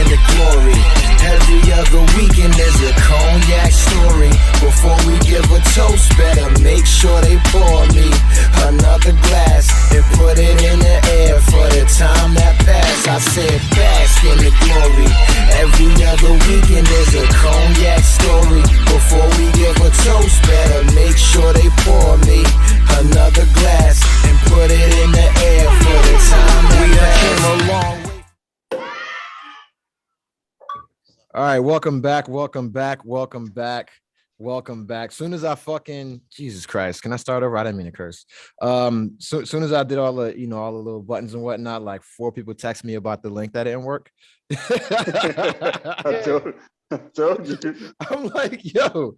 in the glory. Every other weekend there's a cognac story. Before we give a toast, better make sure they pour me another glass and put it in the air for the time that passed. I said bask in the glory. Every other weekend there's a cognac story. Before we give a toast, better make sure they pour me another glass and put it in the air for the time that passed. We came a long way. All right, welcome back. Soon as I fucking Jesus Christ, can I start over? I didn't mean to curse. So soon as I did all the little buttons and whatnot, like 4 people text me about the link that didn't work. I told you. I'm like, yo.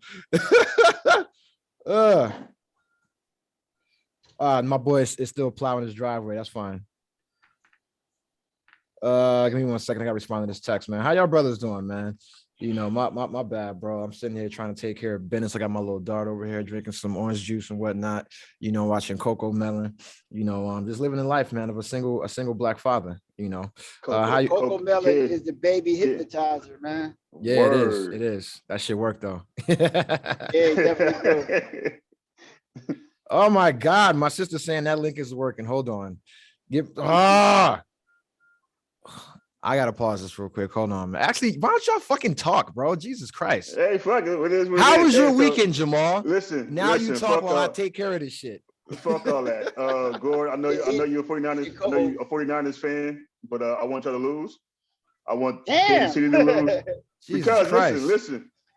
My boy is still plowing his driveway. That's fine. Give me 1 second. I gotta respond to this text, man. How y'all brothers doing, man? My bad, bro. I'm sitting here trying to take care of business. I got my little dart over here drinking some orange juice and whatnot, watching Coco Melon, just living the life, man, of a single black father, Coco Melon is the baby hypnotizer, man. Yeah, Word. It is. That shit worked though. Yeah, definitely. Oh my God, my sister's saying that link is working. Hold on. I gotta pause this real quick. Hold on, man. Actually, why don't y'all fucking talk, bro? Jesus Christ. Hey, fuck it. How was your weekend, Jamal? Listen. You talk while I take care of this shit. Fuck all that. Gore, I know you're a 49ers. I know you're a 49ers fan, but I want y'all to lose. I want Kansas City to lose. Because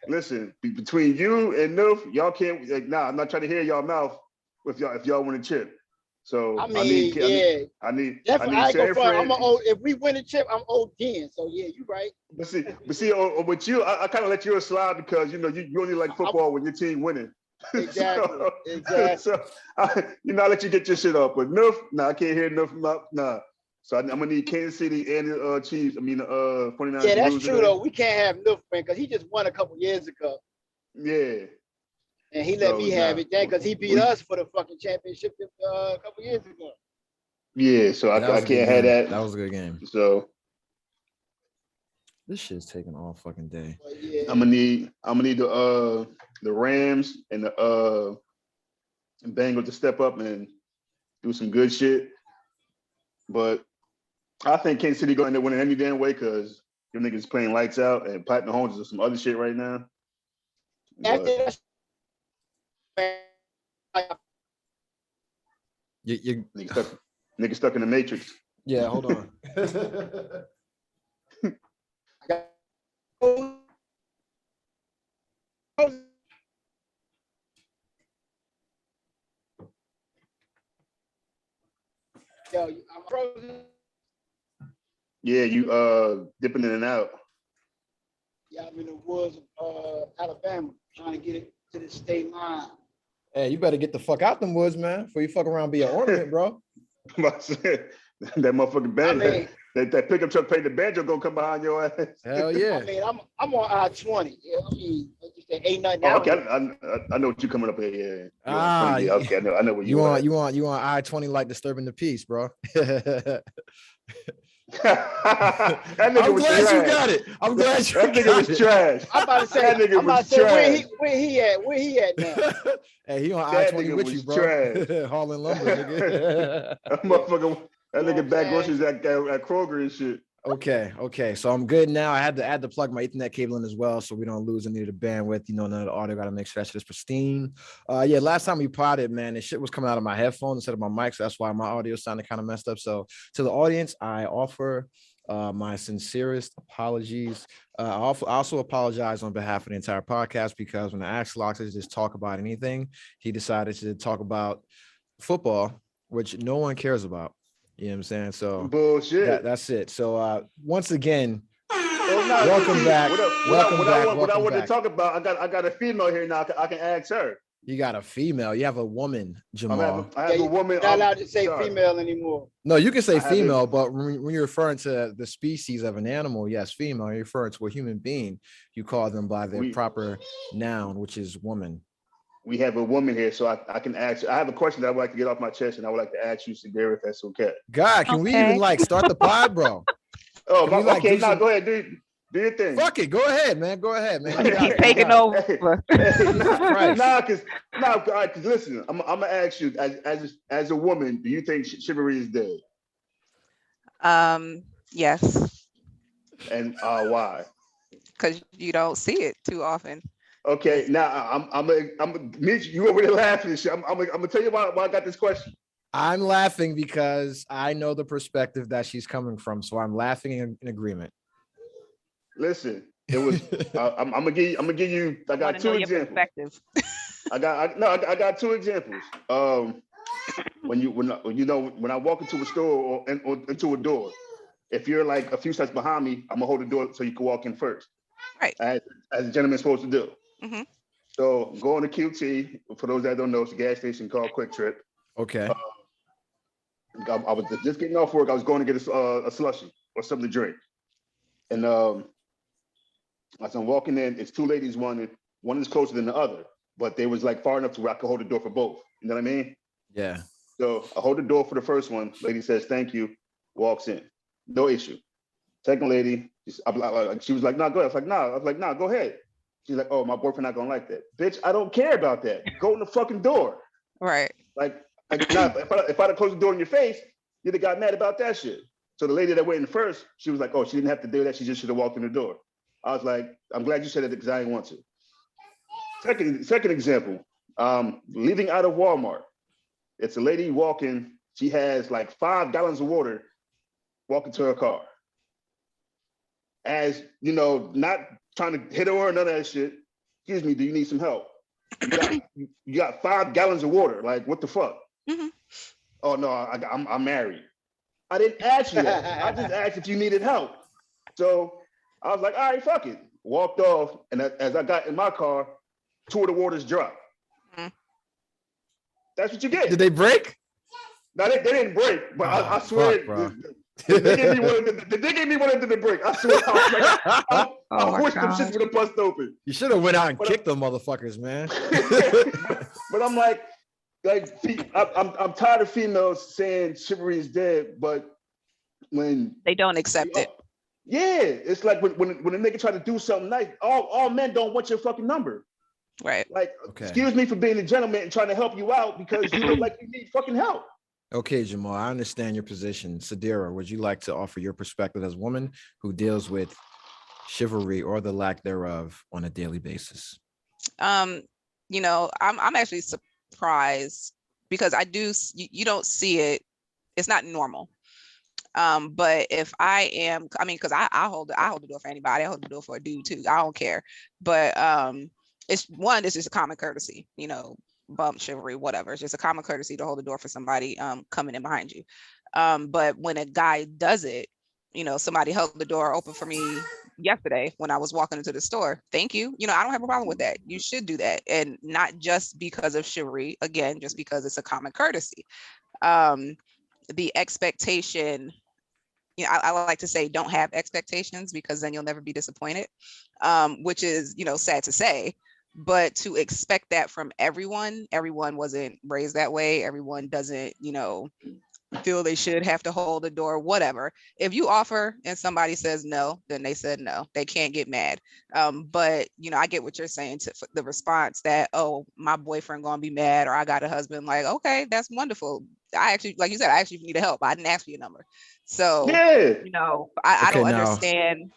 listen. Between you and Noof, y'all can't. I'm not trying to hear y'all mouth if y'all win a chip. So I need definitely. I go for I'm old. If we win a chip, I'm old 10. So yeah, you're right. But see, with you, I kind of let you slide because you only like football when your team winning. Exactly. So I let you get your shit off. But Noof, I can't hear Noof. Nah. So I'm gonna need Kansas City and the Chiefs. I mean the 49ers. Yeah, that's true though. We can't have Noof, man, because he just won a couple years ago. Yeah. And he let me have it then because he beat us for the fucking championship a couple years ago. Yeah, so I can't have that. That was a good game. So this shit's taking all fucking day. Yeah. I'm gonna need the Rams and the Bengals to step up and do some good shit. But I think Kansas City going to win it any damn way because your niggas playing lights out and Platinum Homes is some other shit right now. You nigga stuck in the Matrix. Yeah, hold on. Yo, I'm frozen. Yeah, you dipping in and out. Yeah, I'm in the woods of Alabama trying to get it to the state line. Hey, you better get the fuck out them woods, man, before you fuck around and be an ornament, bro. That motherfucking banjo, that pickup truck playing the banjo gonna come behind your ass. Hell yeah. I mean, I'm on I-20. Yeah, I mean, ain't nothing out. Okay, I know what you coming up here. Yeah. Yeah, okay, I know where you are. You want I-20 like disturbing the peace, bro. That nigga I'm was glad trash. you got it. I'm glad you that got nigga was trash. I'm about to say, that nigga was trash. Where he at now? Hey, he on that I-20 with you, bro. Trash. Hauling lumber, nigga. that nigga back groceries at Kroger and shit. Okay. So I'm good now. I had to plug my Ethernet cable in as well, so we don't lose any of the bandwidth. None of the audio. Got to make sure that shit is pristine. Last time we potted, man, the shit was coming out of my headphones instead of my mic, so that's why my audio sounded kind of messed up. So to the audience, I offer my sincerest apologies. I also apologize on behalf of the entire podcast because when I asked Locke to just talk about anything, he decided to talk about football, which no one cares about. You know what I'm saying? So bullshit. That's it. So once again, welcome back. What I want to talk about, I got a female here now. I can ask her. You got a female. You have a woman, Jamal. I have a woman. You're not allowed to say female anymore. No, you can say female, but when you're referring to the species of an animal, yes, female. You're referring to a human being. You call them by their proper noun, which is woman. We have a woman here, so I can ask. I have a question that I would like to get off my chest, and I would like to ask you, Sagara, if that's okay. God, can we even start the pod, bro? Oh, okay. Now go ahead. Do your thing. Fuck it. Go ahead, man. He's taking over. Because listen, I'm gonna ask you as a woman, do you think chivalry is dead? Yes. And why? Because you don't see it too often. Okay, now I'm Mitch, you over there laughing and shit. I'm gonna tell you why I got this question. I'm laughing because I know the perspective that she's coming from, so I'm laughing in agreement. Listen, it was. I'm gonna give you. I got two examples. I got two examples. When I walk into a store or into a door, if you're like a few steps behind me, I'm gonna hold the door so you can walk in first. Right. As a gentleman's supposed to do. Mm-hmm. So going to QT, for those that don't know, it's a gas station called Quick Trip. Okay. I was just getting off work. I was going to get a slushie or something to drink. And as I'm walking in, it's two ladies, one is closer than the other, but they was like far enough to where I could hold the door for both. You know what I mean? Yeah. So I hold the door for the first one. Lady says, thank you, walks in. No issue. Second lady, she was like, no, go ahead. I was like, no. I was like, no, go ahead. She's like, oh, my boyfriend not gonna like that. Bitch, I don't care about that. Go in the fucking door. Right. Like now, if I'd have closed the door in your face, you'd have got mad about that shit. So the lady that went in first, she was like, oh, she didn't have to do that. She just should have walked in the door. I was like, I'm glad you said it because I didn't want to. Second example, leaving out of Walmart. It's a lady walking. She has like 5 gallons of water walking to her car. As, you know, not trying to hit her or none of that shit. Excuse me, do you need some help? You got 5 gallons of water. Like, what the fuck? Mm-hmm. Oh, no, I'm married. I didn't ask you that. I just asked if you needed help. So I was like, all right, fuck it. Walked off. And as I got in my car, 2 of the waters dropped. Mm-hmm. That's what you get. Did they break? No, they didn't break. But I swear, fuck, they gave me one of the break. I swear. I wish them shits would have bust open. You should have went out and kicked them motherfuckers, man. But I'm like, I'm tired of females saying chivalry is dead, but when they don't accept it. Yeah, it's like when a nigga try to do something nice, all men don't want your fucking number. Right. Like, excuse me for being a gentleman and trying to help you out because you look like you need fucking help. Okay, Jamal, I understand your position. Sadira, would you like to offer your perspective as a woman who deals with chivalry or the lack thereof on a daily basis? You know, I'm actually surprised because you don't see it. It's not normal. But if because I hold the door for anybody. I hold the door for a dude too. I don't care. But it's just a common courtesy, you know, bump, chivalry, whatever. It's just a common courtesy to hold the door for somebody coming in behind you. But when a guy does it, you know, somebody held the door open for me yesterday when I was walking into the store. Thank you. You know, I don't have a problem with that. You should do that. And not just because of chivalry, again, just because it's a common courtesy. The expectation, you know, I like to say don't have expectations because then you'll never be disappointed, which is, you know, sad to say. But to expect that from everyone wasn't raised that way. Everyone doesn't, you know, feel they should have to hold the door, whatever. If you offer and somebody says no, then they said no. They can't get mad. But, you know, I get what you're saying to the response that, oh, my boyfriend gonna be mad or I got a husband. Like, okay, that's wonderful. I actually, like you said, I actually need help. I didn't ask for your number. So, you know, I don't understand.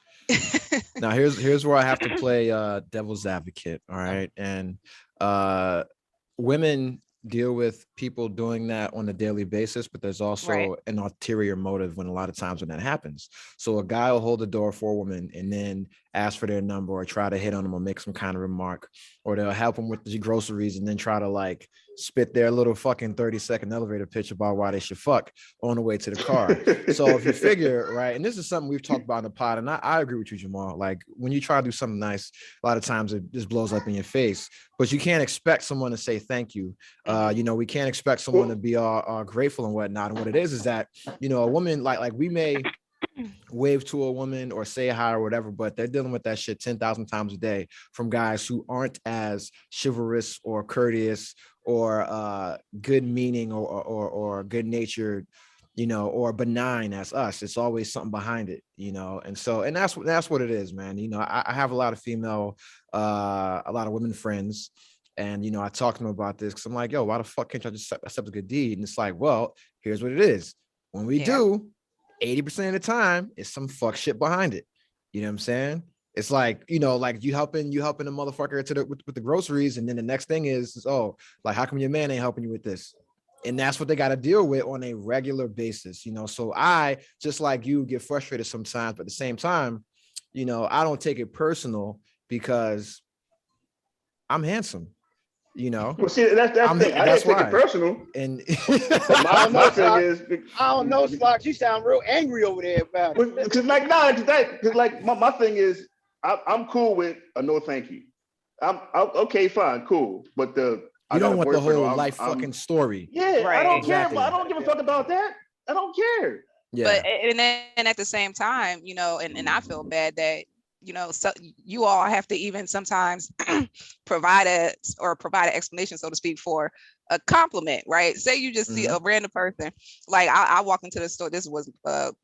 Now here's where I have to play devil's advocate. All right. And women deal with people doing that on a daily basis, but there's also an ulterior motive when a lot of times when that happens. So a guy will hold the door for a woman and then ask for their number or try to hit on them or make some kind of remark, or they'll help them with the groceries and then try to like spit their little fucking 30-second elevator pitch about why they should fuck on the way to the car. So if you figure, right, and this is something we've talked about in the pod, and I agree with you, Jamal, like when you try to do something nice, a lot of times it just blows up in your face, but you can't expect someone to say thank you. You know, we can't expect someone to be all grateful and whatnot. And what it is that, you know, a woman, like we may wave to a woman or say hi or whatever, but they're dealing with that shit 10,000 times a day from guys who aren't as chivalrous or courteous or good meaning or good natured or benign as us. It's always something behind it, and that's what it is, man. I have a lot of a lot of women friends, and I talk to them about this because I'm like, yo, why the fuck can't I just accept a good deed? And it's like, well, here's what it is. When we do, 80% of the time, it's some fuck shit behind it. You know what I'm saying? It's like, like you helping a motherfucker with the groceries, and then the next thing is, oh, like, how come your man ain't helping you with this? And that's what they got to deal with on a regular basis, So I, just like you, get frustrated sometimes, but at the same time, I don't take it personal because I'm handsome, Well, see, that's the thing. I didn't take it personal. And my thing is, I don't know, Slocks. You sound real angry over there about it. Because my thing is, I'm cool with a no thank you. I'm okay, fine, cool. But you don't want the whole life fucking story. Yeah, right. I don't care. I don't give a fuck about that. I don't care. Yeah. But and then at the same time, and I feel bad that so you all have to even sometimes provide an explanation, so to speak, for a compliment, right? Say you just see a random person, like I walk into the store. This was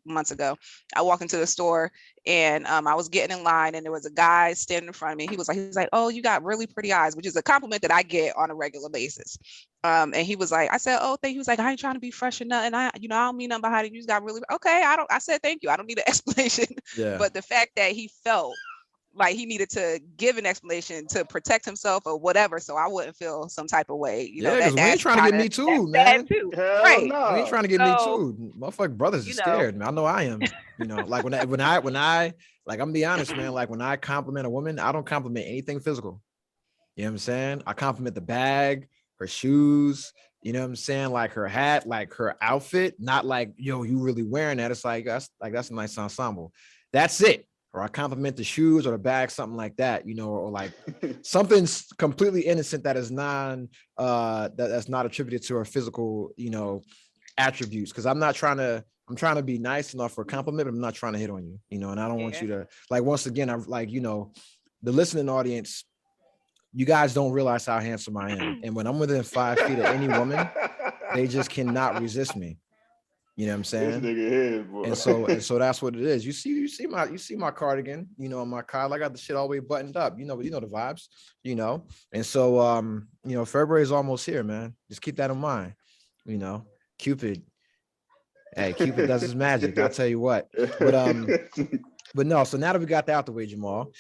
months ago. I walked into the store and I was getting in line, and there was a guy standing in front of me. He was like, "Oh, you got really pretty eyes," which is a compliment that I get on a regular basis. And he was like, I said, "Oh, thank you." He was like, "I ain't trying to be fresh or nothing. I don't mean nothing behind it. You just got really okay." I said, "Thank you. I don't need an explanation." Yeah. But the fact that he felt like he needed to give an explanation to protect himself or whatever, so I wouldn't feel some type of way. Because we ain't trying to get me too, man. Right? No. We ain't trying to get me too. Motherfucking brothers are scared, man. I know I am. Like when I like, I'm be honest, man. Like when I compliment a woman, I don't compliment anything physical. You know what I'm saying? I compliment the bag, her shoes. You know what I'm saying? Like her hat, like her outfit. Not like, yo, you really wearing that? It's like that's a nice ensemble. That's it. Or I compliment the shoes or the bag, something like that, or like something completely innocent that is that's not attributed to her physical, attributes. Because I'm trying to be nice enough for a compliment, but I'm not trying to hit on you, and I don't want you to, like, once again, I'm like, the listening audience, you guys don't realize how handsome I am. And when I'm within 5 feet of any woman, they just cannot resist me. You know what I'm saying? This nigga here, boy. And so that's what it is. You see my cardigan, my collar. I got the shit all the way buttoned up. You know the vibes, And so February is almost here, man. Just keep that in mind. Cupid does his magic. I'll tell you what. But no, so now that we got that out the way, Jamal,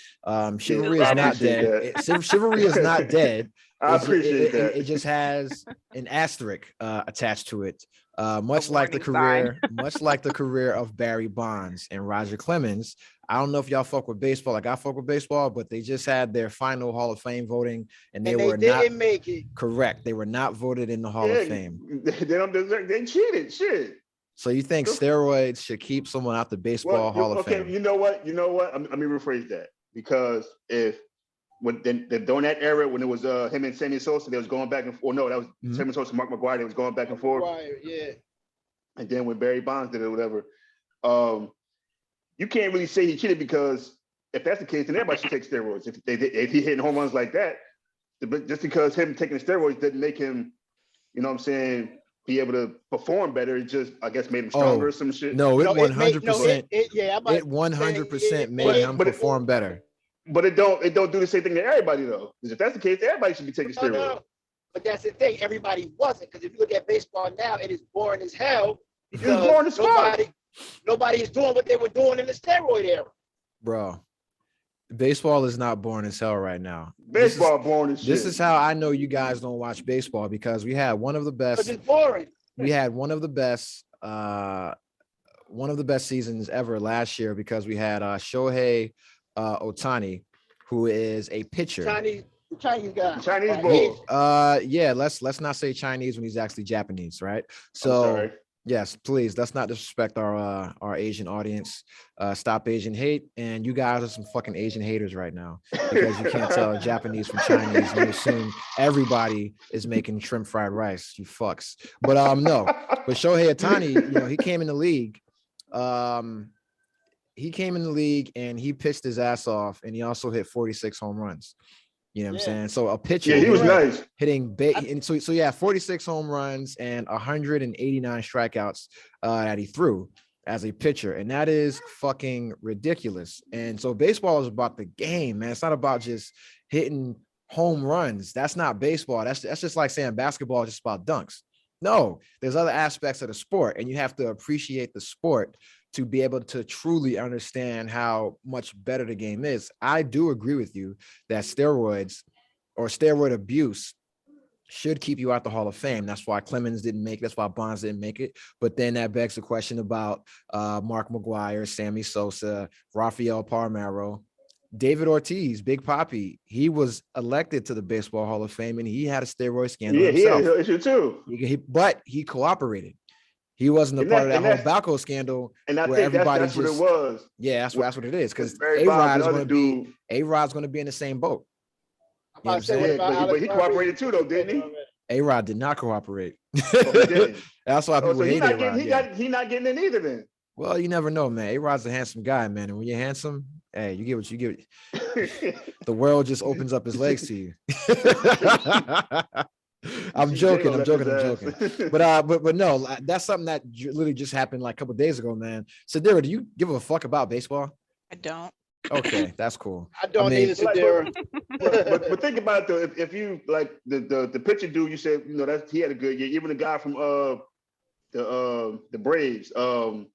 chivalry is not dead. Chivalry is not dead. I appreciate that. It just has an asterisk attached to it. Much like the career of Barry Bonds and Roger Clemens. I don't know if y'all fuck with baseball like I fuck with baseball, but they just had their final Hall of Fame voting, and they didn't make it. Correct. They were not voted in the Hall of Fame. They don't deserve. They cheated. Shit. So you think steroids should keep someone out the baseball Hall of Fame? Okay, you know what? Let me rephrase that, because during that era when it was him and Sammy Sosa, they was going back and forth. No, that was Sammy Sosa, Mark McGwire. They was going back and forth. Yeah. And then when Barry Bonds did it, or whatever, you can't really say he cheated, because if that's the case, then everybody should take steroids. If he hitting home runs like that, just because him taking steroids didn't make him, be able to perform better. It just, I guess, made him stronger or some shit. No, it 100%. It 100% made him perform better. But it don't do the same thing to everybody, though. Because if that's the case, everybody should be taking steroids. No. But that's the thing. Everybody wasn't. Because if you look at baseball now, it is boring as hell. It's boring as fuck. Nobody is doing what they were doing in the steroid era. Bro, baseball is not boring as hell right now. Baseball boring as shit. This is how I know you guys don't watch baseball, because we had one of the best. Because it's boring. We had one of the best seasons ever last year, because we had Shohei Ohtani, who is a pitcher. Chinese guy. Chinese bull. Yeah, let's not say Chinese when he's actually Japanese, right? So yes, please, let's not disrespect our Asian audience. Stop Asian hate. And you guys are some fucking Asian haters right now, because you can't tell Japanese from Chinese, and you assume everybody is making shrimp fried rice. You fucks. But no. But Shohei Ohtani, he came in the league. He came in the league and he pitched his ass off, and he also hit 46 home runs. You know what I'm saying? So a pitcher, he was nice hitting and so yeah, 46 home runs and 189 strikeouts that he threw as a pitcher, and that is fucking ridiculous. And so baseball is about the game, man. It's not about just hitting home runs. That's not baseball. That's just like saying basketball is just about dunks. No, there's other aspects of the sport, and you have to appreciate the sport to be able to truly understand how much better the game is. I do agree with you that steroids or steroid abuse should keep you out the Hall of Fame. That's why Clemens didn't make it. That's why Bonds didn't make it. But then that begs the question about Mark McGwire, Sammy Sosa, Rafael Palmeiro, David Ortiz, Big Papi. He was elected to the Baseball Hall of Fame, and he had a steroid scandal himself. Yeah, he had an issue too. But he cooperated. He wasn't a part of that whole Balco scandal. And I think that's what it was. Yeah, that's what it is. Because A-Rod's going to be in the same boat. You know but he cooperated too, though, didn't he? A-Rod did not cooperate. Oh, that's why people hate A-Rod. He's not getting in either then. Well, you never know, man. A-Rod's a handsome guy, man. And when you're handsome, hey, you get what you get. The world just opens up his legs to you. I'm joking. But no, that's something that literally just happened like a couple of days ago, man. Sadira, do you give a fuck about baseball? I don't. Okay, that's cool. I don't need a Sadira. But think about it though. If you like the pitcher dude, you said that he had a good year. Even the guy from the Braves. I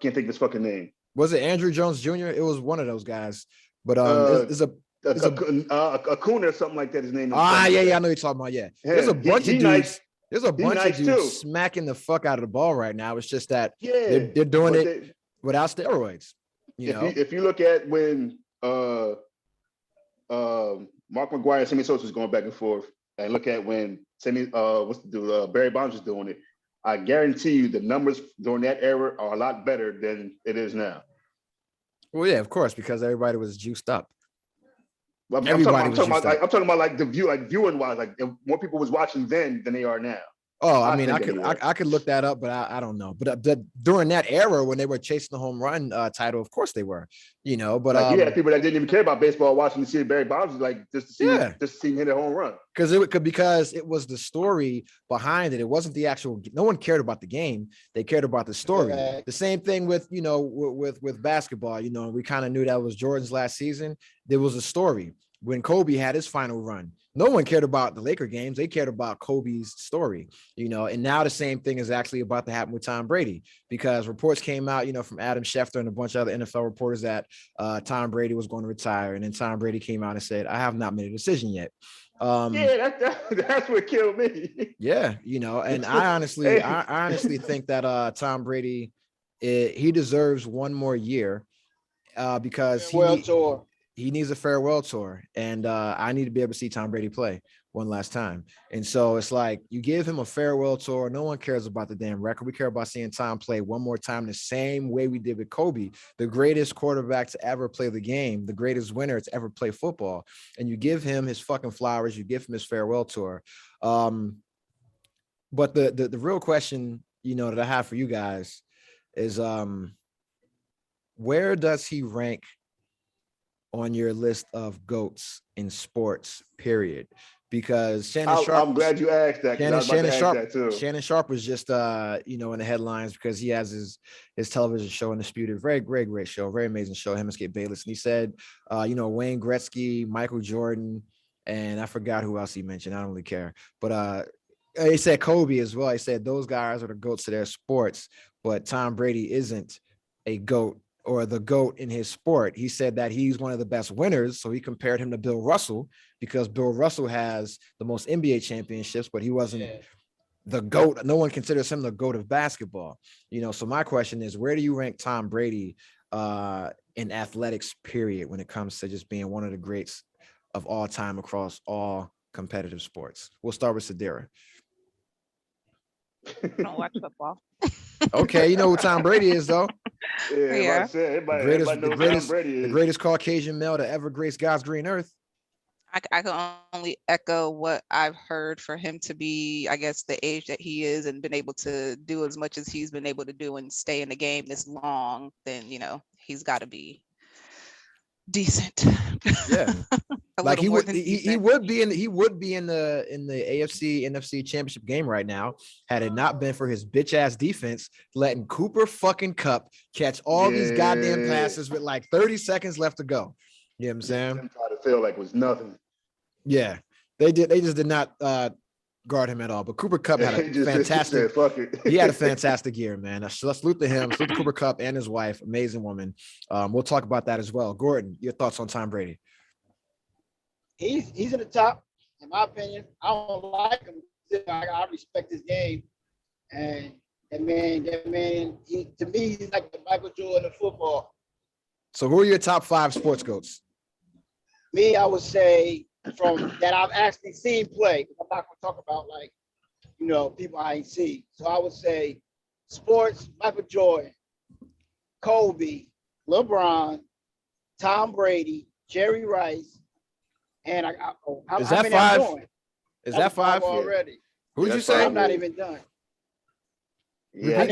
can't think of his fucking name. Was it Andrew Jones Jr.? It was one of those guys. But Acuna or something like that. His name. Yeah, I know you're talking about. Yeah, there's a bunch of dudes. Nice. There's a bunch of dudes smacking the fuck out of the ball right now. It's just that they're doing it without steroids. If you look at when Mark McGwire and Sammy Sosa was going back and forth, and look at when Barry Bonds was doing it, I guarantee you the numbers during that era are a lot better than it is now. Well, yeah, of course, because everybody was juiced up. I'm talking about like the view, like viewing wise, like more people was watching then than they are now. Oh, I mean, I could look that up, but I don't know. But during that era when they were chasing the home run title, of course they were, But like, you had people that didn't even care about baseball watching to see Barry Bonds, like just to see him hit a home run. Because it was the story behind it. It wasn't the actual. No one cared about the game. They cared about the story. Yeah. The same thing with with basketball. We kind of knew that was Jordan's last season. There was a story when Kobe had his final run. No one cared about the Laker games. They cared about Kobe's story, and now the same thing is actually about to happen with Tom Brady, because reports came out, from Adam Schefter and a bunch of other NFL reporters that Tom Brady was going to retire. And then Tom Brady came out and said, I have not made a decision yet. That's what killed me. Yeah. And I honestly think that Tom Brady, he deserves one more year because he needs a farewell tour, and I need to be able to see Tom Brady play one last time. And so it's like you give him a farewell tour. No one cares about the damn record. We care about seeing Tom play one more time the same way we did with Kobe, the greatest quarterback to ever play the game, the greatest winner to ever play football. And you give him his fucking flowers. You give him his farewell tour. But the real question, that I have for you guys is where does he rank on your list of GOATs in sports, period? Because Shannon Sharp. I'm glad you asked that. Shannon Sharp was just in the headlines because he has his television show Undisputed. Very great show, very amazing show. Him and Skip Bayless. And he said, Wayne Gretzky, Michael Jordan, and I forgot who else he mentioned. I don't really care. But he said Kobe as well. He said those guys are the GOATs to their sports, but Tom Brady isn't a GOAT or the GOAT in his sport. He said that he's one of the best winners. So he compared him to Bill Russell because Bill Russell has the most NBA championships, but he wasn't the GOAT. No one considers him the GOAT of basketball. So my question is, where do you rank Tom Brady in athletics, period, when it comes to just being one of the greats of all time across all competitive sports? We'll start with Sadira. I don't watch football. Okay, you know who Tom Brady is, though. Yeah. The greatest Caucasian male to ever grace God's green earth. I can only echo what I've heard for him to be, I guess, the age that he is and been able to do as much as he's been able to do and stay in the game this long, then, he's got to be decent. Yeah. Like he would be in the AFC NFC championship game right now had it not been for his bitch ass defense letting Cooper fucking Kupp catch all these goddamn passes with like 30 seconds left to go. You know what I'm saying? Them tried to feel like it was nothing. Yeah, they just did not guard him at all. But Cooper Kupp had a fantastic. Fuck it. He had a fantastic year, man. Let's salute to him. Salute to Cooper Kupp and his wife, amazing woman. We'll talk about that as well. Gordon, your thoughts on Tom Brady? He's in the top, in my opinion. I don't like him. I respect his game, and that man, to me, he's like the Michael Jordan of football. So, who are your top 5 sports goats? Me, I would say from that I've actually seen play. I'm not gonna talk about like, people I ain't see. So I would say sports, Michael Jordan, Kobe, LeBron, Tom Brady, Jerry Rice, and is that 5? Is that 5 already? Who did you say? I'm not even done. Yeah,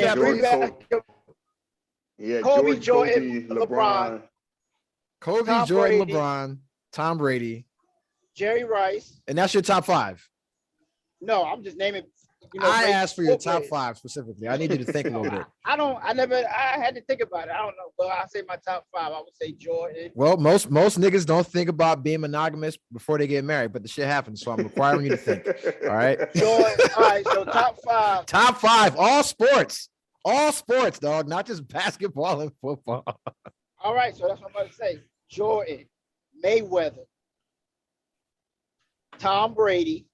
Kobe, Jordan, LeBron. Kobe, Tom Jordan, Brady, LeBron, Tom Brady, Jerry Rice. And that's your top 5? No, I'm just naming. I asked for your top 5 specifically. I need you to think a little bit. I had to think about it. I don't know, but I say my top 5. I would say Jordan. Well, most niggas don't think about being monogamous before they get married, but the shit happens. So I'm requiring you to think. All right. Jordan. All right. So top 5. Top 5. All sports, dog. Not just basketball and football. All right. So that's what I'm about to say. Jordan, Mayweather, Tom Brady.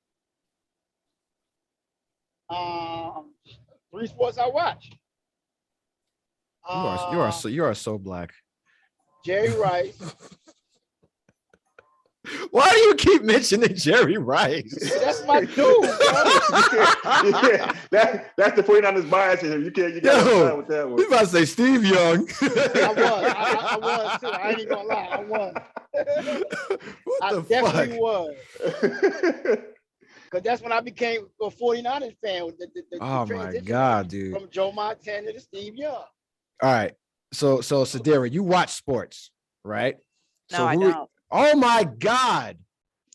3 sports I watch. You are so black. Jerry Rice. Why do you keep mentioning Jerry Rice? That's my dude. That's the 49ers bias in him. You got to with that one. We about to say Steve Young. I was too. I ain't even gonna lie. I was. I definitely was. Because that's when I became a 49ers fan. Oh my God, dude. From Joe Montana to Steve Young. All right. So Sadira, you watch sports, right? No, I don't. Oh my God.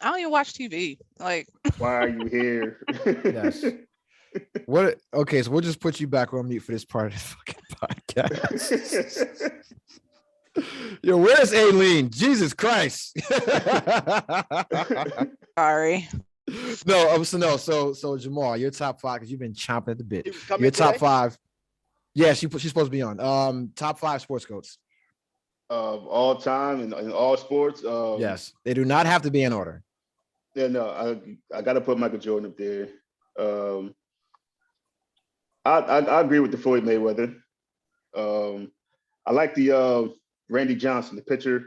I don't even watch TV. Like, why are you here? Yes. What? Okay, so we'll just put you back on mute for this part of the fucking podcast. Yo, where's Aileen? Jesus Christ. Sorry. So Jamal, your top 5, because you've been chomping at the bit. Your top 5. Yeah, she's supposed to be on. Top 5 sports goats. Of all time and in all sports. Yes, they do not have to be in order. Yeah, no, I got to put Michael Jordan up there. I agree with the Floyd Mayweather. I like the Randy Johnson, the pitcher.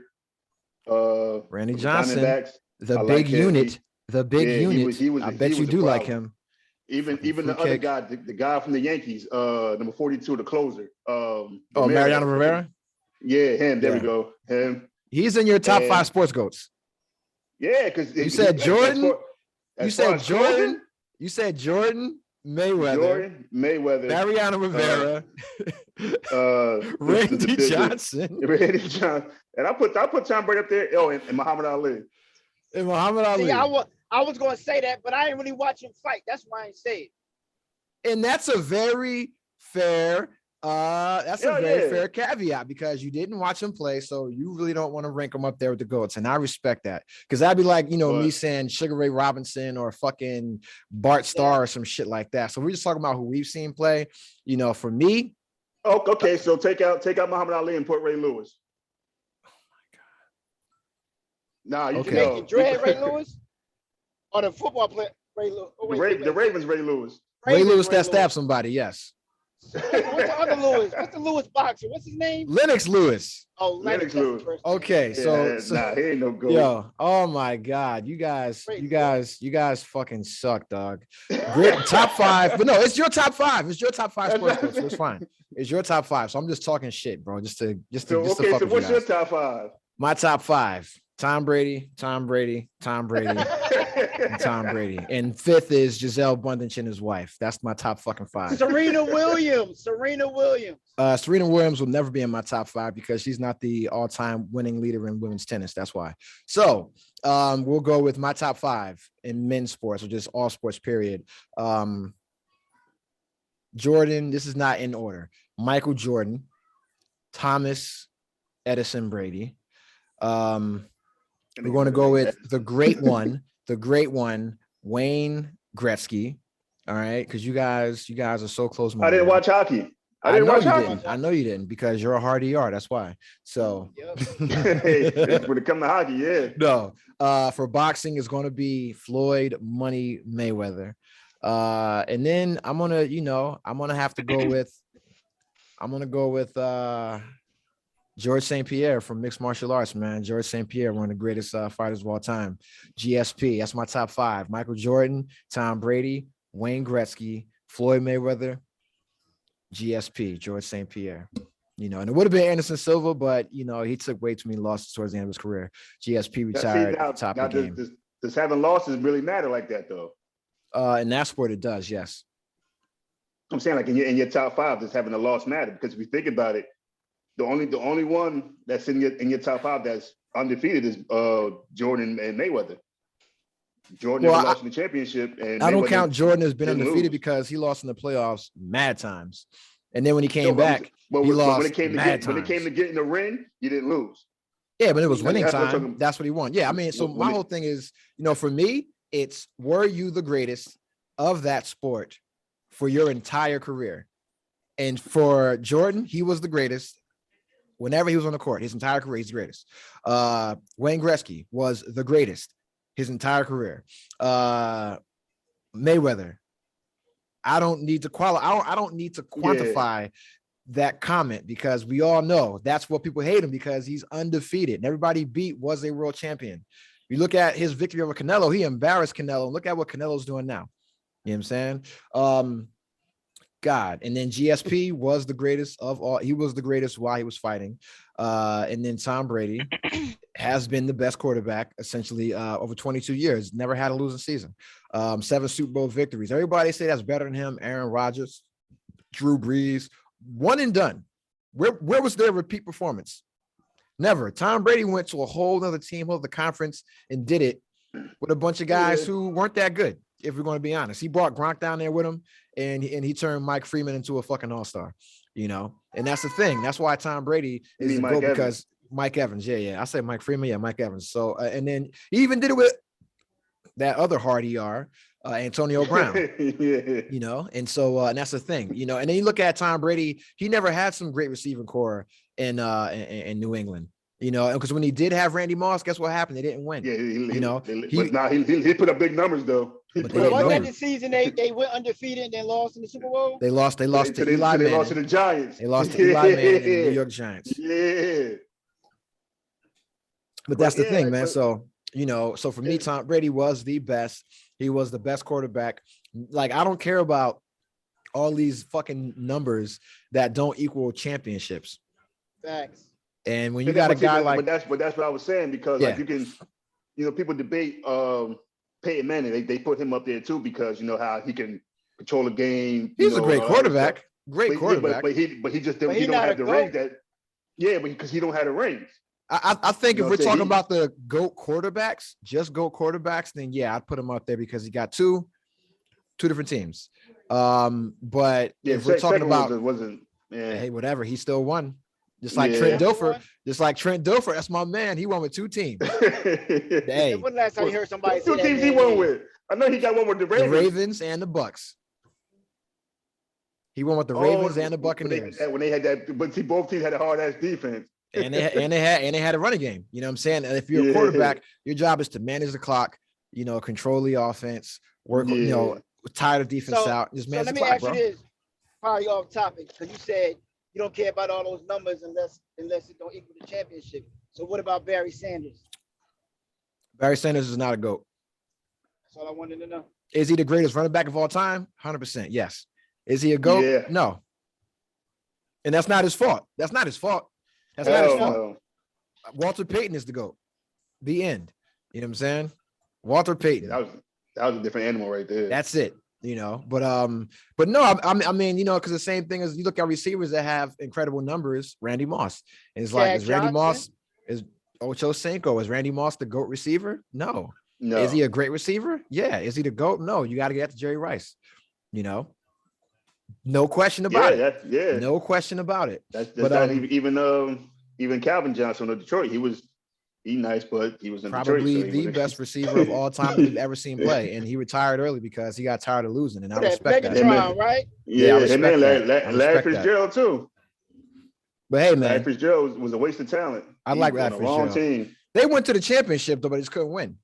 Randy Johnson, the I big like unit. The big unit. He was I bet you do like him. Even the other guy, the guy from the Yankees, number 42, the closer. Mariano Rivera? Yeah, him. There we go. Him. He's in your top 5 sports goats. Yeah, because you said Jordan. You said Jordan. You said Jordan, Mayweather, Mariano Rivera, Randy Johnson, and I put Tom Brady up there. Oh, and Muhammad Ali. And Muhammad Ali. See, I was going to say that, but I ain't really watch him fight. That's why I ain't say it. And that's a very fair. Fair caveat, because you didn't watch him play, so you really don't want to rank him up there with the GOATs, and I respect that, because that'd be like, me saying Sugar Ray Robinson or fucking Bart Starr or some shit like that. So we're just talking about who we've seen play. For me. Oh, okay. So take out Muhammad Ali and put Ray Lewis. Oh my God. Nah, you can you dread Ray Lewis or the football player Ray Lewis? The Ravens Ray Lewis. Ray Lewis that stabbed somebody. Yes. What's the other Lewis? What's the Lewis boxer? What's his name? Lennox Lewis. Oh, Lennox Lewis. Okay, so he ain't no goat. Yo, oh my God, you guys fucking suck, dog. Top 5, but no, it's your top 5. It's your top 5 sports goats, so it's fine. It's your top 5, so I'm just talking shit, bro. Just to so what's your top 5? My top 5: Tom Brady. and Tom Brady. And 5th is Giselle Bundchen and his wife. That's my top fucking 5. Serena Williams. Serena Williams will never be in my top 5 because she's not the all-time winning leader in women's tennis. That's why. So we'll go with my top 5 in men's sports, or just all sports, period. Jordan, this is not in order. Michael Jordan, Thomas Edison Brady. We're going to go with the great one, Wayne Gretzky. All right, because you guys are so close. I didn't watch hockey. I know you didn't because you're a hard ER. That's why. So when it comes to hockey, yeah. No. For boxing, it's going to be Floyd Money Mayweather. And then I'm gonna have to go with George St. Pierre from mixed martial arts, man. George St. Pierre, one of the greatest fighters of all time. GSP, that's my top 5. Michael Jordan, Tom Brady, Wayne Gretzky, Floyd Mayweather, GSP, George St. Pierre. And it would have been Anderson Silva, but he took way too many losses towards the end of his career. GSP retired at the top of the game. Does having losses really matter like that, though? In that sport, it does, yes. I'm saying, like in your top 5, does having a loss matter? Because if you think about it, the only one that's in your top 5 that's undefeated is Jordan and Mayweather. Jordan never lost in the championship, and I don't count Jordan as been undefeated because he lost in the playoffs mad times, and then when he came back, he lost when it came to get in the ring, he didn't lose. Yeah, but it was winning time. That's what he won. Yeah, I mean, so my whole thing is, for me, it's were you the greatest of that sport for your entire career? And for Jordan, he was the greatest. Whenever he was on the court, his entire career, he's the greatest. Wayne Gretzky was the greatest his entire career. Mayweather, I don't need to quantify that comment because we all know that's what people hate him because he's undefeated and everybody beat was a world champion. You look at his victory over Canelo, he embarrassed Canelo. Look at what Canelo's doing now. You know what I'm saying? God. And then GSP was the greatest of all. He was the greatest while he was fighting. And then Tom Brady has been the best quarterback essentially over 22 years. Never had a losing season. 7 Super Bowl victories. Everybody say that's better than him. Aaron Rodgers, Drew Brees, one and done. Where was their repeat performance? Never. Tom Brady went to a whole other team, whole other conference, and did it with a bunch of guys who weren't that good. If we're going to be honest, he brought Gronk down there with him, and he turned Mike Freeman into a fucking all-star, and that's the thing. That's why Tom Brady is the GOAT because Mike Evans. Yeah. I say Mike Freeman. Yeah, Mike Evans. So, and then he even did it with that other hard ER, Antonio Brown, and so, and that's the thing, and then you look at Tom Brady, he never had some great receiving core in New England. Because when he did have Randy Moss, guess what happened? They didn't win. Yeah, he put up big numbers though. Wasn't that the season they went undefeated and then lost in the Super Bowl? They lost to Eli Manning. They lost to the Giants. They lost to Eli Manning and the New York Giants. Yeah. But that's the thing, man. So for me, Tom Brady was the best. He was the best quarterback. Like, I don't care about all these fucking numbers that don't equal championships. Facts. And when you got a guy like, but that's what I was saying because like you can, people debate Peyton Manning. They put him up there too because how he can control a game. He's a great quarterback. Great quarterback. But he just don't have the rings that. Yeah, but because he don't have the rings. I think if we're talking about the GOAT quarterbacks, just GOAT quarterbacks, then I'd put him up there because he got two different teams. But if we're talking about, hey, whatever, he still won. Just like Trent Dilfer, that's my man. He won with 2 teams. Hey, when last time you heard somebody say 2 teams he won with? I know he got one with the Ravens. The Ravens and the Bucks. He won with the Ravens and the Buccaneers. When they had that, but see, both teams had a hard ass defense. and they had a running game. You know what I'm saying? And if you're a quarterback, your job is to manage the clock. Control the offense. Work. Tire the defense out. Just manage the clock, bro. Let me ask you this, probably off topic, because you said you don't care about all those numbers unless it don't equal the championship. So what about Barry Sanders? Barry Sanders is not a GOAT. That's all I wanted to know. Is he the greatest running back of all time? 100%. Yes. Is he a GOAT? Yeah. No. And that's not his fault. That's not his fault. Walter Payton is the GOAT. The end. You know what I'm saying? Walter Payton. That was a different animal right there. That's it. But no, I mean, because the same thing as you look at receivers that have incredible numbers, Randy Moss. And it's like, is Randy Moss, is Ocho Cinco, is Randy Moss the GOAT receiver? No. Is he a great receiver? Yeah. Is he the GOAT? No. You got to get to Jerry Rice. No question about it. No question about it. Even Calvin Johnson of Detroit, he nice, but he was in probably Detroit. The best receiver of all time that we've ever seen play, and he retired early because he got tired of losing. And I respect that. Megatron, right? Yeah, I respect that. Larry Fitzgerald too. But hey, man, Larry Fitzgerald was a waste of talent. I like Larry Fitzgerald. Team. They went to the championship though, but just couldn't win.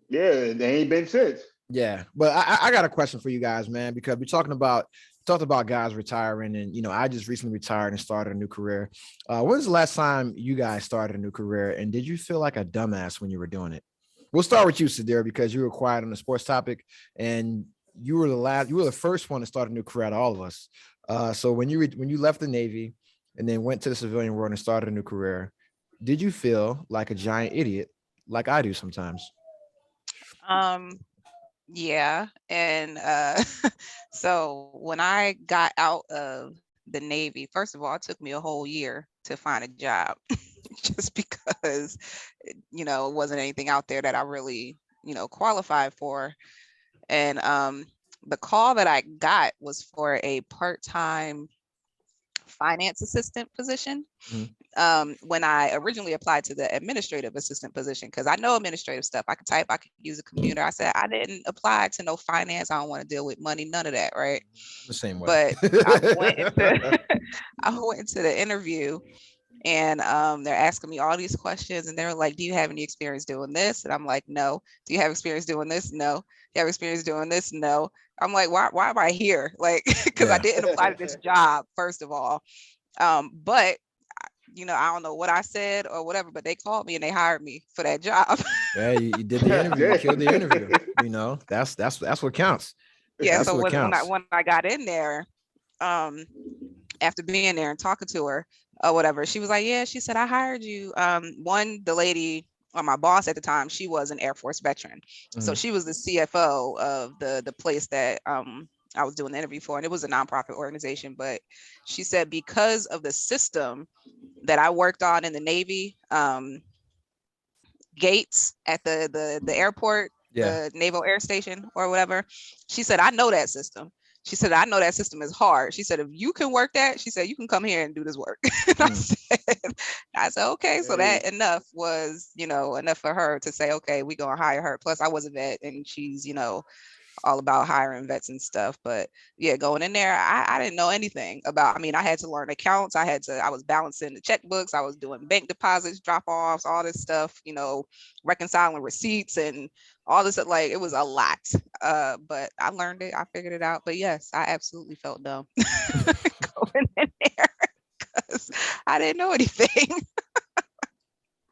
Yeah, they ain't been since. Yeah, but I got a question for you guys, man, because we're talked about guys retiring, and I just recently retired and started a new career. When's the last time you guys started a new career, and did you feel like a dumbass when you were doing it? We'll start with you, Sadir, because you were quiet on the sports topic, and you were the first one to start a new career out of all of us. So when you left the Navy and then went to the civilian world and started a new career, did you feel like a giant idiot, like I do sometimes? Yeah. And so when I got out of the Navy, first of all, it took me a whole year to find a job just because, it wasn't anything out there that I really, qualified for. And the call that I got was for a part-time finance assistant position. When I originally applied to the administrative assistant position, because I know administrative stuff, I could type, I could use a computer. I said, I didn't apply to no finance. I don't want to deal with money, none of that, right? The same way. But I went into the interview, and they're asking me all these questions, and they're like, do you have any experience doing this? And I'm like, no. Do you have experience doing this? No. Do you have experience doing this? No. I'm like, why am I here? Like, because I didn't apply to this job, first of all. But I don't know what I said or whatever, but they called me and they hired me for that job. Yeah, you did the interview, you killed the interview. That's what counts. Yeah. That's so when I got in there, after being there and talking to her or whatever, she was like, yeah, she said, I hired you. The lady, or my boss at the time, she was an Air Force veteran. So she was the CFO of the place that I was doing the interview for, and it was a nonprofit organization. But she said, because of the system that I worked on in the Navy, gates at the airport, the Naval Air Station or whatever, she said, I know that system. She said, I know that system is hard. She said, if you can work that, she said, you can come here and do this work. I said, okay. So that enough was, enough for her to say, okay, we're going to hire her. Plus I was a vet, and she's, all about hiring vets and stuff. But yeah, going in there, I didn't know anything about, I had to learn accounts. I was balancing the checkbooks. I was doing bank deposits, drop-offs, all this stuff, reconciling receipts and all this, like, it was a lot. But I learned it, I figured it out. But yes, I absolutely felt dumb going in there because I didn't know anything.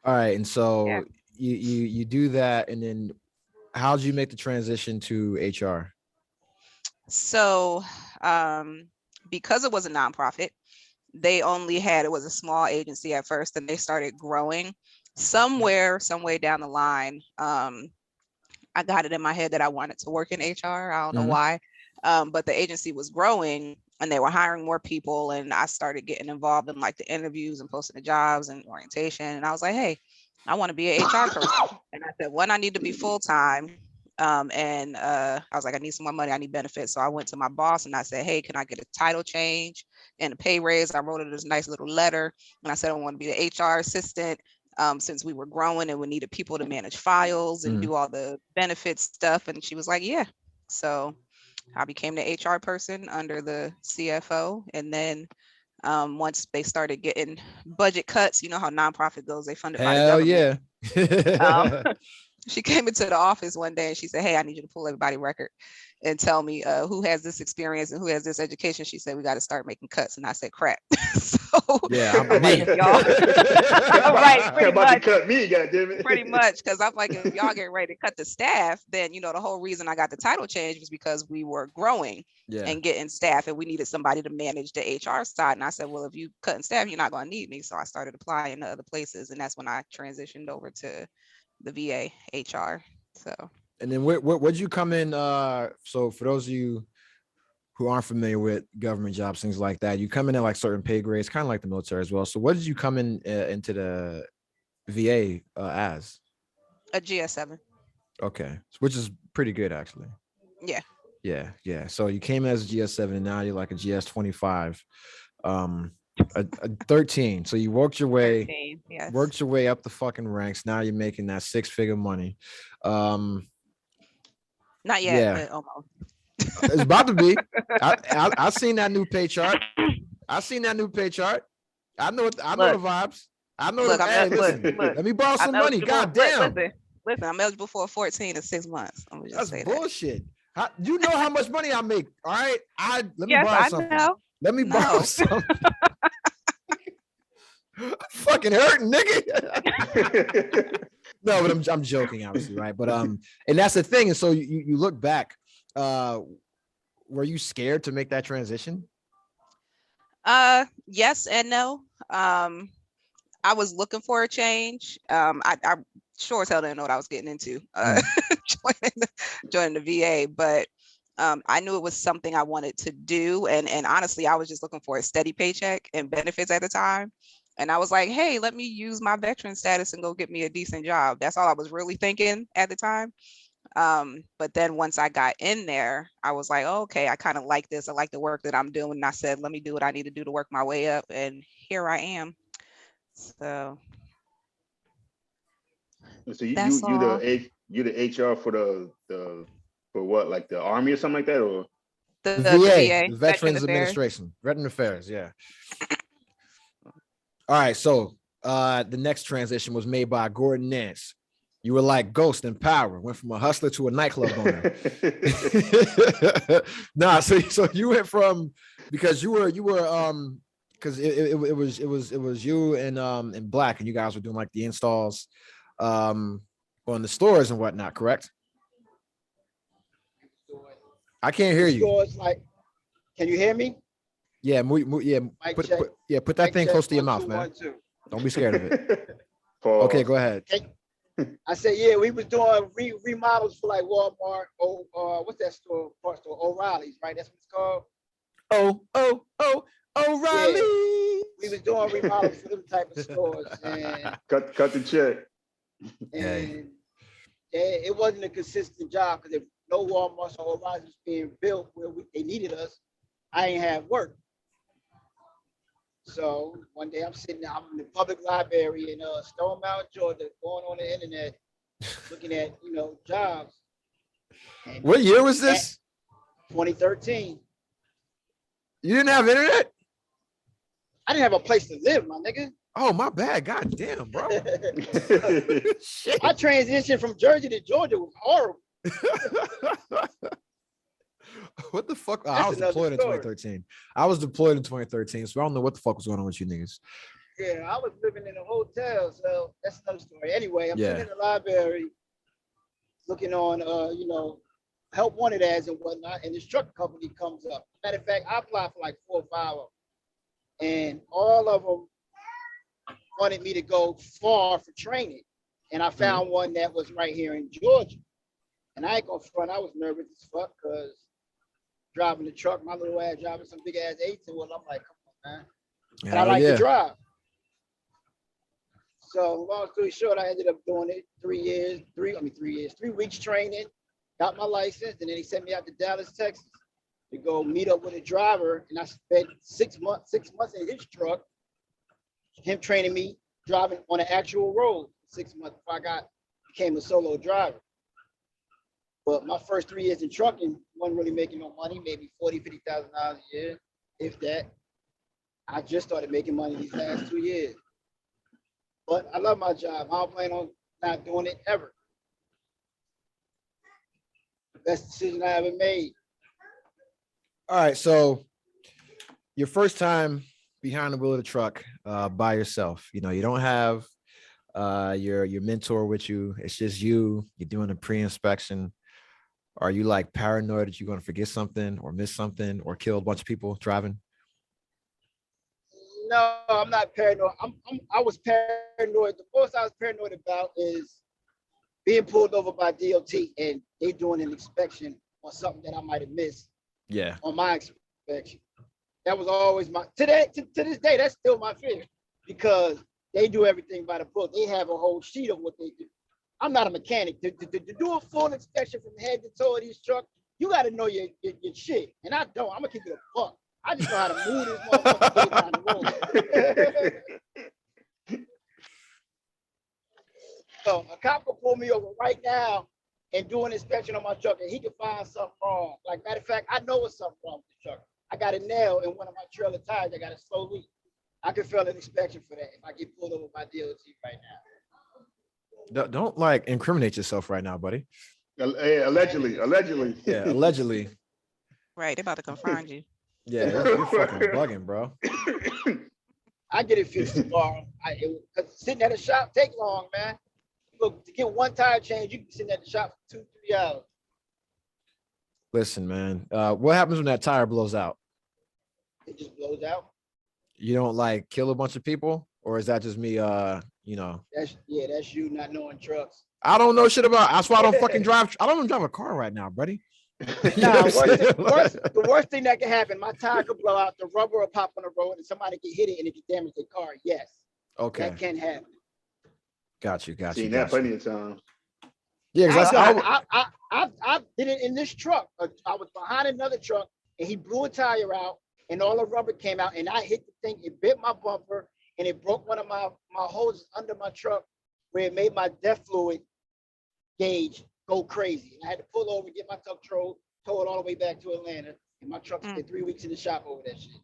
All right. And so you do that, and then how did you make the transition to HR? So because it was a nonprofit, it was a small agency at first, and they started growing. Some way down the line, I got it in my head that I wanted to work in HR. I don't know why, but the agency was growing and they were hiring more people, and I started getting involved in like the interviews and posting the jobs and orientation. And I was like, hey, I want to be an HR person. And I said, one, I need to be full-time. And I was like, I need some more money. I need benefits. So I went to my boss and I said, hey, can I get a title change and a pay raise? I wrote her this nice little letter. And I said, I want to be the HR assistant since we were growing and we needed people to manage files and do all the benefits stuff. And she was like, yeah. So I became the HR person under the CFO. And then once they started getting budget cuts, you know how nonprofit goes, they funded by the government. Yeah. She came into the office one day and she said, hey, I need you to pull everybody record and tell me who has this experience and who has this education. She said, we got to start making cuts. And I said, crap. So yeah, I'm like, y'all, right, pretty much. To cut me, goddammit. Pretty much, because I'm like, if y'all get ready to cut the staff, then the whole reason I got the title change was because we were growing and getting staff, and we needed somebody to manage the HR side. And I said, well, if you cutting staff, you're not going to need me. So I started applying to other places, and that's when I transitioned over to the VA HR. So And then where'd you come in? So for those of you who aren't familiar with government jobs, things like that, you come in at like certain pay grades, kind of like the military as well. So what did you come in into the VA as? A GS7. Okay, which is pretty good actually. Yeah. Yeah. So you came in as a GS7, and now you're like a GS25, a 13. So you worked your way, 13, yes. worked your way up the fucking ranks. Now you're making that 6-figure money. Not yet, yeah. but almost. It's about to be. I seen that new pay chart. I know the vibes. I know. Look, listen. Let me borrow some money. God damn. Listen, I'm eligible for 14 in 6 months. That's bullshit. You know how much money I make. All right. Let me borrow something. Know. Let me borrow something. Fucking hurting, nigga. No, but I'm joking, obviously, right? But and that's the thing. And so you look back. Were you scared to make that transition? Yes and no. I was looking for a change. I sure as hell didn't know what I was getting into joining the VA, but I knew it was something I wanted to do. And honestly, I was just looking for a steady paycheck and benefits at the time. And I was like, hey, let me use my veteran status and go get me a decent job. That's all I was really thinking at the time. But then once I got in there, I was like, oh, okay, I kind of like this. I like the work that I'm doing. And I said, let me do what I need to do to work my way up. And here I am. So you the HR for the for what, like the Army or something like that, or the VA, the Veterans Administration, Veteran Affairs. Yeah. All right. So the next transition was made by Gordon Nance. You were like Ghost in Power, went from a hustler to a nightclub owner. Nah, so you went from, because you were because it was you and Black, and you guys were doing like the installs on the stores and whatnot, correct? I can't hear you. Stores, like, can you hear me? Yeah, put that thing close to your mouth, man. Don't be scared of it. Okay, go ahead. I said, yeah, we was doing remodels for like Walmart. What's that store? Parts store, O'Reilly's, right? That's what it's called. O'Reilly. Yeah. We was doing remodels for them type of stores, and cut the check. And it wasn't a consistent job, because if no Walmart or O'Reilly's was being built where they needed us, I ain't have work. So one day I'm in the public library in Stone Mountain, Georgia, going on the internet, looking at, jobs. And what year was this? 2013. You didn't have internet? I didn't have a place to live, my nigga. Oh, my bad. God damn, bro. Shit. My transition from Jersey to Georgia was horrible. What the fuck? I was deployed in 2013. So I don't know what the fuck was going on with you niggas. Yeah, I was living in a hotel, so that's another story. Anyway, I'm sitting in the library looking on, help wanted ads and whatnot, and this truck company comes up. Matter of fact, I applied for like 4 or 5 of them, and all of them wanted me to go far for training. And I found one that was right here in Georgia. And I ain't gonna front, I was nervous as fuck, because driving the truck, my little ass driving some big ass 18, well, I'm like, come on, man. And I like to drive. So long story short, I ended up doing it 3 weeks training, got my license, and then he sent me out to Dallas, Texas to go meet up with a driver. And I spent 6 months in his truck, him training me, driving on an actual road 6 months before I became a solo driver. But my first 3 years in trucking, wasn't really making no money, maybe $40,000, $50,000 a year, if that. I just started making money these last 2 years. But I love my job. I don't plan on not doing it ever. The best decision I ever made. All right, so your first time behind the wheel of the truck by yourself, you don't have your mentor with you. It's just you. You're doing a pre-inspection. Are you like paranoid that you're going to forget something or miss something or kill a bunch of people driving? No, I'm not paranoid. I was paranoid. The most I was paranoid about is being pulled over by DOT and they doing an inspection on something that I might have missed. Yeah. On my inspection. That was always my to this day, that's still my fear because they do everything by the book. They have a whole sheet of what they do. I'm not a mechanic. To do a full inspection from head to toe of these trucks, you got to know your shit. And I don't. I'm gonna keep it a buck. I just know how to move this motherfucker down the road. So a cop will pull me over right now and do an inspection on my truck, and he can find something wrong. Like, matter of fact, I know what's something wrong with the truck. I got a nail in one of my trailer tires. I got a slow leak. I can fail an inspection for that if I get pulled over by DOT right now. Don't like incriminate yourself right now, buddy. Allegedly. Yeah, allegedly. Right, they're about to confront you. Yeah, you're fucking bugging, bro. I get it fixed tomorrow. Cause sitting at a shop take long, man. Look, to get one tire change, you can sit at the shop for 2-3 hours. Listen, man. What happens when that tire blows out? It just blows out. You don't like kill a bunch of people, or is that just me? That's you not knowing trucks. I don't know shit about. That's why I don't fucking drive. I don't even drive a car right now, buddy. Nah, the worst thing that can happen, my tire could blow out, the rubber will pop on the road, and somebody can hit it and it can damage their car. Yes. Okay. That can happen. Got you. Seen that plenty of times. Yeah, I did it in this truck. I was behind another truck, and he blew a tire out, and all the rubber came out, and I hit the thing. It bit my bumper, and it broke one of my hoses under my truck, where it made my DEF fluid gauge go crazy. And I had to pull over, get my truck towed all the way back to Atlanta, and my truck spent 3 weeks in the shop over that shit.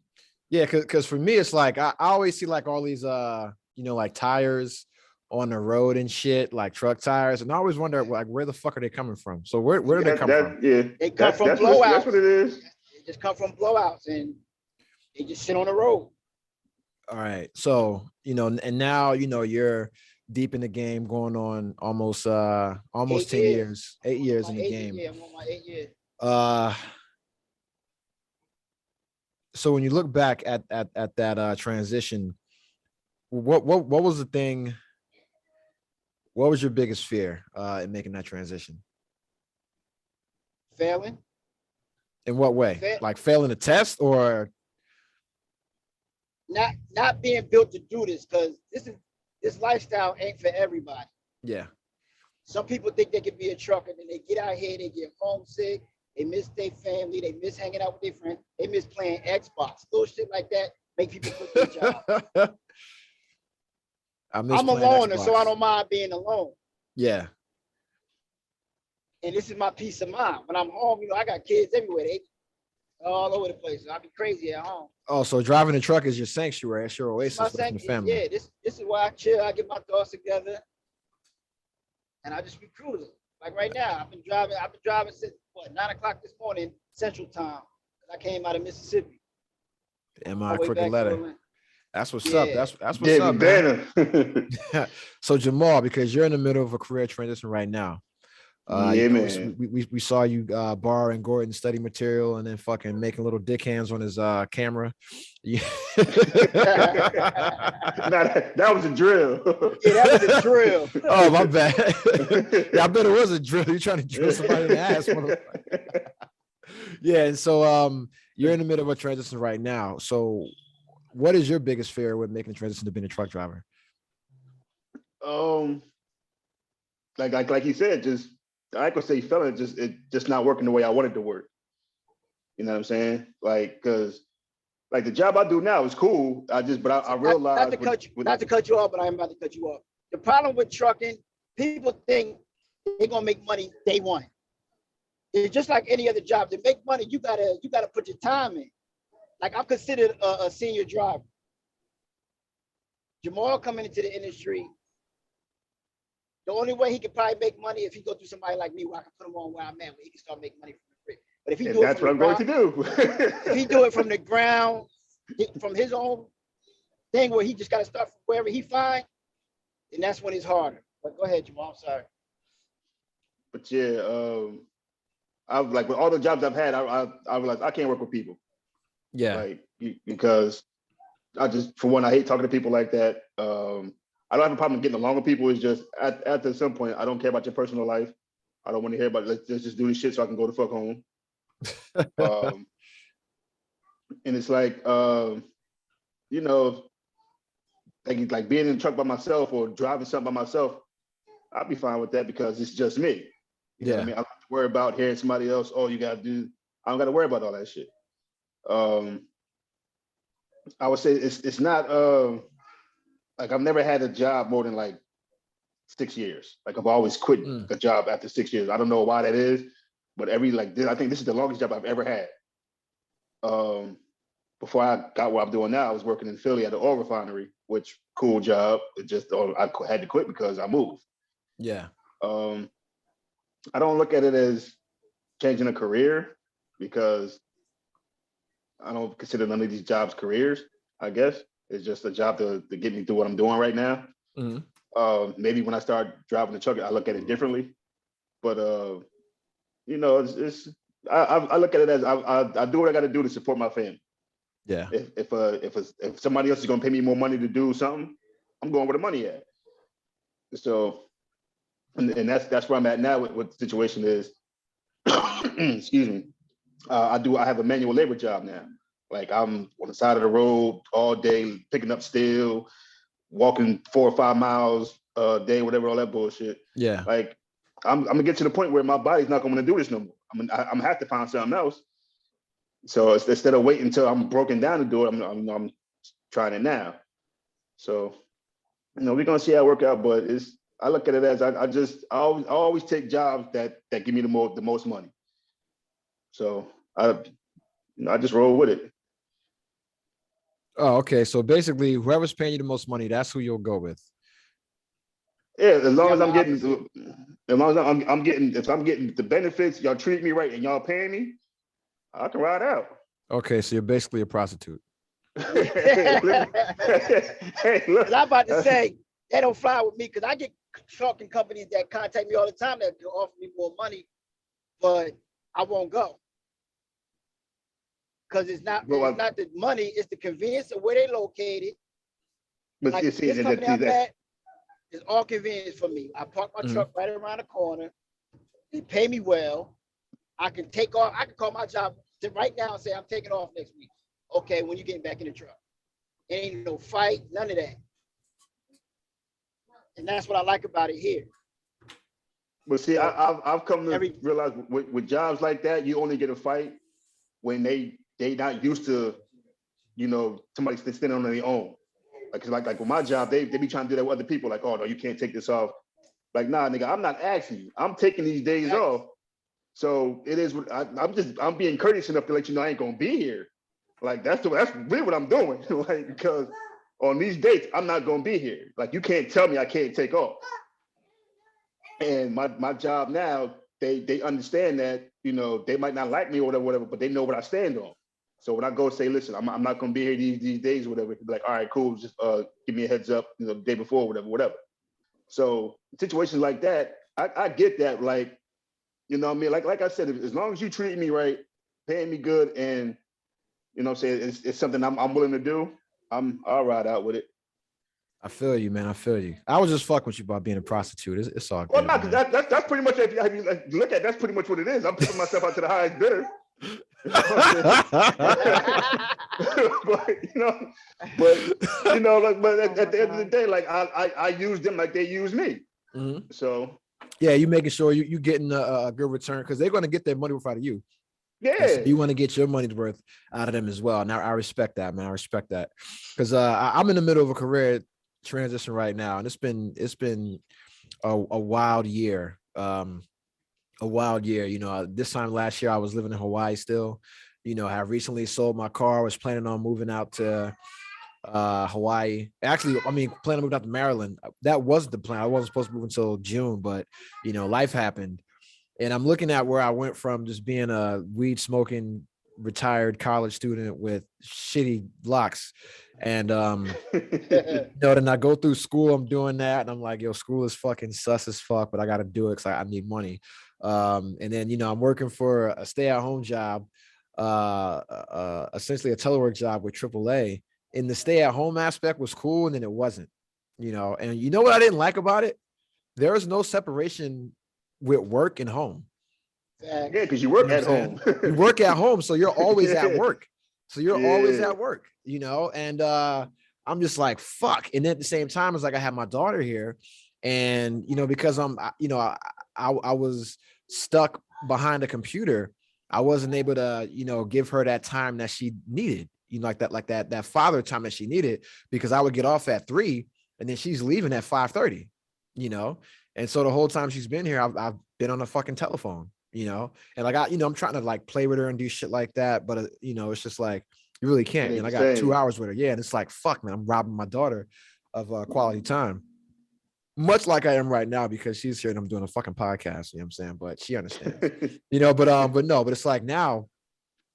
Yeah, because for me, it's like I always see like all these like tires on the road and shit, like truck tires, and I always wonder like where the fuck are they coming from? So where do they come from? Yeah, they come from blowouts. That's what it is. They just come from blowouts, and they just sit on the road. All right, so and now you're deep in the game, going on almost 10 years, 8 years in the game. Yeah, I'm on my 8 years. So when you look back at that transition, what was the thing? What was your biggest fear in making that transition? Failing. In what way? Like failing a test, or not being built to do this, because this lifestyle ain't for everybody. Yeah. Some people think they can be a trucker, and then they get out here, they get homesick, they miss their family, they miss hanging out with their friends, they miss playing Xbox, little shit like that make people quit their job. I'm a loner, so I don't mind being alone. Yeah. And this is my peace of mind. When I'm home, I got kids everywhere. They all over the place. So I'll be crazy at home. Oh, so driving a truck is your sanctuary. It's your oasis for the family. Yeah, this is why I chill. I get my thoughts together, and I just be cruising. Like right now, I've been driving since 9 o'clock this morning, Central Time. I came out of Mississippi. MI crooked letter. That's what's up. That's what's up, man. So Jamal, because you're in the middle of a career transition right now. Man. We saw you borrowing Gordon's study material and then fucking making little dick hands on his camera. Yeah. That was a drill. Yeah, that was a drill. Oh, my bad. Yeah, I bet it was a drill. You're trying to drill somebody in the ass. Yeah, and so you're in the middle of a transition right now. So what is your biggest fear with making the transition to being a truck driver? Like you said, I could say failing, it just not working the way I wanted to work. You know what I'm saying? Like, cause like the job I do now is cool. I realized not to cut you off, but I'm about to cut you off. The problem with trucking, people think they're gonna make money day one. It's just like any other job. To make money, you gotta put your time in. Like I'm considered a senior driver. Jamal coming into the industry, the only way he could probably make money if he go through somebody like me, where I can put him on where I'm at, where he can start making money from the free. But if he do that's what I'm going to do. If he do it from the ground, from his own thing, where he just got to start from wherever he find, then that's when it's harder. But go ahead, Jamal. I'm sorry. But yeah, I've like with all the jobs I've had, I realized I can't work with people. Yeah. Like because I just, for one, I hate talking to people like that. I don't have a problem getting along with people. It's just at some point, I don't care about your personal life. I don't want to hear about it. Let's just do this shit so I can go the fuck home. And it's like, you know, like being in the truck by myself or driving something by myself, I'll be fine with that because it's just me. You know what I mean? I don't have to worry about hearing somebody else. Oh, you gotta do. I don't gotta worry about all that shit. I would say it's not like I've never had a job more than like 6 years. Like I've always quit a job after 6 years. I don't know why that is, but I think this is the longest job I've ever had. Before I got what I'm doing now, I was working in Philly at the oil refinery, which cool job. It just I had to quit because I moved. Yeah. I don't look at it as changing a career because I don't consider none of these jobs careers. I guess it's just a job to get me through what I'm doing right now. Maybe when I start driving the truck, I look at it differently. But you know, I look at it as I do what I got to do to support my family. Yeah. If somebody else is gonna pay me more money to do something, I'm going where the money at. So, and that's where I'm at now. What the situation is. Excuse me. I have a manual labor job now. Like I'm on the side of the road all day, picking up steel, walking 4 or 5 miles a day, whatever, all that bullshit. Yeah. Like I'm gonna get to the point where my body's not gonna do this no more. I'm gonna have to find something else. So instead of waiting until I'm broken down to do it, I'm trying it now. So, you know, we're gonna see how it work out. But I look at it as I always take jobs that give me the most money. So I just roll with it. Oh, okay. So basically, whoever's paying you the most money, that's who you'll go with. Yeah, as long as I'm getting if I'm getting the benefits, y'all treat me right and y'all paying me, I can ride out. Okay, so you're basically a prostitute. Hey, look. I'm about to say they don't fly with me because I get trucking companies that contact me all the time that can offer me more money, but I won't go because it's not the money, it's the convenience of where they located. But like this company I'm at is all convenience for me. I park my truck right around the corner. They pay me well. I can take off. I can call my job right now and say I'm taking off next week. Okay, when you getting back in the truck, it ain't no fight, none of that. And that's what I like about it here. But see, I've come to realize with jobs like that, you only get a fight when they not used to, you know, somebody standing on their own. Like with my job, they be trying to do that with other people. Like, oh no, you can't take this off. Like, nah, nigga, I'm not asking you. I'm taking these days off. So it is. I'm being courteous enough to let you know I ain't gonna be here. Like that's really what I'm doing. Like because on these dates I'm not gonna be here. Like you can't tell me I can't take off. And my job now, they understand that, you know, they might not like me or whatever, but they know what I stand on. So when I go say, listen, I'm not gonna be here these days or whatever, they'll be like, all right, cool, just give me a heads up, you know, the day before, whatever. So situations like that, I get that, like, you know what I mean? Like I said, as long as you treat me right, paying me good, and you know what I'm saying, it's something I'm willing to do, I'll ride out with it. I feel you, man. I feel you. I was just fucking with you about being a prostitute. It's all good. Well, not because that's pretty much, if you look at, that's pretty much what it is. I'm putting myself out to the highest bidder. but you know, like, but at the end of the day, like I use them like they use me. So yeah, you making sure you getting a good return because they're going to get their money worth out of you. Yeah, so you want to get your money's worth out of them as well. Now I respect that, man. I respect that because I'm in the middle of a career transition right now, and it's been a wild year. A wild year. You know, this time last year I was living in Hawaii still. You know, I recently sold my car. I was planning on moving out to Hawaii. Actually, I mean, planning to move out to Maryland. That wasn't the plan. I wasn't supposed to move until June, but you know, life happened. And I'm looking at where I went from just being a weed smoking retired college student with shitty locks. And you know, then I go through school, I'm doing that, and I'm like, yo, school is fucking sus as fuck, but I gotta do it because I need money. And then, you know, I'm working for a stay-at-home job, essentially a telework job with AAA. And the stay-at-home aspect was cool, and then it wasn't. you know, and you know what I didn't like about it? There is no separation with work and home. Yeah, because you work at home. You work at home, so you're always at work. So you're always Yeah. at work, you know, and I'm just like, fuck. And then at the same time, it's like I have my daughter here, and you know, because I was stuck behind a computer, I wasn't able to, you know, give her that time that she needed, you know, like that father time that she needed, because I would get off at 3 and then she's leaving at 5:30, you know. And so the whole time she's been here, I've been on the fucking telephone, you know, and like I'm trying to like play with her and do shit like that, but you know, it's just like you really can't. You know, I got 2 hours with her, yeah, and it's like fuck, man, I'm robbing my daughter of quality time, much like I am right now because she's here and I'm doing a fucking podcast. You know what I'm saying? But she understands, you know. But it's like now,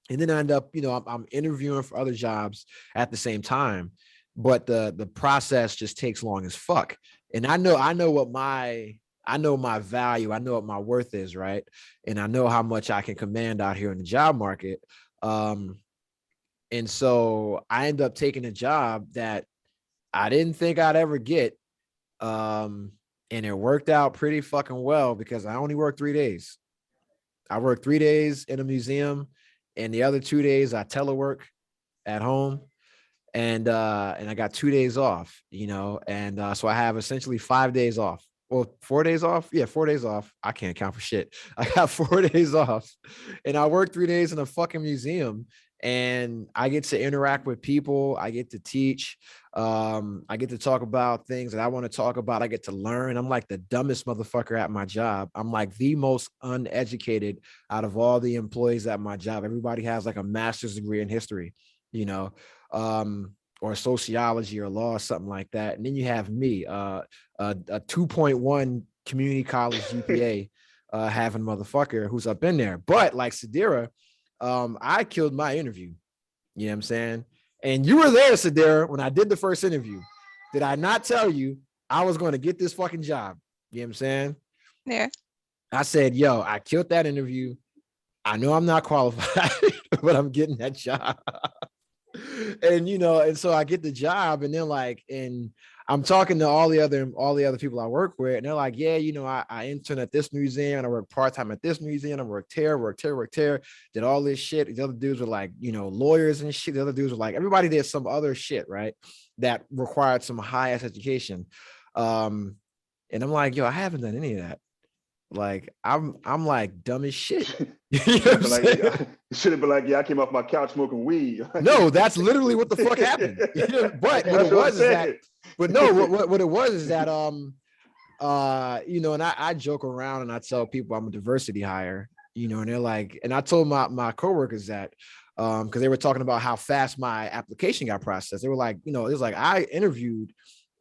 and then I end up, you know, I'm interviewing for other jobs at the same time, but the process just takes long as fuck. And I know what my value, I know what my worth is, right? And I know how much I can command out here in the job market. And so I end up taking a job that I didn't think I'd ever get. And it worked out pretty fucking well because I only worked 3 days. I worked 3 days in a museum, and the other 2 days I telework at home. And I got 2 days off, you know, and so I have essentially 5 days off. Well, 4 days off. Yeah, 4 days off. I can't count for shit. I got 4 days off, and I work 3 days in a fucking museum, and I get to interact with people. I get to teach. I get to talk about things that I want to talk about. I get to learn. I'm like the dumbest motherfucker at my job. I'm like the most uneducated out of all the employees at my job. Everybody has like a master's degree in history, you know, or sociology or law or something like that. And then you have me, a 2.1 community college GPA, having motherfucker who's up in there. But like Sadira, I killed my interview. You know what I'm saying? And you were there, Sadira, when I did the first interview. Did I not tell you I was going to get this fucking job? You know what I'm saying? Yeah. I said, yo, I killed that interview. I know I'm not qualified, but I'm getting that job. And you know, and so I get the job, and then like, and I'm talking to all the other people I work with, and they're like, yeah, you know, I intern at this museum, and I work part-time at this museum, I worked here, did all this shit. The other dudes were like, you know, lawyers and shit. The other dudes were like, everybody did some other shit, right? That required some high-ass education. And I'm like, yo, I haven't done any of that. Like I'm like dumb as shit. You should have been like, yeah, I came off my couch smoking weed. No, that's literally what the fuck happened. But what it was is that, but no, what it was is that you know, and I joke around and I tell people I'm a diversity hire, you know, and they're like, and I told my coworkers that because they were talking about how fast my application got processed. They were like, you know, it was like I interviewed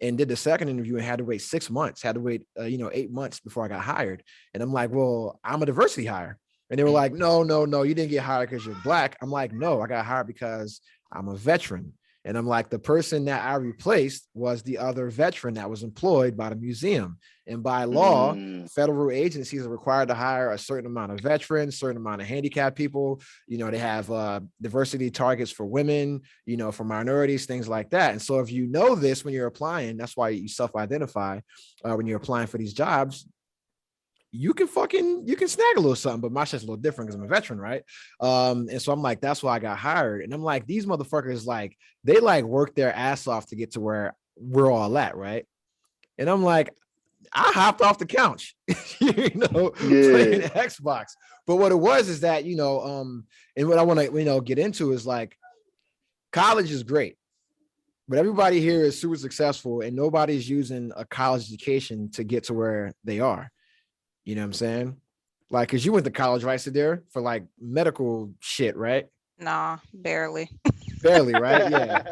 and did the second interview and had to wait 6 months, had to wait, you know, 8 months before I got hired. And I'm like, well, I'm a diversity hire. And they were like, no, you didn't get hired because you're Black. I'm like, no, I got hired because I'm a veteran. And I'm like, the person that I replaced was the other veteran that was employed by the museum. And by law, federal agencies are required to hire a certain amount of veterans, certain amount of handicapped people. You know, they have diversity targets for women, you know, for minorities, things like that. And so if you know this when you're applying, that's why you self-identify when you're applying for these jobs. You can snag a little something, but my shit's a little different because I'm a veteran, right? And so I'm like, that's why I got hired. And I'm like, these motherfuckers, like, they like work their ass off to get to where we're all at, right? And I'm like, I hopped off the couch, you know, playing Xbox. But what it was is that, you know, and what I want to, you know, get into is like, college is great, but everybody here is super successful and nobody's using a college education to get to where they are. You know what I'm saying? Like, cause you went to college, right, Sadira, for like medical shit, right? Nah, barely. Barely, right? Yeah.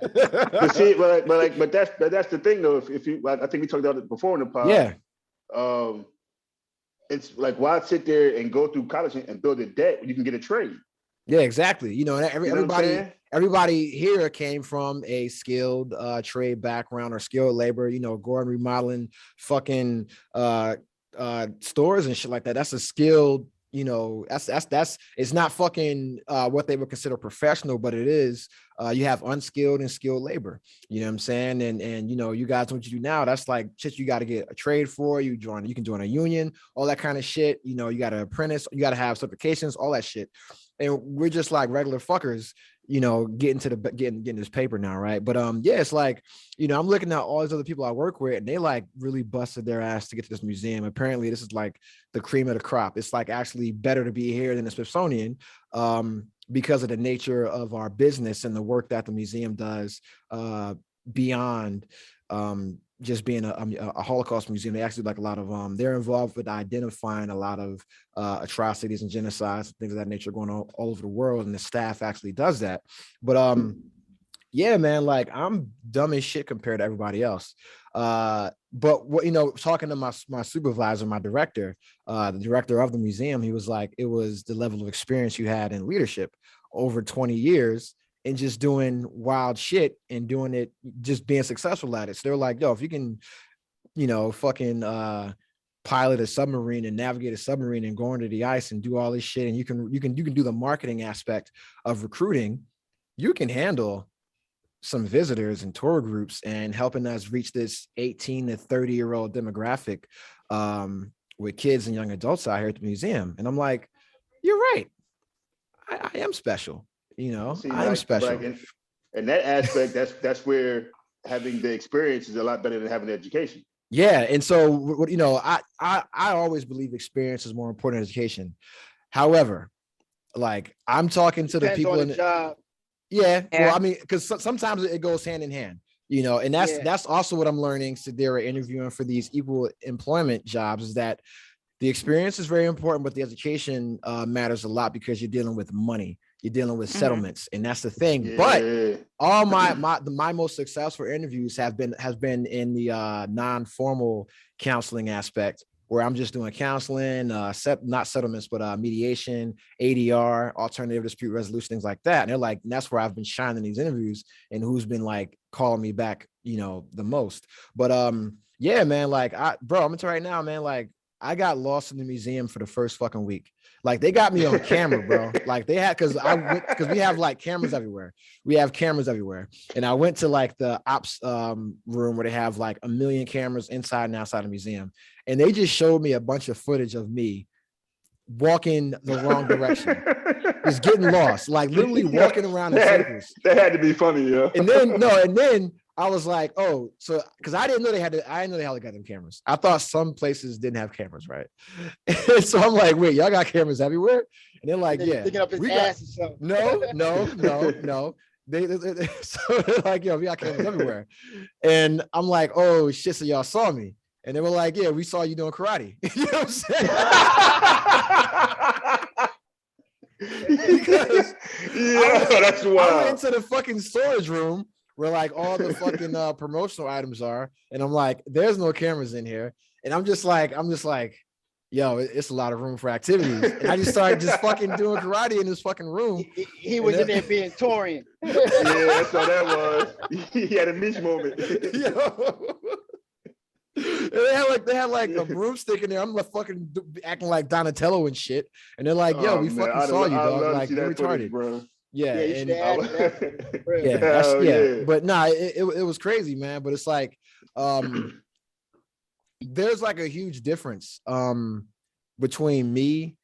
But see, but that's the thing though. If you, I think we talked about it before in the pod. Yeah. It's like, why sit there and go through college and build a debt when you can get a trade? Yeah, exactly. You know, everybody here came from a skilled trade background or skilled labor. You know, going remodeling, fucking stores and shit like that. That's a skilled, that's it's not fucking what they would consider professional, but it is. You have unskilled and skilled labor. You know what I'm saying? And you guys, what you do now, that's like shit you got to get a trade for. You can join a union, all that kind of shit. You got to apprentice, you got to have certifications, all that shit. And we're just like regular fuckers, getting this paper now, right? But yeah, it's like, I'm looking at all these other people I work with, and they like really busted their ass to get to this museum. Apparently, this is like the cream of the crop. It's like actually better to be here than the Smithsonian, because of the nature of our business and the work that the museum does, beyond just being a Holocaust museum. They actually like a lot of they're involved with identifying a lot of atrocities and genocides, things of that nature going on all over the world, and the staff actually does that. But yeah, man, like I'm dumb as shit compared to everybody else. But what, talking to my supervisor, my director, the director of the museum, he was like, it was the level of experience you had in leadership over 20 years and just doing wild shit and doing it, just being successful at it. So they're like, yo, if you can, fucking pilot a submarine and navigate a submarine and go under the ice and do all this shit, and you can do the marketing aspect of recruiting, you can handle some visitors and tour groups and helping us reach this 18 to 30-year-old demographic, with kids and young adults out here at the museum. And I'm like, you're right. I am special. I am special. And that aspect, that's where having the experience is a lot better than having the education. Yeah. And so, I always believe experience is more important than education. However, like I'm talking to the people in the job. Yeah. Well, I mean, because sometimes it goes hand in hand, and that's also what I'm learning. So they're interviewing for these equal employment jobs, is that the experience is very important, but the education matters a lot, because you're dealing with money. You're dealing with settlements, and that's the thing. Yeah. But all my most successful interviews has been in the non-formal counseling aspect, where I'm just doing counseling, not settlements, but mediation, ADR, alternative dispute resolution, things like that. And they're like, and that's where I've been shining these interviews, and who's been like calling me back, the most. But yeah, man, like I'm gonna tell you right now, man, like I got lost in the museum for the first fucking week. Like they got me on camera, bro. Like they had, because we have like cameras everywhere. We have cameras everywhere. And I went to like the ops room where they have like 1 million cameras inside and outside the museum. And they just showed me a bunch of footage of me walking the wrong direction, just getting lost, like literally walking around in circles. That had to be funny, yeah. And then I was like, oh, so because I didn't know they had goddamn cameras. I thought some places didn't have cameras, right? And so I'm like, wait, y'all got cameras everywhere? And they're like, yeah. Picking up his ass or something. No. They so they're like, yo, we got cameras everywhere. And I'm like, oh shit, so y'all saw me. And they were like, yeah, we saw you doing karate. You know what I'm saying? Because that's wild. I went to the fucking storage room where like all the fucking promotional items are, and I'm like, there's no cameras in here. And I'm just like, yo, it's a lot of room for activities. And I just started just fucking doing karate in this fucking room. He was in there being Torian. Yeah, that's what that was. He had a niche moment. Yo. And they had like a broomstick in there. I'm like fucking acting like Donatello and shit. And they're like, yo, we fucking saw you, dog. Like, you're retarded. Bro. Yeah. Yeah. But nah, it was crazy, man. But it's like, there's like a huge difference between me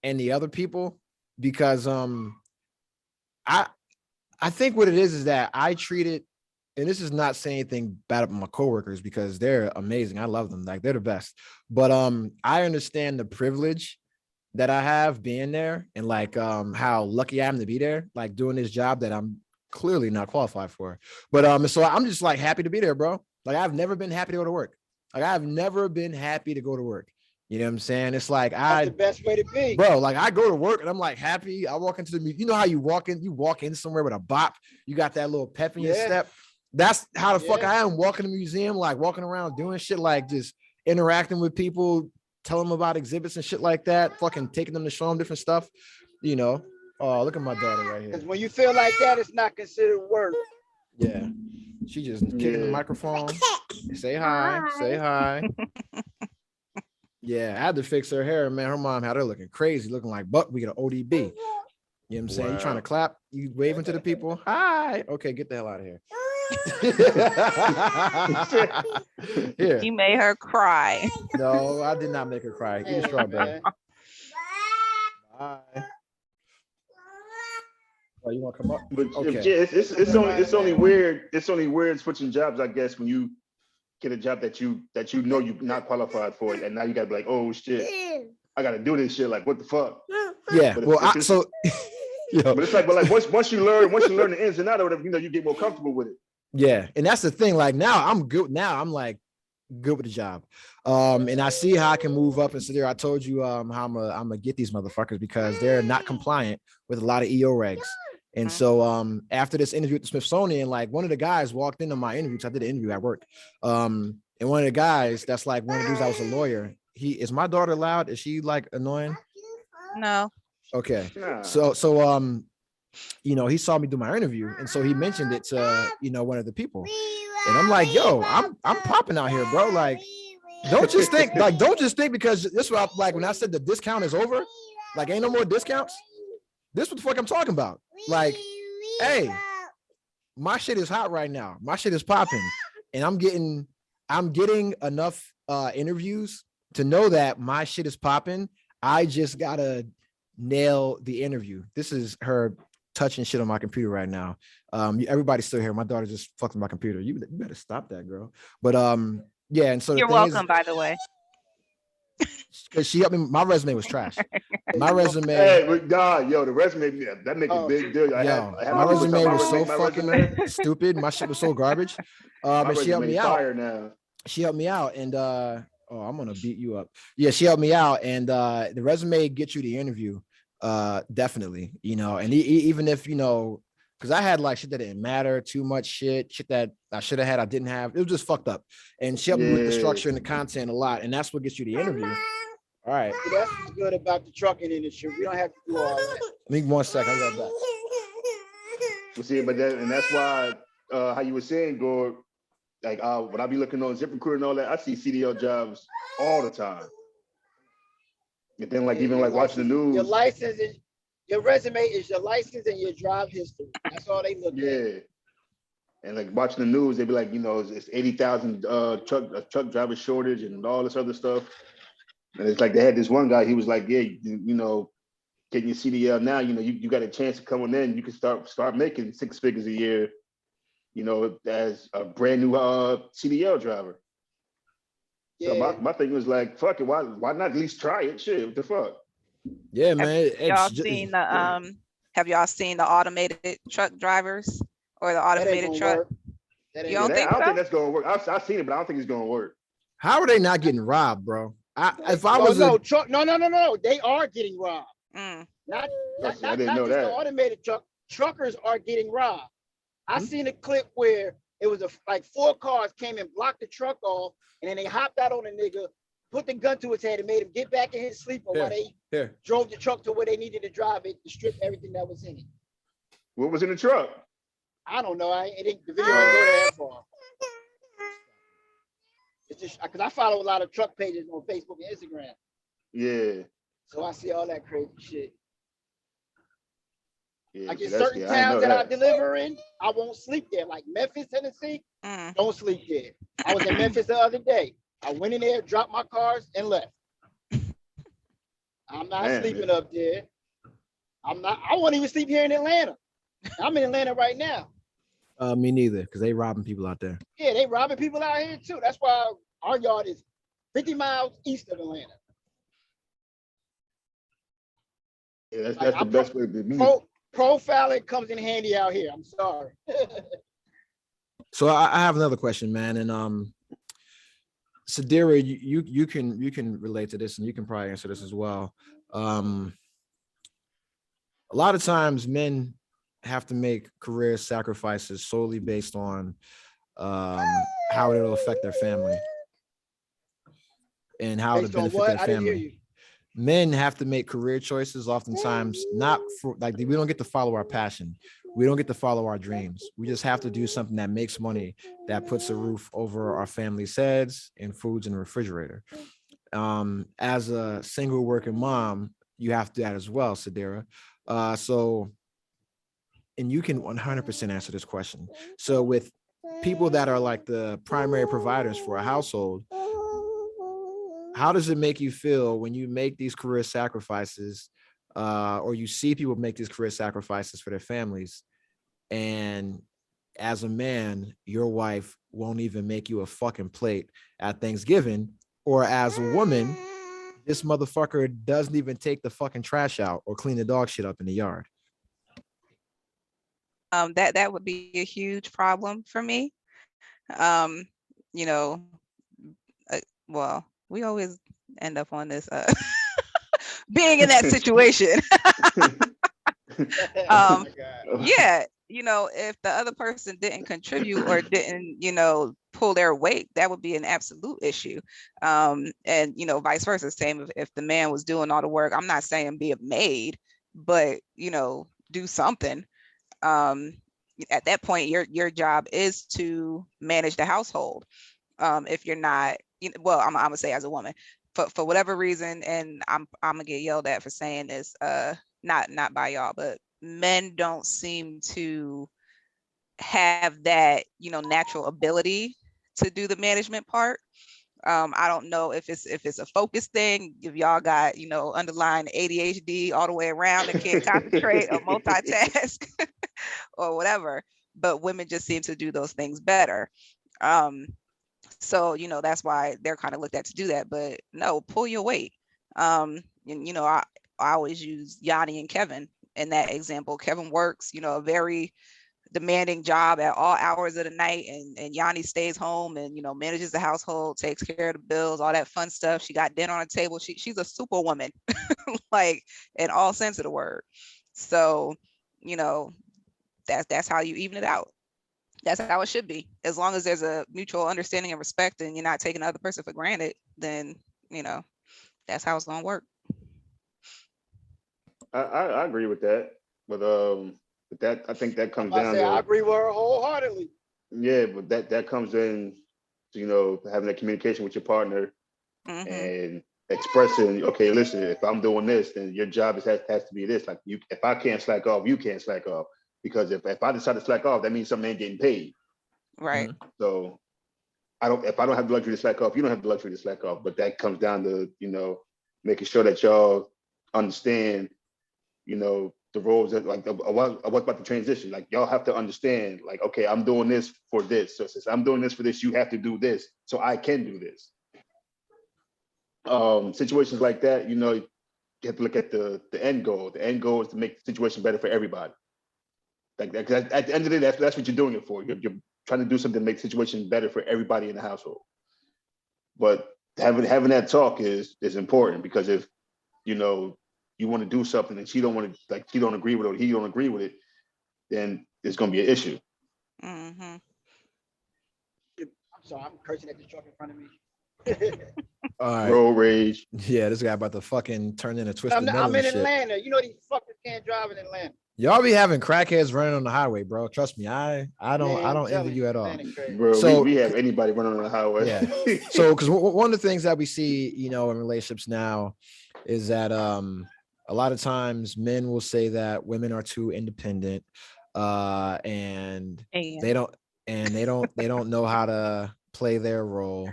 and the other people, because I think what it is that I treat it, and this is not saying anything bad about my coworkers, because they're amazing. I love them. Like they're the best. But I understand the privilege that I have being there, and like how lucky I am to be there, like doing this job that I'm clearly not qualified for. But so I'm just like happy to be there, bro. Like I've never been happy to go to work. Like I've never been happy to go to work. You know what I'm saying? It's like that's the best way to be, bro. Like I go to work and I'm like happy. I walk into the, you know how you walk in somewhere with a bop. You got that little pep in your step. That's how the fuck I am walking to the museum, like walking around doing shit, like just interacting with people, telling them about exhibits and shit like that, fucking taking them to show them different stuff, you know. Oh, look at my daughter right here. Because when you feel like that, it's not considered work. Yeah. She just kicking the microphone. Say hi. Say hi. Yeah, I had to fix her hair, man. Her mom had her looking crazy, looking like Buck. We get an ODB. You know what I'm saying? You trying to clap? You waving to the people? Hi. Okay, get the hell out of here. Here. You made her cry. No, I did not make her cry. Eat a strawberry. Bye. Oh, you want to come up? But okay. It's only weird. It's only weird switching jobs, I guess, when you get a job that you know you're not qualified for, and now you gotta be like, oh shit, I gotta do this shit. Like, what the fuck? Yeah. But Well, but it's like, once you learn the ins and outs of whatever, you know, you get more comfortable with it. Yeah, and that's the thing. Like now, I'm good. Now I'm like good with the job, and I see how I can move up. And so there, I told you how I'm gonna get these motherfuckers because they're not compliant with a lot of EO regs. And so after this interview at the Smithsonian, like one of the guys walked into my interview. I did an interview at work, and one of the guys that's like one of the dudes, I was a lawyer. Is my daughter loud? Is she like annoying? No. Okay. So you know, he saw me do my interview, and so he mentioned it to one of the people, and I'm like, yo, I'm popping out here, bro. Like, don't just think because this was like when I said the discount is over, like ain't no more discounts. This what the fuck I'm talking about. Like, hey, my shit is hot right now. My shit is popping, and I'm getting enough interviews to know that my shit is popping. I just gotta nail the interview. This is her touching shit on my computer right now. Everybody's still here. My daughter just fucked with my computer. You better stop that, girl. But yeah, and so you're welcome, by the way. Because she helped me. My resume was trash. My resume. Hey, God, yo, the resume, that make a big deal. My resume was so fucking stupid. My shit was so garbage. But she helped me out. Now. She helped me out, and I'm gonna beat you up. Yeah, she helped me out, and the resume gets you the interview. Definitely, and even if because I had like shit that didn't matter, too much shit that I should have had, I didn't have. It was just fucked up. And she helped me with the structure and the content a lot, and that's what gets you the interview. All right. That's what's good about the trucking industry. We don't have to do all that. Give me 1 second. I got that. Well, see, and that's why how you were saying, Gord, like when I be looking on ZipRecruiter and all that, I see CDL jobs all the time. And then even watching the news. Your license is your resume is your license and your drive history. That's all they look at. Yeah. And like watching the news, they be like, it's 80,000 truck driver shortage and all this other stuff. And it's like they had this one guy, he was like, yeah, getting your CDL now, you got a chance to come on in, you can start making 6 figures a year, as a brand new CDL driver. Yeah. So my thing was like, fuck it, why not at least try it? Shit, what the fuck? Yeah, man. Have y'all seen the automated truck drivers or the automated truck? I don't think that's gonna work. I've seen it, but I don't think it's gonna work. How are they not getting robbed, bro? They are getting robbed. Not just the automated truck. Truckers are getting robbed. I seen a clip where it was like 4 cars came and blocked the truck off, and then they hopped out on a nigga, put the gun to his head, and made him get back in his sleeper while they drove the truck to where they needed to drive it to strip everything that was in it. What was in the truck? I don't know. The video didn't go that far. It's just because I follow a lot of truck pages on Facebook and Instagram. Yeah. So I see all that crazy shit. Yeah, like in certain towns that I deliver in, I won't sleep there. Like Memphis, Tennessee, don't sleep there. I was in Memphis the other day. I went in there, dropped my cars, and left. I'm not sleeping up there. I won't even sleep here in Atlanta. I'm in Atlanta right now. Me neither, because they robbing people out there. Yeah, they robbing people out here too. That's why our yard is 50 miles east of Atlanta. Yeah, that's the best way to be. Profiling comes in handy out here. I'm sorry. So I have another question, man, and Sadira, you can relate to this, and you can probably answer this as well. A lot of times, men have to make career sacrifices solely based on how it'll affect their family and how it'll benefit their family. Men have to make career choices oftentimes not for like we don't get to follow our passion. We don't get to follow our dreams. We just have to do something that makes money, that puts a roof over our family's heads and foods in the refrigerator. As a single working mom, you have to do that as well, Sadira. And you can 100% answer this question. So with people that are like the primary providers for a household, how does it make you feel when you make these career sacrifices, or you see people make these career sacrifices for their families, and as a man, your wife won't even make you a fucking plate at Thanksgiving, or as a woman, this motherfucker doesn't even take the fucking trash out or clean the dog shit up in the yard? That would be a huge problem for me. You know, well, we always end up on this being in that situation. Yeah, if the other person didn't contribute or didn't, pull their weight, that would be an absolute issue. And vice versa. Same if the man was doing all the work. I'm not saying be a maid, but do something. At that point, your job is to manage the household. If you're not, well, I'm gonna say as a woman, for whatever reason, and I'm gonna get yelled at for saying this, not by y'all, but men don't seem to have that, natural ability to do the management part. I don't know if it's a focus thing, if y'all got, underlying ADHD all the way around and can't concentrate or multitask or whatever, but women just seem to do those things better. So, that's why they're kind of looked at to do that, but no, pull your weight. And, I always use Yanni and Kevin in that example. Kevin works, a very demanding job at all hours of the night, and Yanni stays home and manages the household, takes care of the bills, all that fun stuff. She got dinner on the table. She's a superwoman, like in all sense of the word. So that's how you even it out. That's how it should be. As long as there's a mutual understanding and respect, and you're not taking the other person for granted, then that's how it's gonna work. I agree with that, but that, I think that comes down to. I agree with her wholeheartedly. Yeah, but that comes in, having that communication with your partner, Mm-hmm. and expressing, okay, listen, if I'm doing this, then your job has to be this. Like, if I can't slack off, you can't slack off, because if I decide to slack off, that means something ain't getting paid. Right. So if I don't have the luxury to slack off, you don't have the luxury to slack off. But that comes down to making sure that y'all understand, the roles that, like, what about the transition? Like, y'all have to understand, like, okay, I'm doing this for this. So since I'm doing this for this, you have to do this so I can do this. Situations like that, you have to look at the end goal. The end goal is to make the situation better for everybody. Like, at the end of the day, that's what you're doing it for. You're trying to do something to make the situation better for everybody in the household. But having that talk is important, because if you want to do something and she don't want to, like, she don't agree with it, or he don't agree with it, then there's going to be an issue. Mm-hmm. I'm sorry, I'm cursing at this truck in front of me. All right. Road rage. Yeah, this guy about to fucking turn into Twisted Metal. I'm in shit. Atlanta. These fuckers can't drive in Atlanta. Y'all be having crackheads running on the highway, bro. Trust me, I don't envy you at all. Bro, so we have anybody running on the highway. Yeah. So, because one of the things that we see, in relationships now, is that a lot of times men will say that women are too independent, and they don't know how to play their role,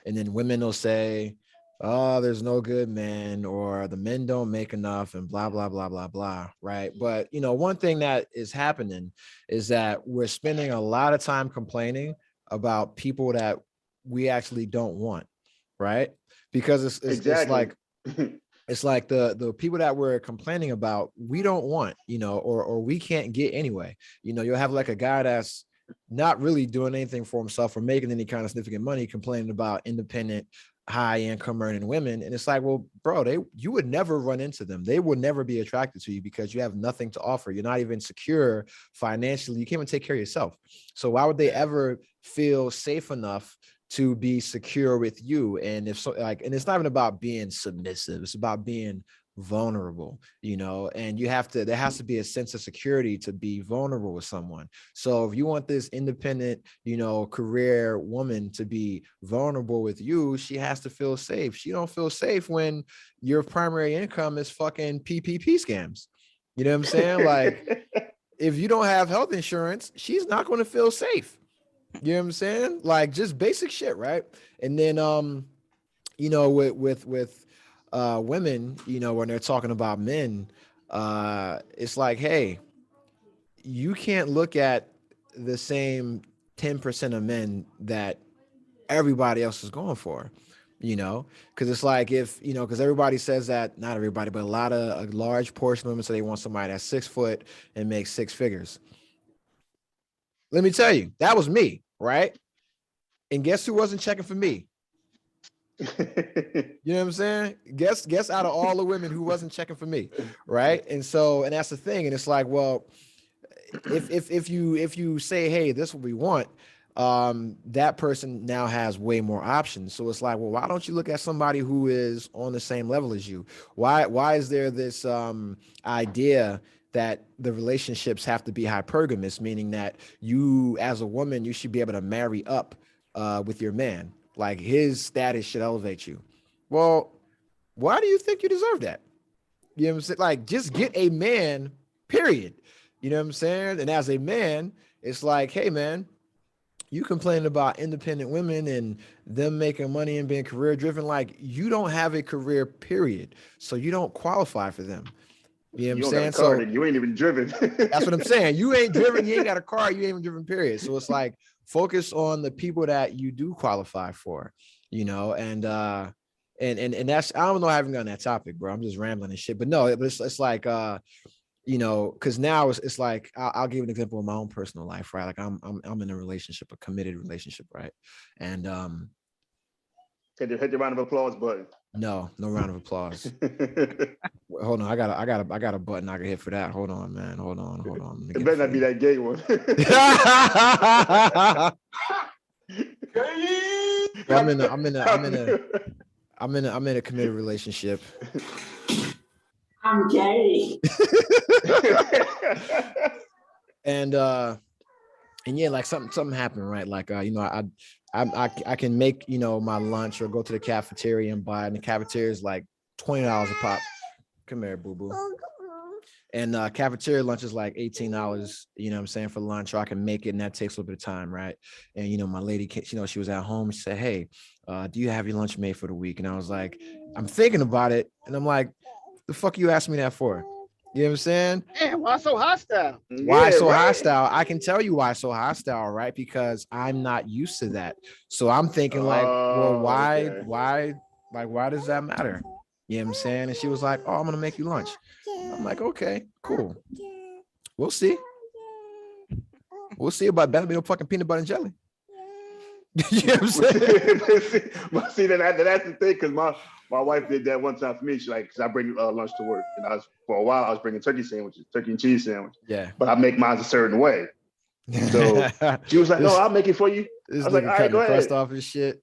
and then women will say, oh, there's no good men, or the men don't make enough, and blah, blah, blah, blah, blah. Right. But, one thing that is happening is that we're spending a lot of time complaining about people that we actually don't want. Right. Because it's like, it's like the people that we're complaining about, we don't want, or we can't get anyway. You'll have like a guy that's not really doing anything for himself or making any kind of significant money, complaining about independent, high income earning women. And it's like, well, bro, you would never run into them. They will never be attracted to you because you have nothing to offer. You're not even secure financially. You can't even take care of yourself. So why would they ever feel safe enough to be secure with you? And if so, like, and it's not even about being submissive. It's about being vulnerable, you know, and there has to be a sense of security to be vulnerable with someone. So if you want this independent, you know, career woman to be vulnerable with you, she has to feel safe. She don't feel safe when your primary income is fucking PPP scams. You know what I'm saying? Like, if you don't have health insurance, she's not going to feel safe. You know what I'm saying? Like, just basic shit, right? And then you know, with women, you know, when they're talking about men, it's like, hey, you can't look at the same 10% of men that everybody else is going for, you know, because it's like, if, you know, because everybody says that, not everybody, but a large portion of women say they want somebody that's 6 foot and makes 6 figures. Let me tell you, that was me, right? And guess who wasn't checking for me? You know what I'm saying? Guess out of all the women who wasn't checking for me, right? And that's the thing. And it's like, well, if you say, hey, this is what we want, that person now has way more options. So it's like, well, why don't you look at somebody who is on the same level as you? Why is there this idea that the relationships have to be hypergamous, meaning that you, as a woman, you should be able to marry up with your man? Like, his status should elevate you. Well, why do you think you deserve that? You know what I'm saying? Like, just get a man, period. You know what I'm saying? And as a man, it's like, hey, man, you complain about independent women and them making money and being career driven. Like, you don't have a career, period. So you don't qualify for them. You know what I'm saying? So you ain't even driven. That's what I'm saying. You ain't driven. You ain't got a car. You ain't even driven, period. So it's like, focus on the people that you do qualify for, you know, and that's, I don't know, I haven't gotten that topic, bro. I'm just rambling and shit. But no, it's like, you know, because now it's like, I'll give an example of my own personal life, right? Like, I'm in a relationship, a committed relationship, right? And hit the round of applause button. No round of applause. Hold on, I got a button I can hit for that. Hold on, man. Hold on. It better not be that gay one. I'm in a committed relationship. I'm gay. And yeah, like something happened, right? Like, you know, I can make, you know, my lunch or go to the cafeteria and buy, and the cafeteria is like $20 a pop. Come here, boo boo. And cafeteria lunch is like $18, you know what I'm saying, for lunch, or I can make it, and that takes a little bit of time, right? And, you know, my lady, you know, she was at home, she said, hey, do you have your lunch made for the week? And I was like, I'm thinking about it. And I'm like, the fuck you asking me that for? You know what I'm saying? Man, why so hostile? Why so hostile? I can tell you why so hostile, right? Because I'm not used to that. So I'm thinking like, well, why does that matter? You know what I'm saying? And she was like, oh, I'm going to make you lunch. I'm like, okay, cool. We'll see. We'll see about better be no fucking peanut butter and jelly. You know what I'm saying? But see, that's the thing, because my wife did that one time for me. She's like, because I bring lunch to work, and for a while I was bringing turkey and cheese sandwich. Yeah. But I make mine a certain way. So she was like, no, I'll make it for you. This I was like, all right, go ahead. Crust off his shit.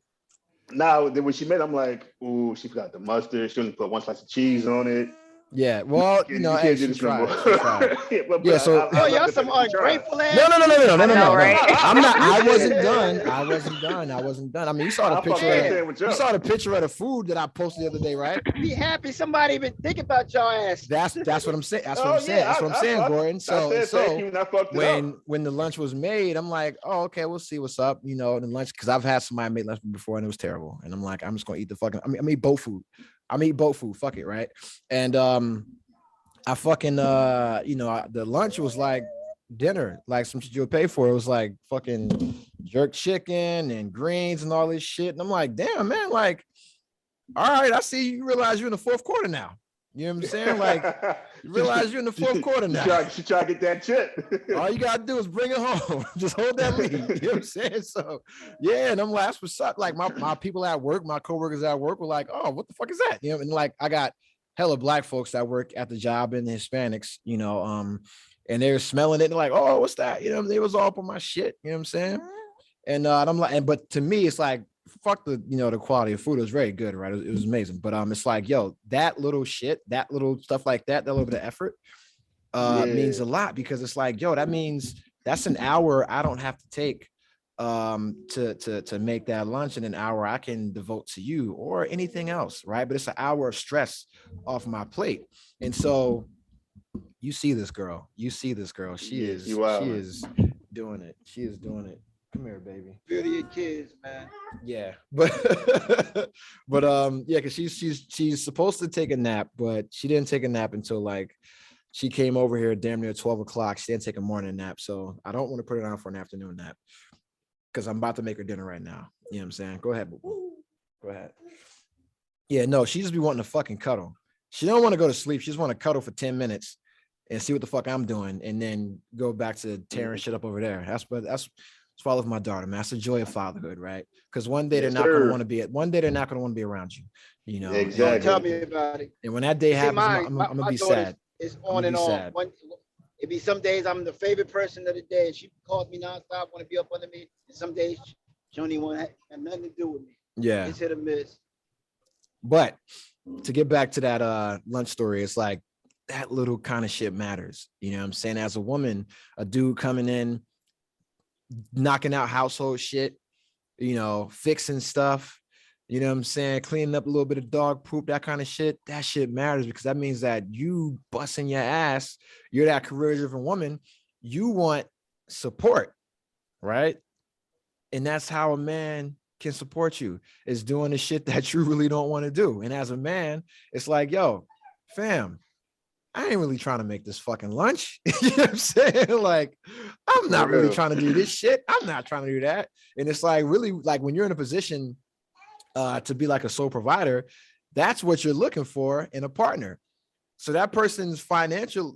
Now, then when she made it, I'm like, ooh, she forgot the mustard. She only put one slice of cheese on it. Yeah, well, you know, hey, she tried. Yeah, so y'all some ungrateful ass. No, right? I'm not. I wasn't done. I mean, you saw the picture. You saw the picture of the food that I posted the other day, right? Be happy somebody even think about your ass. That's what I'm saying. That's what I'm saying, Gordon. So when the lunch was made, I'm like, oh, okay, we'll see what's up. You know, the lunch, because I've had somebody make lunch before and it was terrible, and I'm like, I'm just gonna eat the fucking. I mean, I'm eat both food. Fuck it, right? And I fucking you know, the lunch was like dinner, like some shit you'll pay for. It was like fucking jerk chicken and greens and all this shit. And I'm like, damn, man, like, all right, I see you realize you're in the fourth quarter now. You know what I'm saying? Like, you realize you're in the fourth quarter now. She try to get that chip. All you gotta do is bring it home. Just hold that lead. You know what I'm saying? So yeah, and I'm like, that's what's up. Like my people at work, my coworkers at work were like, oh, what the fuck is that? You know, and like I got hella black folks that work at the job and the Hispanics, you know, and they're smelling it and like, oh, what's that? You know, they was all up on my shit, you know what I'm saying? And I'm like, but to me, it's like, fuck the, the quality of food. It was very good, right? It was amazing. But it's like, yo, that little shit, that little stuff like that little bit of effort means a lot, because it's like, yo, that means that's an hour I don't have to take to make that lunch, and an hour I can devote to you or anything else, right? But it's an hour of stress off my plate. And so you see this girl, she is doing it. She is doing it. Come here, baby. Beauty of kids, man. Yeah, but yeah, because she's supposed to take a nap, but she didn't take a nap until like she came over here damn near 12 o'clock. She didn't take a morning nap, so I don't want to put it on for an afternoon nap, because I'm about to make her dinner right now. You know what I'm saying? Go ahead, boo. Go ahead. Yeah, no, she just be wanting to fucking cuddle. She don't want to go to sleep. She just want to cuddle for 10 minutes and see what the fuck I'm doing, and then go back to tearing shit up over there. That's father of my daughter, man. That's the joy of fatherhood, right? Because one day they're not going to want to be around you. You know, exactly. Tell me about it. And when that day happens, I'm gonna be sad. It's on and on. It be some days I'm the favorite person of the day, and she calls me nonstop, want to be up under me. And some days she don't even want to have nothing to do with me. Yeah, it's hit or miss. But to get back to that lunch story, it's like that little kind of shit matters. You know what I'm saying? As a woman, a dude coming in, knocking out household shit, fixing stuff, you know what I'm saying, cleaning up a little bit of dog poop, that kind of shit, that shit matters, because that means that you busting your ass, you're that career-driven woman, you want support, right? And that's how a man can support you, is doing the shit that you really don't want to do. And as a man, it's like, yo, fam, I ain't really trying to make this fucking lunch. You know what I'm saying? Like, I'm not really trying to do this shit. I'm not trying to do that. And it's like, really, like, when you're in a position to be like a sole provider, that's what you're looking for in a partner. So that person's financial,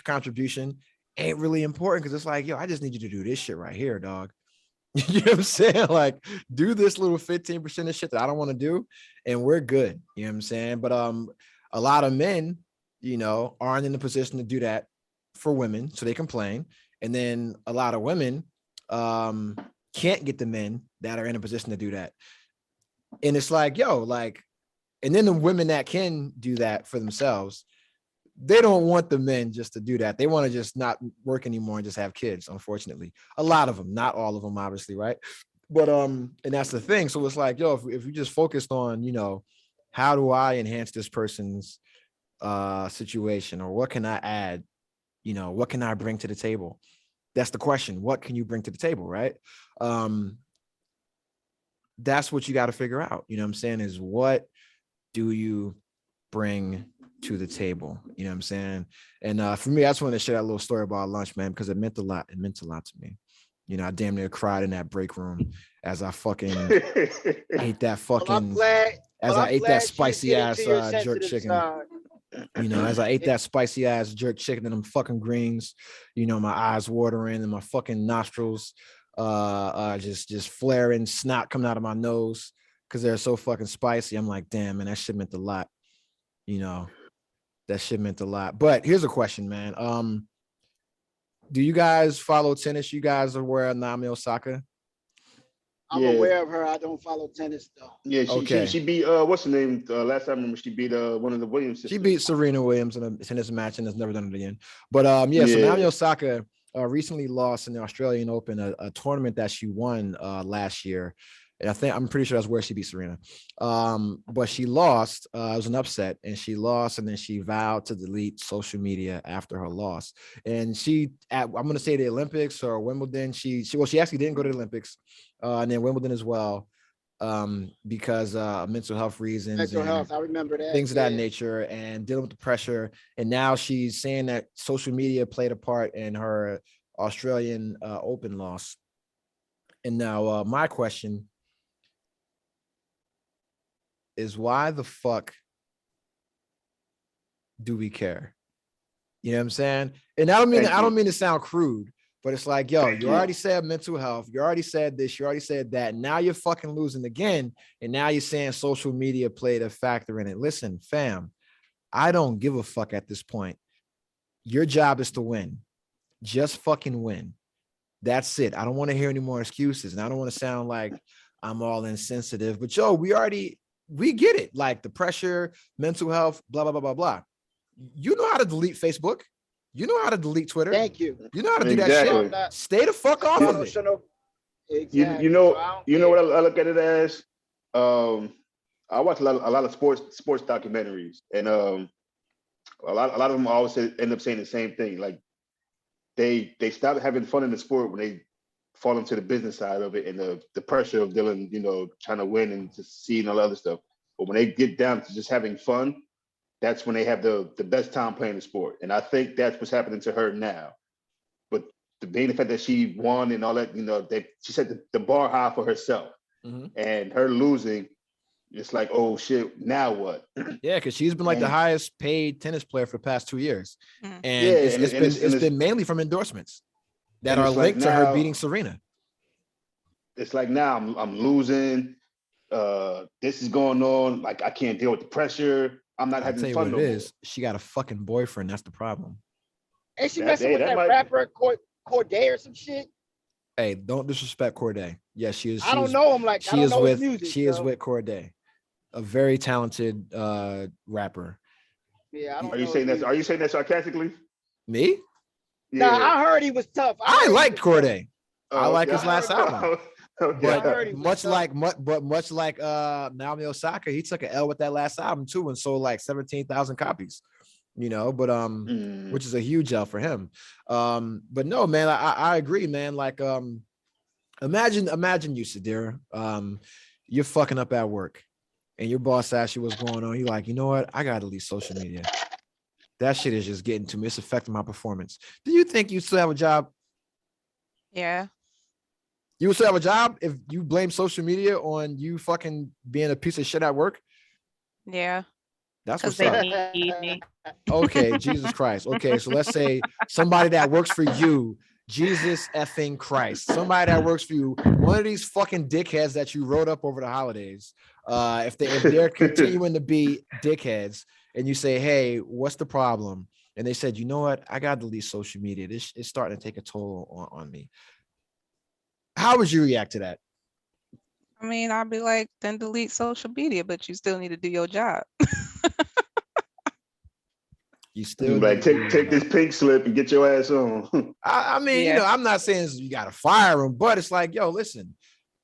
contribution ain't really important, because it's like, yo, I just need you to do this shit right here, dog. You know what I'm saying? Like, do this little 15% of shit that I don't want to do, and we're good. You know what I'm saying? But a lot of men, aren't in the position to do that for women, so they complain. And then a lot of women can't get the men that are in a position to do that. And it's like, yo, like, and then the women that can do that for themselves, they don't want the men just to do that. They want to just not work anymore and just have kids, unfortunately. A lot of them, not all of them, obviously, right? But and that's the thing. So it's like, yo, if we just focused on, how do I enhance this person's situation, or what can I add, what can I bring to the table? That's the question. What can you bring to the table, right? That's what you got to figure out. You know what I'm saying? Is what do you bring to the table? You know what I'm saying? And for me, I just want to share that little story about lunch, man, because it meant a lot. It meant a lot to me. I damn near cried in that break room as I fucking ate that fucking, I ate that spicy ass jerk chicken. As I ate that spicy ass jerk chicken and them fucking greens, my eyes watering and my fucking nostrils just flaring, snot coming out of my nose because they're so fucking spicy. I'm like, damn, man, that shit meant a lot. That shit meant a lot. But here's a question, man. Do you guys follow tennis? You guys are aware of Naomi Osaka? I'm aware of her. I don't follow tennis though. Yeah, she beat what's her name? Last time I remember, she beat one of the Williams sisters. She beat Serena Williams in a tennis match and has never done it again. But so Naomi Osaka recently lost in the Australian Open, a tournament that she won last year. And I'm pretty sure that's where she beat Serena. But she lost. It was an upset, and she lost, and then she vowed to delete social media after her loss. And I'm going to say the Olympics or Wimbledon, she actually didn't go to the Olympics, and then Wimbledon as well, because mental health reasons. Mental health, I remember that. Things of that nature, and dealing with the pressure. And now she's saying that social media played a part in her Australian Open loss. And now my question is, why the fuck do we care? You know what I'm saying? And I don't mean to sound crude, but it's like, yo, you already said mental health, you already said this, you already said that. Now you're fucking losing again, and now you're saying social media played a factor in it. Listen, fam, I don't give a fuck at this point. Your job is to win. Just fucking win. That's it. I don't want to hear any more excuses, and I don't want to sound like I'm all insensitive. But yo, we get it. Like the pressure, mental health, blah, blah, blah, blah, blah. You know how to delete Facebook. You know how to delete Twitter. Thank you. You know how to do that shit. Stay the fuck off of it. Exactly. You know what I look at it as? I watch a lot of sports documentaries, and a lot of them always end up saying the same thing. Like they stop having fun in the sport when they fall into the business side of it and the pressure of dealing, trying to win and to see and all the other stuff. But when they get down to just having fun, that's when they have the best time playing the sport. And I think that's what's happening to her now. But being the fact that she won and all that, she set the bar high for herself. Mm-hmm. And her losing, it's like, oh shit, now what? Yeah, because she's been like the highest paid tennis player for the past 2 years. Mm-hmm. And it's been mainly from endorsements that are linked to her beating Serena. It's like now I'm losing. This is going on. Like I can't deal with the pressure. I'm not having fun. What it is. She got a fucking boyfriend. That's the problem. Ain't she messing with that rapper Corday or some shit? Hey, don't disrespect Corday. Yeah, she is. I don't know him like she is with music, she is with Corday, a very talented rapper. Yeah, I don't Are you saying that sarcastically? Me? Yeah. Nah, I heard he was tough. I liked Corday. I like his last album. Okay. But much like Naomi Osaka, he took an L with that last album too and sold like 17,000 copies, which is a huge L for him. But no, man, I agree, man. Like, imagine you, Sadira, you're fucking up at work and your boss asks you what's going on. You're like, you know what? I got to leave social media. That shit is just getting to me. It's affecting my performance. Do you think you still have a job? Yeah. You would still have a job if you blame social media on you fucking being a piece of shit at work? Yeah. That's what's up. They need me. Okay, Jesus Christ. Okay, so let's say somebody that works for you, Jesus effing Christ. Somebody that works for you, one of these fucking dickheads that you wrote up over the holidays, if they're continuing to be dickheads, and you say, hey, what's the problem? And they said, you know what? I got to delete social media. This is starting to take a toll on me. How would you react to that? I mean, I'd be like, then delete social media, but you still need to do your job. You still like take this pink slip and get your ass on. I mean, I'm not saying you got to fire them, but it's like, yo, listen,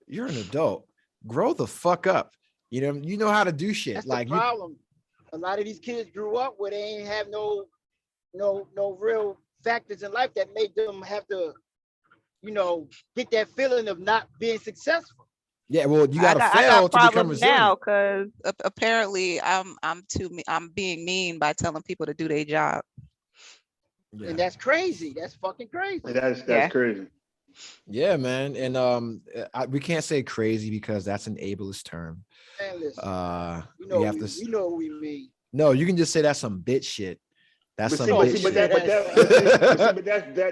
you're an adult. Grow the fuck up. You know how to do shit. That's like the problem. A lot of these kids grew up where they ain't have no real factors in life that made them have to, get that feeling of not being successful. Yeah, well, you gotta fail to become resilient. Now, because apparently I'm being mean by telling people to do their job. Yeah. And that's crazy. That's fucking crazy. That's crazy. Yeah, man. And we can't say crazy because that's an ableist term. Man, listen, you know what we mean. No, you can just say that's some bitch shit. That's some bitch shit. But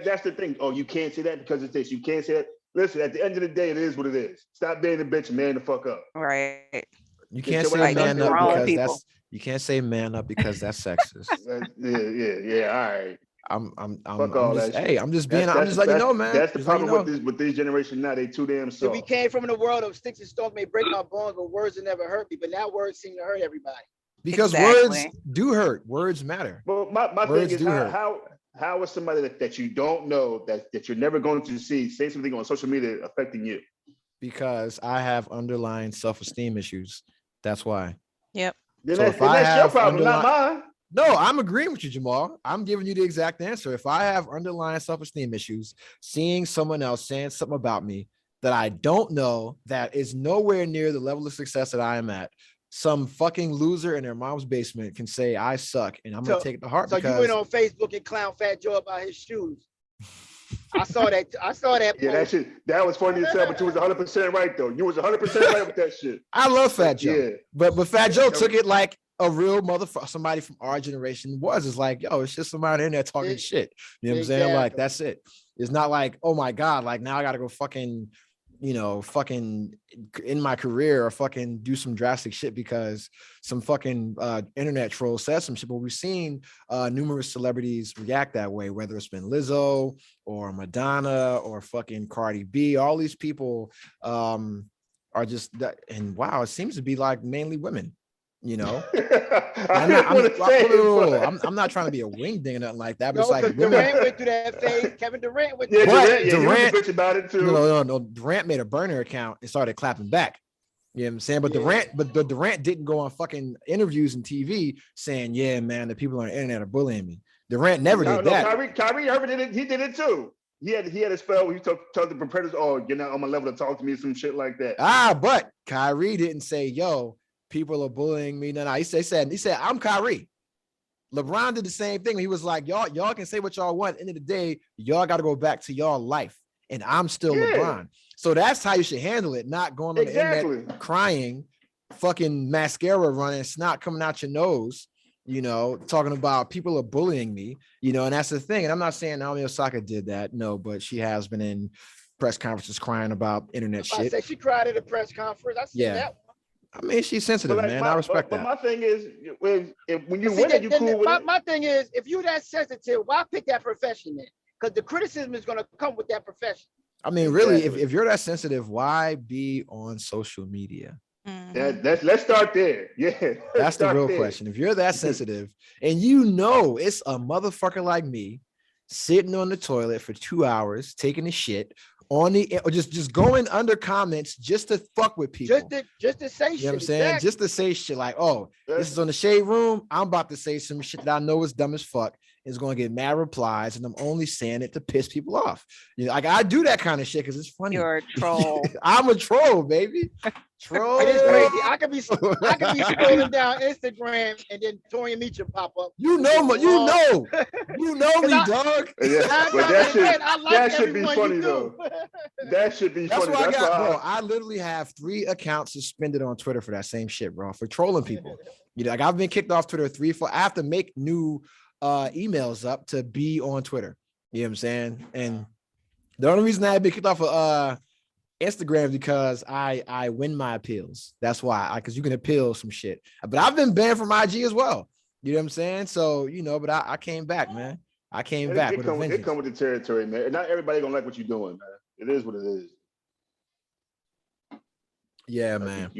that's the thing. Oh, you can't say that because it's this. You can't say that. Listen, at the end of the day, it is what it is. Stop being a bitch and man the fuck up. Right. You can't say man up because you can't say man up because that's sexist. Yeah. All right. I'm just letting you know, man. That's the problem with this generation now. They too damn soft. So we came from the world of sticks and stones may break my bones, but words that never hurt me. But now words seem to hurt everybody. Because words do hurt. Words matter. Well, my thing is how is somebody that you don't know that you're never going to see say something on social media affecting you? Because I have underlying self-esteem issues. That's why. Yep. Then that's your problem, not mine. No, I'm agreeing with you, Jamal. I'm giving you the exact answer. If I have underlying self-esteem issues, seeing someone else saying something about me that I don't know, that is nowhere near the level of success that I am at, some fucking loser in their mom's basement can say I suck, and I'm gonna take it to heart. So you went on Facebook and clown Fat Joe about his shoes. I saw that. Yeah, that was funny as hell, but you was 100% right though. You was 100% right with that shit. I love Fat Joe. Yeah. But Fat Joe took it like a real motherfucker, somebody from our generation was. It's like, yo, it's just somebody in there talking shit. You know what I'm saying? Like, that's it. It's not like, oh my God, like now I gotta go fucking in my career or fucking do some drastic shit because some fucking internet troll says some shit. But we've seen numerous celebrities react that way, whether it's been Lizzo or Madonna or fucking Cardi B. All these people are are just that, and wow, it seems to be like mainly women. You know, I'm not trying to be a wing ding or nothing like that. But No, it's like because Durant went through that phase. Kevin Durant went through Durant, Durant, he was a bitch about it too. No. Durant made a burner account and started clapping back. You know what I'm saying? But Durant didn't go on fucking interviews and TV saying, yeah, man, the people on the internet are bullying me. Durant never did that. Kyrie Irving did it. He did it too. He had a spell where he told the predators, oh, you're not on my level to talk to me, some shit like that. But Kyrie didn't say, yo, people are bullying me. No, he said, I'm Kyrie. LeBron did the same thing. He was like, y'all can say what y'all want. At the end of the day, y'all got to go back to y'all life. And I'm still LeBron. So that's how you should handle it. Not going on the internet crying, fucking mascara running, snot coming out your nose, you know, talking about people are bullying me, you know, and that's the thing. And I'm not saying Naomi Osaka did that. No, but she has been in press conferences crying about internet shit. I say she cried at a press conference. I seen that one. I mean, she's sensitive, man. I respect that. But my thing is, when you win it, you cool with it. My thing is, if you're that sensitive, why pick that profession then? Because the criticism is going to come with that profession. I mean, really, if you're that sensitive, why be on social media? Let's start there. Yeah. That's the real question. If you're that sensitive and you know it's a motherfucker like me sitting on the toilet for 2 hours, taking a shit, on the or just going under comments just to fuck with people, just to say shit. You know what I'm saying? Exactly. Just to say shit like, oh, this is on the Shade Room. I'm about to say some shit that I know is dumb as fuck. Is going to get mad replies, and I'm only saying it to piss people off. You know, like I do that kind of shit because it's funny. You're a troll. I'm a troll, baby. Troll. It is crazy. I could be scrolling down Instagram and then Torian Mitchell pop up. You know me, dog. Yeah, but that should be funny though. That should be funny. That's why bro. I literally have 3 accounts suspended on Twitter for that same shit, bro, for trolling people. You know, like I've been kicked off Twitter 3, 4. I have to make new emails up to be on Twitter. You know what I'm saying? And the only reason I had been kicked off of Instagram is because I win my appeals. That's why, because you can appeal some shit. But I've been banned from IG as well. You know what I'm saying? So, you know, but I came back, man. I came back. It come with the territory, man. And not everybody gonna like what you're doing, man. It is what it is. Yeah, man.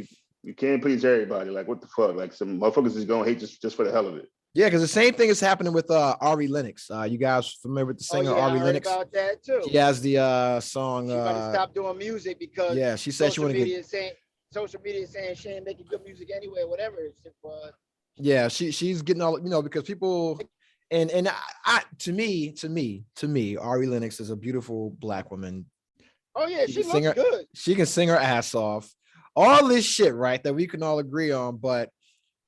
You can't please everybody. Like, what the fuck? Like, some motherfuckers is gonna hate just for the hell of it. Yeah, because the same thing is happening with Ari Lennox. You guys familiar with the singer Ari Lennox? About that too. She has the song. She about to stop doing music because she said she want to get. Social media is saying she ain't making good music anyway, whatever it was. Yeah, she's getting all, you know, because people and I to me, Ari Lennox is a beautiful Black woman. Oh yeah, she looks good. She can sing her ass off. All this shit, right, that we can all agree on, but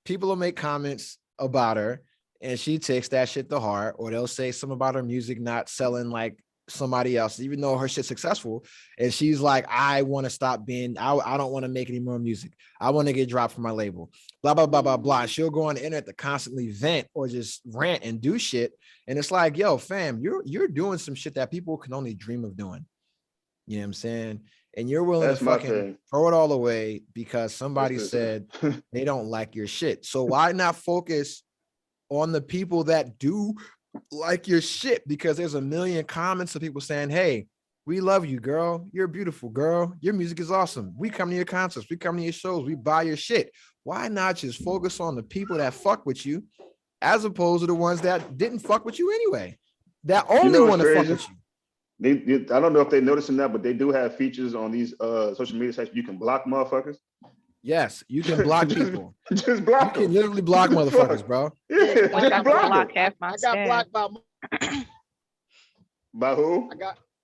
people will make comments about her and she takes that shit to heart, or they'll say something about her music not selling like somebody else, even though her shit's successful. And she's like, I want to stop being, I don't want to make any more music. I want to get dropped from my label. Blah, blah, blah, blah, blah. She'll go on the internet to constantly vent or just rant and do shit. And it's like, yo, fam, you're doing some shit that people can only dream of doing. You know what I'm saying? And you're willing to fucking throw it all away because somebody said they don't like your shit. So why not focus on the people that do like your shit? Because there's a million comments of people saying, hey, we love you, girl. You're beautiful, girl. Your music is awesome. We come to your concerts. We come to your shows. We buy your shit. Why not just focus on the people that fuck with you as opposed to the ones that didn't fuck with you anyway, that only want to fuck with you? I don't know if they're noticing that, but they do have features on these social media sites. You can block motherfuckers. Yes, you can block people. Just block them. You can literally block motherfuckers, bro. Yeah, I got blocked by by who?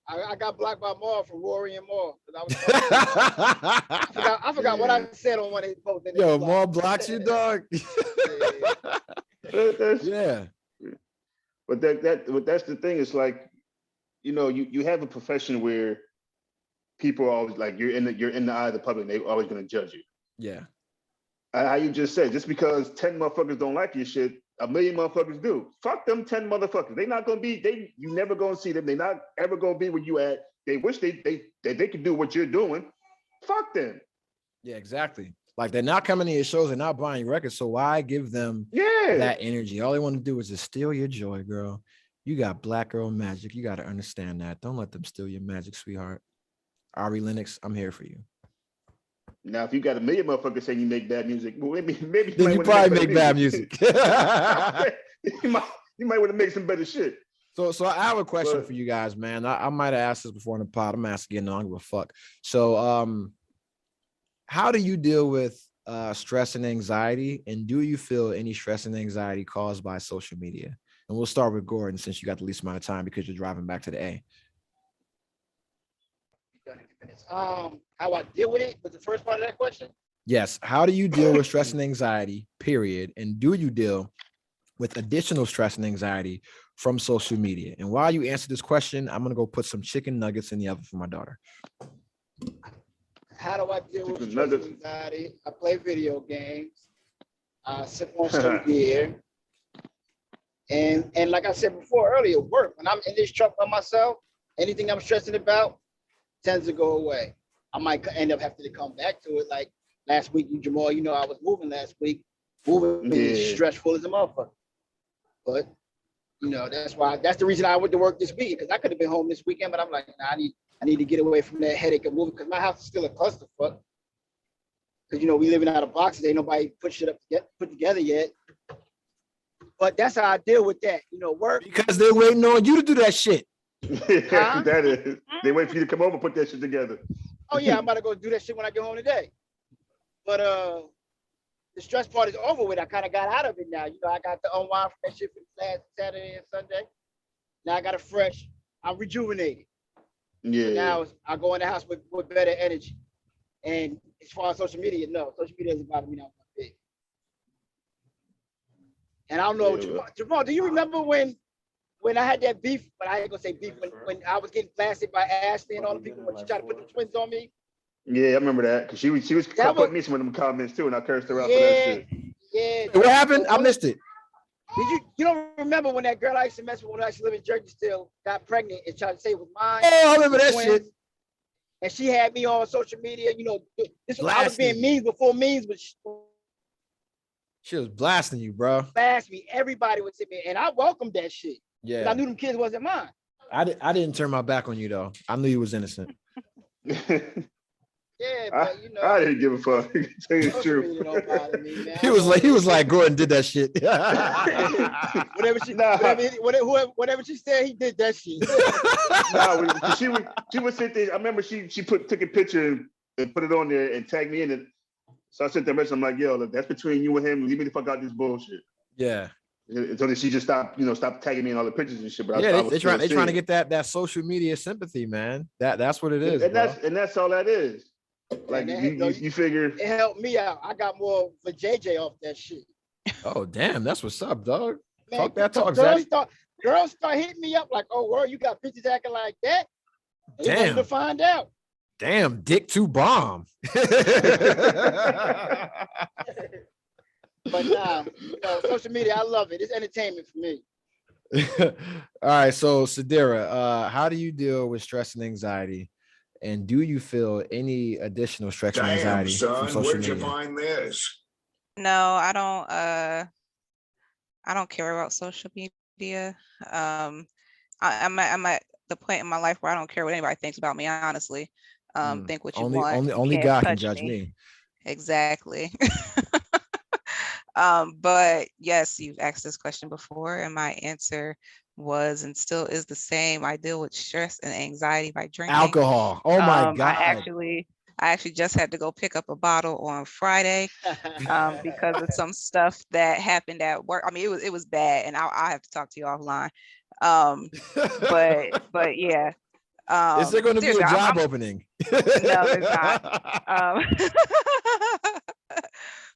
I got blocked by Maul from Rory and Maul. I forgot what I said on one of his posts. Yo, Maul blocks you, dog. Yeah. But that's the thing. It's like, you know, you have a profession where people are always like, you're in the eye of the public, and they're always going to judge you. Yeah. How you just said, just because 10 motherfuckers don't like your shit, a million motherfuckers do. Fuck them 10 motherfuckers. They not gonna be, you never gonna see them. They not ever gonna be where you at. They wish they could do what you're doing. Fuck them. Yeah, exactly. Like, they're not coming to your shows, they're not buying records. So why give them that energy? All they want to do is just steal your joy, girl. You got Black girl magic. You got to understand that. Don't let them steal your magic, sweetheart. Ari Lennox, I'm here for you. Now, if you got a million motherfuckers saying you make bad music, well, maybe then you probably make bad music. you might want to make some better shit. So I have a question for you guys, man. I might have asked this before in the pod. I'm asking again. I don't give a fuck. So, how do you deal with stress and anxiety? And do you feel any stress and anxiety caused by social media? And we'll start with Gordon, since you got the least amount of time because you're driving back to the A. How I deal with it was the first part of that question. Yes. How do you deal with stress and anxiety, period? And do you deal with additional stress and anxiety from social media? And while you answer this question, I'm going to go put some chicken nuggets in the oven for my daughter. How do I deal with stress and anxiety? I play video games. I sip on some beer. And like I said before earlier, work. When I'm in this truck by myself, anything I'm stressing about tends to go away. I might end up having to come back to it. Like last week, Jamal, you know, I was moving last week. Moving is stressful as a motherfucker. But, you know, that's the reason I went to work this week, because I could have been home this weekend, but I'm like, nah, I need to get away from that headache of moving, because my house is still a clusterfuck. Because, you know, we living out of boxes. Ain't nobody put together yet. But that's how I deal with that, you know, work. Because they're waiting on you to do that shit. That is. They wait for you to come over and put that shit together. Oh, yeah, I'm about to go do that shit when I get home today. But the stress part is over with. I kind of got out of it now. You know, I got to unwind from that shit for last Saturday and Sunday. Now I got I'm rejuvenated. Yeah. So now I go in the house with better energy. And as far as social media, no. Social media doesn't bother me now. And I don't know, Jamal, do you remember when I had that beef, but I ain't gonna say beef, when I was getting blasted by Ashley and all the people when she tried to put the twins on me? Yeah, I remember that. Because she was putting me some of them comments too, and I cursed her out for that shit. Yeah. What happened? I missed it. You don't remember when that girl I used to mess with when I used to live in Jersey still got pregnant and tried to say it was mine? Oh, I remember that shit. And she had me on social media, you know, I was being memes before memes was. She was blasting you, bro. Blast me. Everybody would sit me, and I welcomed that shit. Yeah. I knew them kids wasn't mine. I didn't turn my back on you though. I knew you was innocent. Yeah, but you know, I didn't give a fuck. Tell you the truth. He was like, Gordon did that shit. whatever she said, he did that shit. She would sit there. I remember she took a picture and put it on there and tagged me in it. So I sent that message. I'm like, yo, that's between you and him. Leave me the fuck out this bullshit. Yeah. Until she just stopped tagging me in all the pictures and shit. But yeah, they're trying to get that social media sympathy, man. That's what it is. And that's all that is. Like you figure it helped me out. I got more for JJ off that shit. Oh damn, that's what's up, dog. Man, talk that talk. Girls start hitting me up like, oh, word, you got bitches acting like that. They wanted to find out. Damn, dick to bomb. But nah, you know, social media, I love it. It's entertainment for me. All right, so Sadira, how do you deal with stress and anxiety? And do you feel any additional stress and anxiety from social where'd media? You find this? No, I don't care about social media. I'm at the point in my life where I don't care what anybody thinks about me, honestly. Think what you want. Only God can judge me. Exactly. But yes, you've asked this question before, and my answer was and still is the same. I deal with stress and anxiety by drinking alcohol. Oh my God. I actually just had to go pick up a bottle on Friday because of some stuff that happened at work. I mean, it was bad, and I have to talk to you offline. But yeah. Is there going to be a job opening? No, there's not.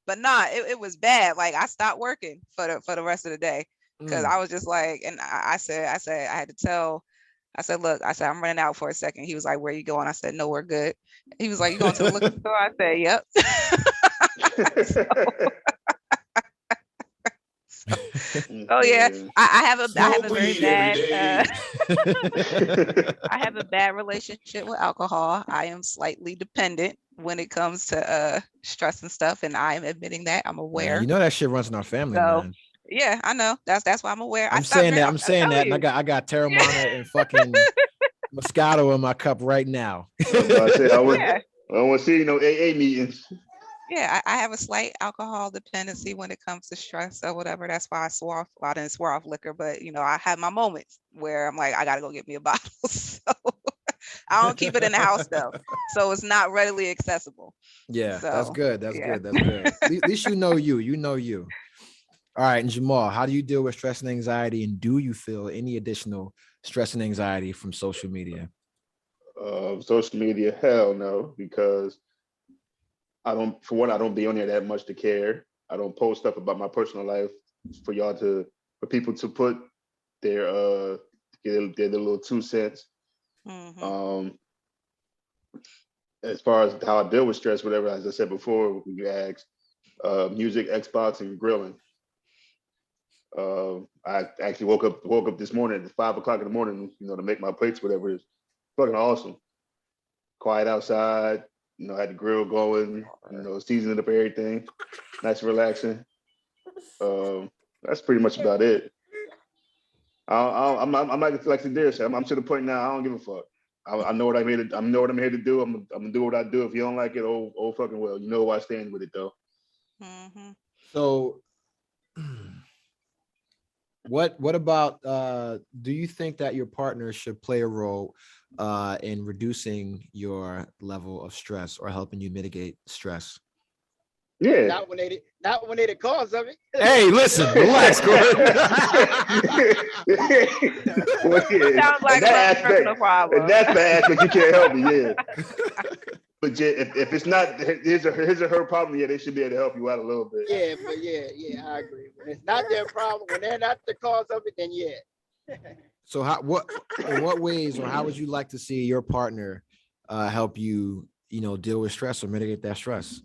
But it was bad. Like I stopped working for the rest of the day because I was just like, and I said I had to tell. I said, look, I'm running out for a second. He was like, where you going? I said, no, we're good. He was like, you going to the liquor store? I said, yep. Oh yeah, I have a very bad I have a bad relationship with alcohol. I am slightly dependent when it comes to stress and stuff, and I am admitting that. I'm aware. Man, you know that shit runs in our family, man. Yeah, I know. That's why I'm aware. I'm saying that, and I got Terramana and fucking Moscato in my cup right now. I I don't want to see no AA meetings. Yeah, I have a slight alcohol dependency when it comes to stress or whatever. That's why I swore off. Well, I didn't swear off liquor, but I have my moments where I'm like, I gotta go get me a bottle. So I don't keep it in the house though, so it's not readily accessible. Yeah, So, that's good. That's yeah. good. That's good. At least you know you. You know you. All right, and Jamal, how do you deal with stress and anxiety, and do you feel any additional stress and anxiety from social media? Social media, hell no, because I don't be on there that much to care. I don't post stuff about my personal life for people to put their little 2 cents. Mm-hmm. As far as how I deal with stress, whatever, as I said before, when you asked, music, Xbox, and grilling. I actually woke up this morning at 5 o'clock in the morning, to make my plates, whatever it is. Fucking awesome. Quiet outside, I had the grill going, seasoning up everything. Nice, relaxing. That's pretty much about it. I'm like Sadira said. I'm to the point now. I don't give a fuck. I know what I'm here to. I know what I'm here to do. I'm gonna do what I do. If you don't like it, oh fucking well. You know where I stand with it though. Mm-hmm. So, what about? Do you think that your partner should play a role in reducing your level of stress or helping you mitigate stress? Yeah. Not when they the cause of it. Hey, listen, relax, Gordon. Well, yeah. Sounds like that a personal problem. And that's the aspect you can't help me. Yeah. But yeah, if it's not his or her problem, yeah, they should be able to help you out a little bit. Yeah, but yeah, I agree. When it's not their problem, when they're not the cause of it, then yeah. So in what ways, or how would you like to see your partner help you, deal with stress or mitigate that stress?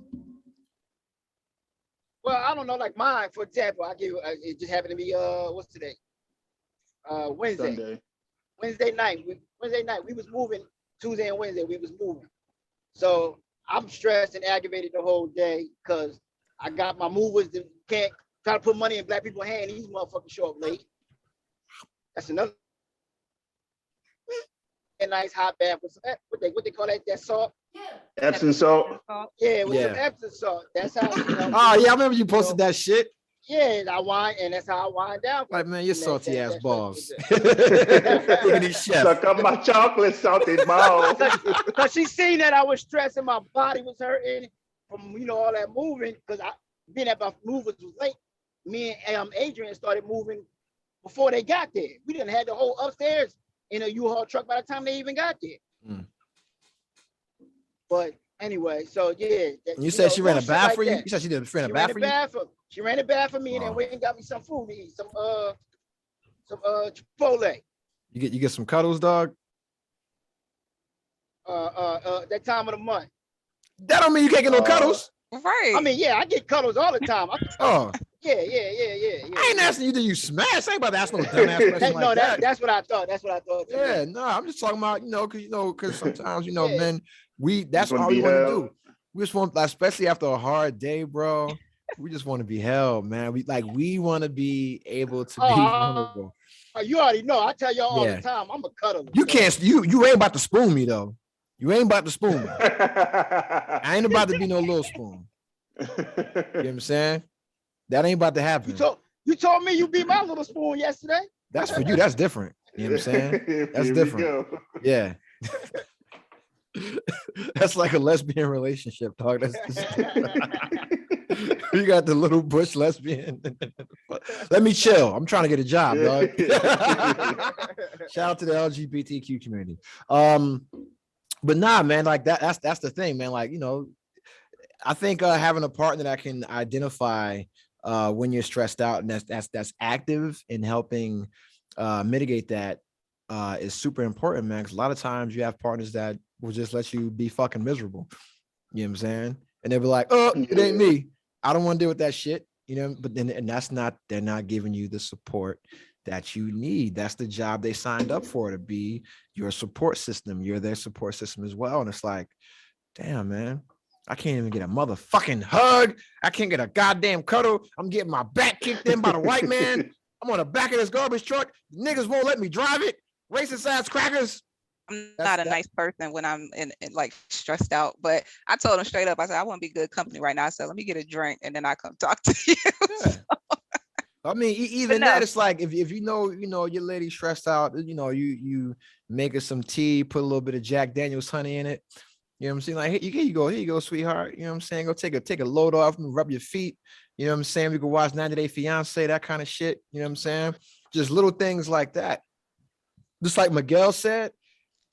Well, I don't know, like mine, for example, it just happened to be what's today? Wednesday. Sunday. Wednesday night. We was moving. Tuesday and Wednesday we was moving. So I'm stressed and aggravated the whole day because I got my movers that can't try to put money in black people's hands. These motherfuckers show up late. That's another. A nice hot bath with some what they call that salt. Epsom salt. Yeah, with some Epsom salt. That's how. Oh yeah, I remember you posted that shit. Yeah, I wind, and that's how I wind down. Like, man, you're salty ass balls. Suck up my chocolate salty balls. Because she seen that I was stressing, my body was hurting from all that moving. Because being that my movers was late, me and Adrian started moving before they got there. We didn't have the whole upstairs in a U-Haul truck by the time they even got there. Mm. But anyway, so yeah. You said she ran a bath like for you? that. You said she ran a bath for you? She ran a bath for me, and then went and got me some food to eat, some Chipotle. You get some cuddles, dog? That time of the month. That don't mean you can't get no cuddles. Right. I mean, yeah, I get cuddles all the time. Yeah. I ain't asking you that you smash. I ain't about to ask no dumbass question like that. That's what I thought. Yeah, no, I'm just talking about, because sometimes, men, that's all we want to do. We just want, especially after a hard day, bro. We just want to be held, man. We want to be able to be vulnerable. You already know. I tell y'all all the time, I'm a cuddler. You can't. You ain't about to spoon me though. You ain't about to spoon me. I ain't about to be no little spoon. You know what I'm saying? That ain't about to happen. You told me you be my little spoon yesterday. That's for you. That's different. You know what I'm saying? That's different. Yeah. That's like a lesbian relationship, dog. You got the little bush lesbian. Let me chill. I'm trying to get a job, dog. Shout out to the LGBTQ community. But nah, man, like that's the thing, man. Like, I think having a partner that can identify when you're stressed out and that's active in helping mitigate that is super important, man. Because a lot of times you have partners that will just let you be fucking miserable. You know what I'm saying? And they'll be like, "Oh, it ain't me. I don't want to deal with that shit." But then, and they're not giving you the support that you need. That's the job they signed up for, to be your support system. You're their support system as well. And it's like, damn, man, I can't even get a motherfucking hug. I can't get a goddamn cuddle. I'm getting my back kicked in by the white man. I'm on the back of this garbage truck. Niggas won't let me drive it. Racist ass crackers. not a nice person when I'm in like stressed out. But I told him straight up, I said, I want to be good company right now. I said, let me get a drink and then I come talk to you. Yeah. I mean, even that, it's like if you know your lady stressed out, you make her some tea, put a little bit of Jack Daniel's honey in it. You know what I'm saying? Like, here you go, sweetheart. You know what I'm saying? Go take a load off and rub your feet. You know what I'm saying? We can watch 90 Day Fiance, that kind of shit. You know what I'm saying? Just little things like that. Just like Miguel said,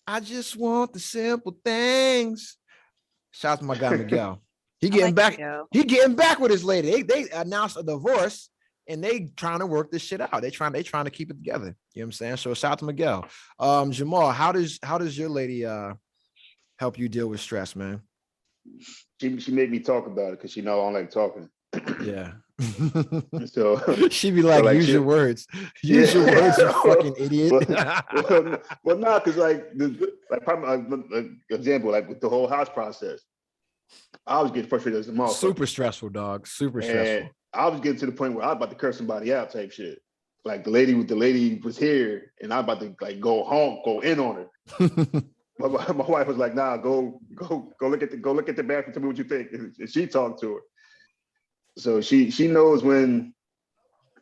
I just want the simple things. Shout out to my guy Miguel. He getting back. He getting back with his lady. They announced a divorce. And they trying to work this shit out. They trying to keep it together. You know what I'm saying? So shout out to Miguel. Jamal, how does your lady help you deal with stress, man? She made me talk about it because she know I don't like talking. Yeah. So she be like, use your words. Use your words, you fucking idiot. well, no, because like example, like with the whole house process, I was getting frustrated as a motherfucker. Super stressful, dog. Super stressful. I was getting to the point where I was about to curse somebody out type shit. Like the lady was here and I was about to like go in on her. my wife was like, nah, go look at the bathroom, tell me what you think. And she talked to her. So she knows when,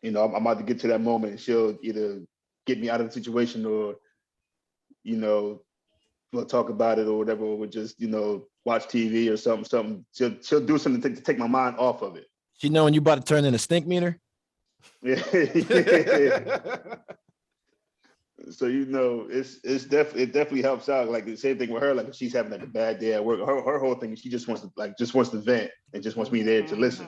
I'm about to get to that moment and she'll either get me out of the situation or, we'll talk about it or whatever, or we'll just, watch TV or something. She'll do something to take my mind off of it. She know when you about to turn in a stink meter? Yeah. So it definitely helps out. Like the same thing with her. Like if she's having like a bad day at work, her whole thing is she just wants to vent and just wants me there to listen.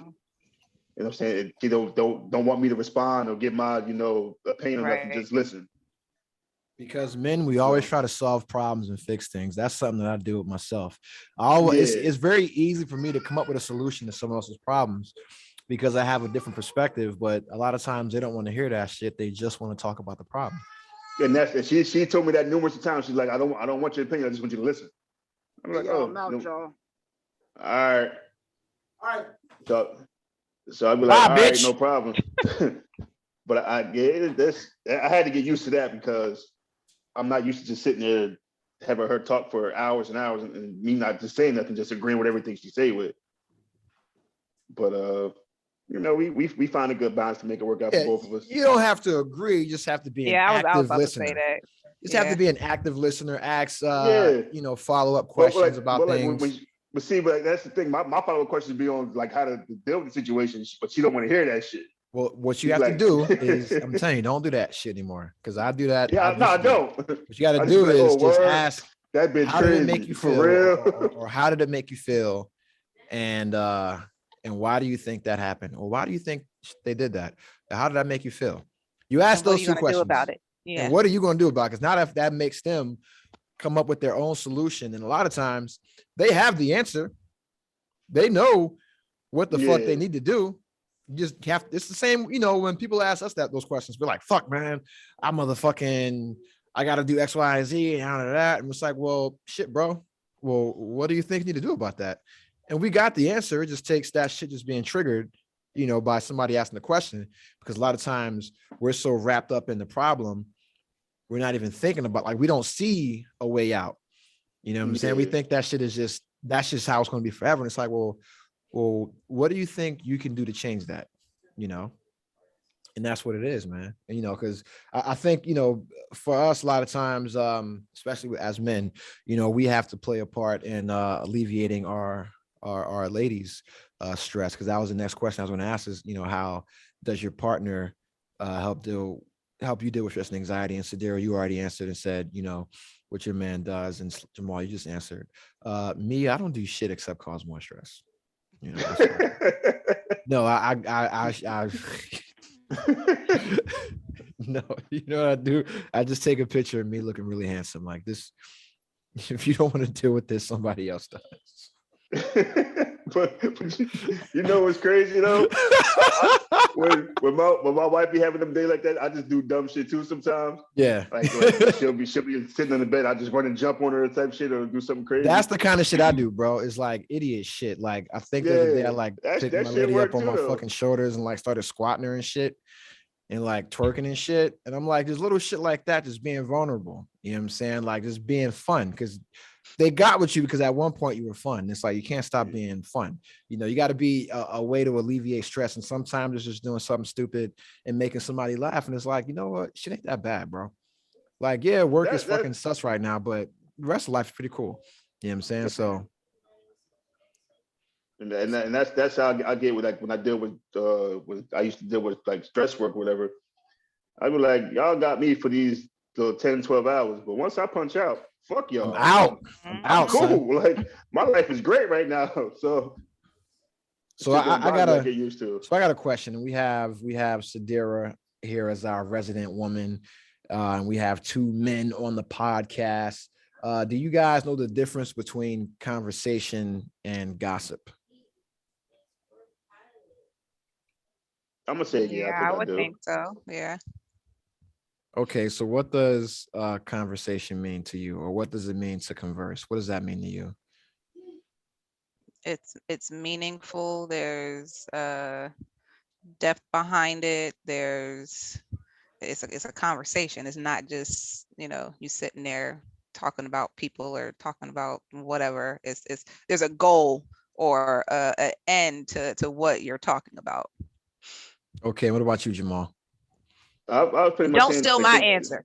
You know what I'm saying? She don't want me to respond or give my opinion on nothing. Just listen. Because men, we always try to solve problems and fix things. That's something that I do with myself. It's very easy for me to come up with a solution to someone else's problems because I have a different perspective. But a lot of times they don't want to hear that shit. They just want to talk about the problem. And she told me that numerous times. She's like, I don't want your opinion. I just want you to listen. I'm like, y'all. All right. So I'd be like, bye, all bitch. right, no problem. But I had to get used to that because I'm not used to just sitting there having her talk for hours and hours and me not just saying nothing, just agreeing with everything she say with. But we find a good balance to make it work out for both of us. You don't have to agree, you just have to be an active listener. To say that. You just have to be an active listener, ask follow-up questions about things. But that's the thing. My follow-up questions be on like how to deal with the situation, but she don't want to hear that shit. Well, what you have to do is, I'm telling you, don't do that shit anymore. Because I do that. Yeah, I don't. What you got to do is just ask, that bitch how did it make you feel? For real? Or how did it make you feel? And why do you think that happened? Or why do you think they did that? How did that make you feel? You ask those two questions. About it? Yeah. And what are you going to do about it? Because now that makes them come up with their own solution. And a lot of times they have the answer. They know what the fuck they need to do. You just have, it's the same, when people ask us those questions, we're like, fuck, man, I got to do X, Y, and Z and out of that. And it's like, well, shit, bro. Well, what do you think you need to do about that? And we got the answer. It just takes that shit just being triggered, by somebody asking the question, because a lot of times we're so wrapped up in the problem, we're not even thinking about, like, we don't see a way out. You know what I'm saying? We think that's just how it's going to be forever. And it's like, well, what do you think you can do to change that? And that's what it is, man. And, because I think, for us, a lot of times, especially as men, we have to play a part in alleviating our ladies' stress. Because that was the next question I was going to ask is, how does your partner help you deal with stress and anxiety? And Sadira, you already answered and said, what your man does. And Jamal, you just answered. Me, I don't do shit except cause more stress. No, I no, you know what I do? I just take a picture of me looking really handsome like this. If you don't want to deal with this, somebody else does. but what's crazy though? when my wife be having them day like that, I just do dumb shit too sometimes. Yeah, like she'll be sitting on the bed, I just run and jump on her type shit or do something crazy. That's the kind of shit I do, bro. It's like idiot shit. Like I think the other day I picked my lady up on my fucking shoulders and like started squatting her and shit. and like twerking and shit. And I'm like, there's little shit like that, just being vulnerable. You know what I'm saying? Like just being fun, because they got with you because at one point you were fun. It's like you can't stop being fun. You know, you got to be a way to alleviate stress. And sometimes it's just doing something stupid and making somebody laugh. And it's like, you know what? Shit ain't that bad, bro. Like, yeah, work is fucking sus right now, but the rest of life is pretty cool. You know what I'm saying? So. And that's how I get with, like, when I deal with I used to deal with like stress work or whatever. I be like, y'all got me for these 10, 12 hours, but once I punch out, fuck y'all. I'm out. Cool. Son. Like my life is great right now. So I gotta get used to. So I got a question. We have Sadira here as our resident woman, and we have two men on the podcast. Do you guys know the difference between conversation and gossip? I'm gonna say yeah. I would think so. Yeah. Okay, so what does conversation mean to you, or what does it mean to converse? What does that mean to you? It's meaningful. There's depth behind it. It's a conversation. It's not just, you sitting there talking about people or talking about whatever. There's a goal or an end to what you're talking about. Okay, what about you, Jamal? Don't steal my answer.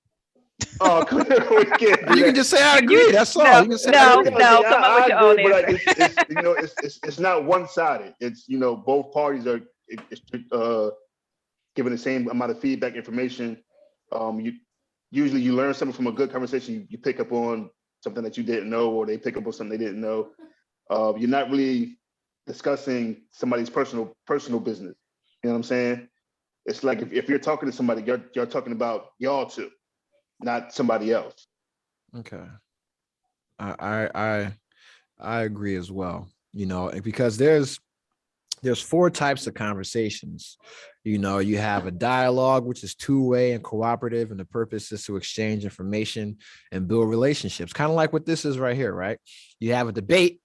Oh, you can just say I agree. That's all. No, you can say no, come up with your own answer. It's not one-sided. It's both parties are giving the same amount of feedback information. You usually learn something from a good conversation. You pick up on something that you didn't know, or they pick up on something they didn't know. You're not really discussing somebody's personal business. You know what I'm saying? It's like if you're talking to somebody, you're talking about y'all two, not somebody else. Okay. I agree as well, because there's 4 types of conversations. You have a dialogue, which is two-way and cooperative, and the purpose is to exchange information and build relationships, kind of like what this is right here, right? You have a debate,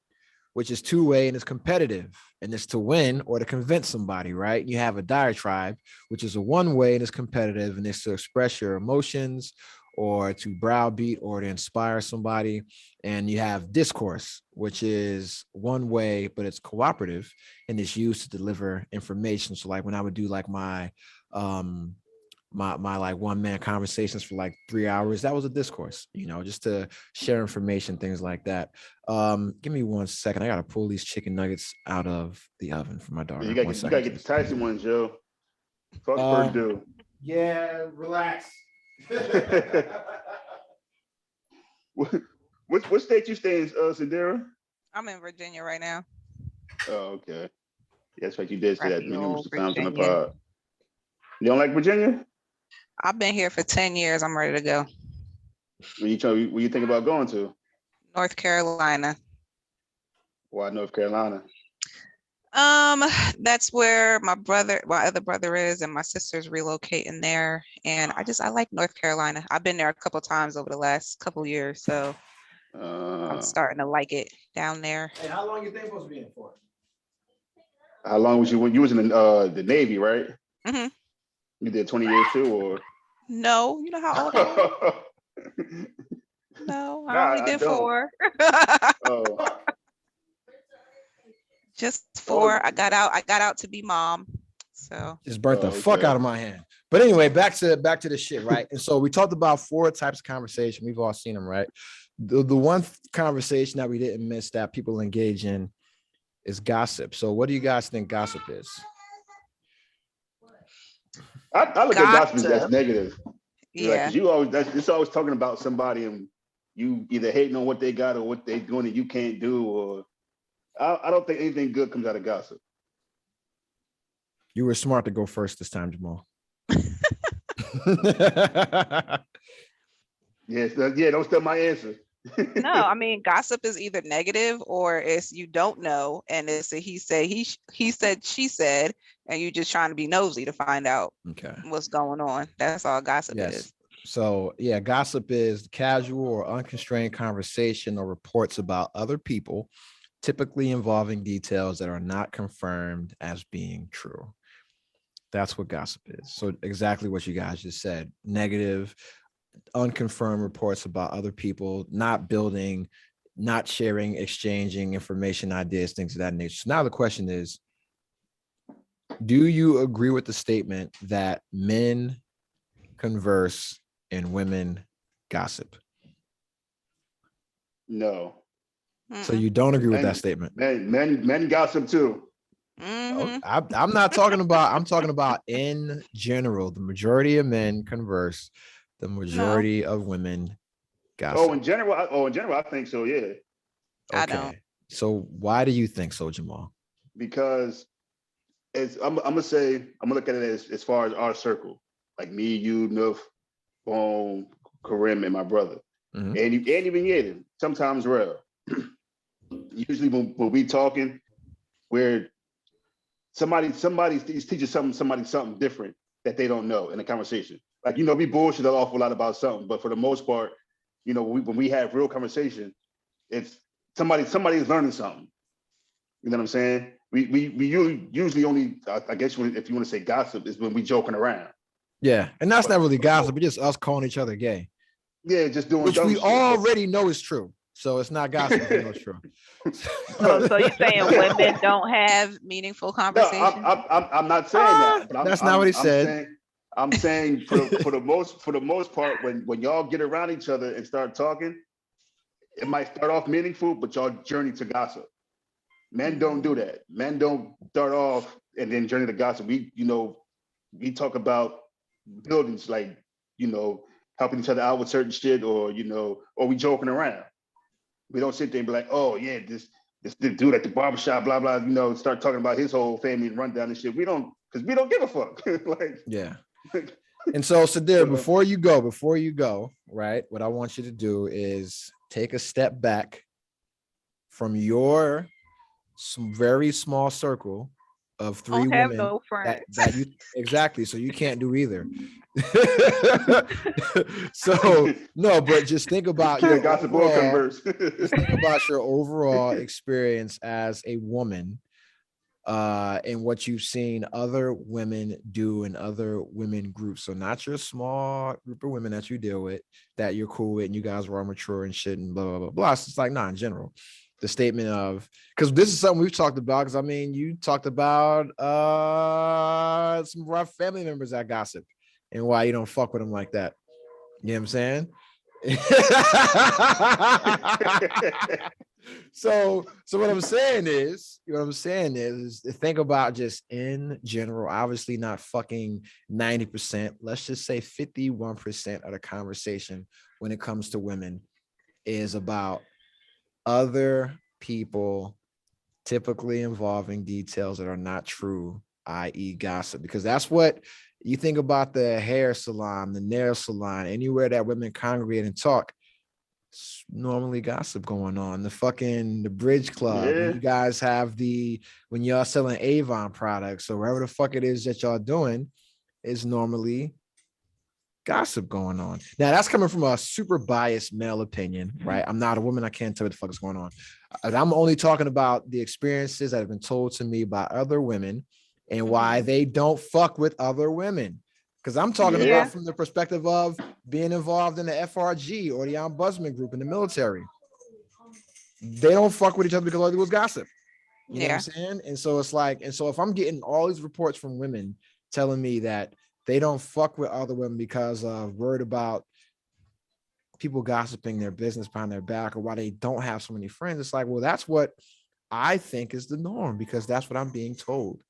which is two-way and is competitive, and it's to win or to convince somebody, right? You have a diatribe, which is a one-way and is competitive, and it's to express your emotions or to browbeat or to inspire somebody. And you have discourse, which is one way, but it's cooperative and it's used to deliver information. So like when I would do like my like one-man conversations for like 3 hours, that was a discourse, just to share information, things like that. Give me 1 second. I gotta pull these chicken nuggets out of the oven for my daughter. You gotta get the Tyson ones, Joe. Fuck Purdue. Yeah, relax. What state you stay in, Sadira? I'm in Virginia right now. Oh, okay. Yeah, that's right. You did say that numerous times on the Virginia. pod. You don't like Virginia? I've been here for 10 years. I'm ready to go. Where you think about going to? North Carolina. Why North Carolina? That's where my other brother is, and my sister's relocating there. And I like North Carolina. I've been there a couple times over the last couple years, so I'm starting to like it down there. Hey, how long you think supposed to be in for? How long was you when you was in the Navy, right? Mm-hmm. You did 20 years too, or? No, you know how old I am? No, I only did 4. Oh. Just 4. I got out to be mom. So just burnt the fuck out of my hand. But anyway, back to the shit, right? And so we talked about 4 types of conversation. We've all seen them, right? The one conversation that we didn't miss that people engage in is gossip. So what do you guys think gossip is? I look at gossip as negative. Yeah. Like, it's always talking about somebody, and you either hating on what they got or what they doing that you can't do, or I don't think anything good comes out of gossip. You were smart to go first this time, Jamal. Yes, don't steal my answer. No, I mean, gossip is either negative or it's you don't know, and it's a he said, she said, and you just trying to be nosy to find out what's going on. That's all gossip is. So yeah, gossip is casual or unconstrained conversation or reports about other people, typically involving details that are not confirmed as being true. That's what gossip is. So exactly what you guys just said. Negative, unconfirmed reports about other people, not building, not sharing, exchanging information, ideas, things of that nature. So now the question is, do you agree with the statement that men converse and women gossip? No. So you don't agree with that statement? Men gossip too. Mm-hmm. I'm not talking about, I'm talking about in general. The majority of men converse, the majority of women gossip. In general, I think so, yeah. Okay. I don't. So why do you think so, Jamal? Because I'm gonna look at it as far as our circle, like me, you, Nuff, Bone, Karim, and my brother, and even Yaden, sometimes Rel. Usually when we talking, we're somebody's teaching somebody something different that they don't know in the conversation. Like, we bullshit an awful lot about something, but for the most part, when we have real conversation, it's somebody's learning something. You know what I'm saying? We usually only, I guess if you want to say gossip, is when we joking around. Yeah, and that's not really gossip, but just us calling each other gay. Yeah, just doing which dumb we shit. already know is true. So it's not gossip, we know it's true. So you're saying women don't have meaningful conversations? No, I'm not saying that. But that's not what he said. I'm saying for the most part, when y'all get around each other and start talking, it might start off meaningful, but y'all journey to gossip. Men don't do that. Men don't start off and then journey to gossip. We talk about buildings, like, helping each other out with certain shit, or we joking around. We don't sit there and be like, oh yeah, this dude at the barbershop, blah blah, start talking about his whole family and run down and shit. We don't, because we don't give a fuck. Like, yeah. And so Sadir, before you go, right? What I want you to do is take a step back from your very small circle of three women no that you exactly, so you can't do either. So no, but just think about your gossip or converse. Just think about your overall experience as a woman, and what you've seen other women do in other women groups. So not your small group of women that you deal with, that you're cool with, and you guys were all mature and shit and blah blah blah blah. It's like, in general. The statement of, because this is something we've talked about, because I mean, you talked about some of our family members that gossip and why you don't fuck with them like that. You know what I'm saying? So what I'm saying is think about just in general, obviously not fucking 90%, let's just say 51% of the conversation when it comes to women is about other people, typically involving details that are not true, i.e. gossip, because that's what you think about. The hair salon, the nail salon, anywhere that women congregate and talk, it's normally gossip going on. The bridge club, when you guys have when y'all selling Avon products, or wherever the fuck it is that y'all doing, is normally gossip going on. Now that's coming from a super biased male opinion, right? I'm not a woman. I can't tell what the fuck is going on. I'm only talking about the experiences that have been told to me by other women and why they don't fuck with other women. Because I'm talking about from the perspective of being involved in the FRG or the ombudsman group in the military. They don't fuck with each other because all they do is gossip. You know what I'm saying? And so it's like, and so if I'm getting all these reports from women telling me that they don't fuck with other women because of worried about people gossiping their business behind their back, or why they don't have so many friends, it's like, well, that's what I think is the norm, because that's what I'm being told.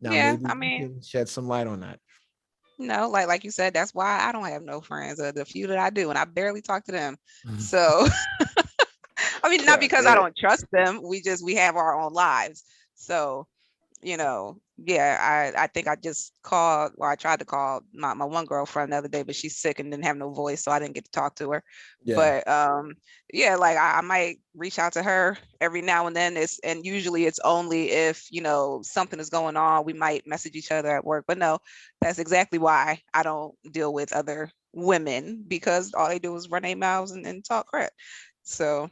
Now, maybe you can shed some light on that. No, like you said, that's why I don't have no friends. The few that I do, and I barely talk to them. So, I mean, not because I don't trust them. We have our own lives. So, I think I just called, or I tried to call my one girlfriend the other day, but she's sick and didn't have no voice, so I didn't get to talk to her. But like I might reach out to her every now and then. And usually it's only if something is going on. We might message each other at work. But no, that's exactly why I don't deal with other women, because all they do is run their mouths and talk crap. So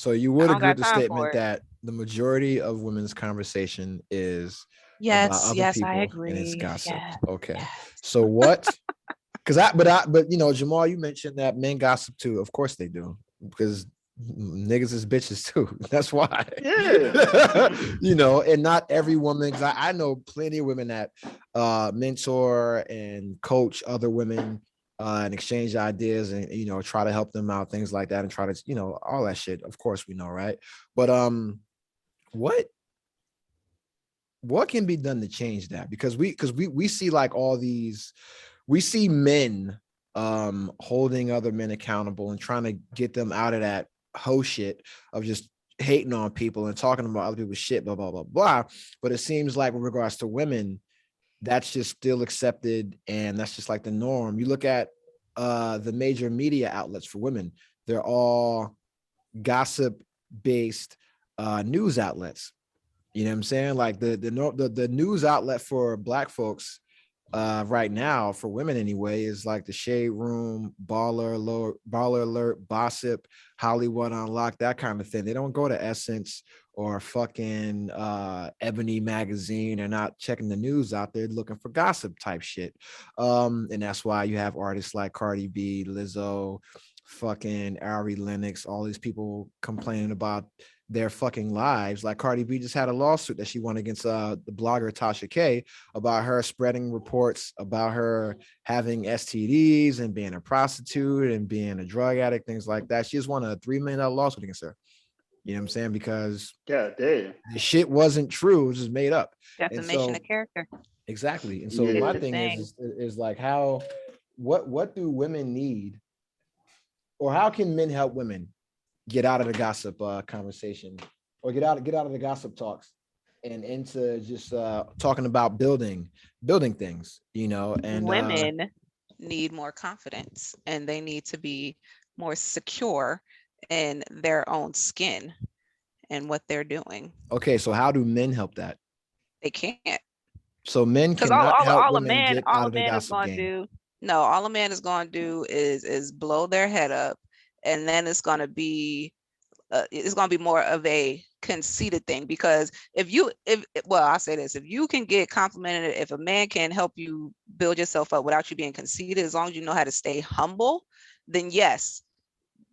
you would agree with the statement that the majority of women's conversation is Yes, other yes, I people, and it's agree. gossip. Yes, Okay. yes. So what? But you know, Jamal, you mentioned that men gossip too. Of course they do, because niggas is bitches too. That's why. Yeah. You know, and not every woman, because I know plenty of women that mentor and coach other women and exchange ideas and, you know, try to help them out, things like that, and try to, you know, all that shit. Of course we know, right? But what can be done to change that? Because we see like all these, we see men holding other men accountable and trying to get them out of that hoe shit of just hating on people and talking about other people's shit, blah blah blah blah. But it seems like with regards to women, that's just still accepted, and that's just like the norm. You look at the major media outlets for women, they're all gossip based news outlets. You know what I'm saying? Like the news outlet for Black folks right now, for women anyway, is like the Shade Room, Baller Alert, Gossip, Hollywood Unlocked, that kind of thing. They don't go to Essence or fucking Ebony magazine. They're not checking the news out there looking for gossip type shit. And that's why you have artists like Cardi B, Lizzo, fucking Ari Lennox, all these people complaining about their fucking lives. Like Cardi B just had a lawsuit that she won against the blogger Tasha K about her spreading reports about her having STDs and being a prostitute and being a drug addict, things like that. She just won a $3 million lawsuit against her. You know what I'm saying? Because God damn. the shit wasn't true, it was just made up. Defamation of character. Exactly. And so Yeah. my It's a thing thing. is like, how, what do women need, or how can men help women get out of the gossip conversation, or get out of the gossip talks and into just talking about building things, you know? And Women need more confidence, and they need to be more secure in their own skin and what they're doing. okay, so how do men help that? They can't. So men Because cannot help all a women man, get all out a of the man is gossip gonna game. do. No, all a man is going to do is blow their head up, and then it's going to be more of a conceited thing. Because I'll say this: if you can get complimented, if a man can help you build yourself up without you being conceited, as long as you know how to stay humble, then yes,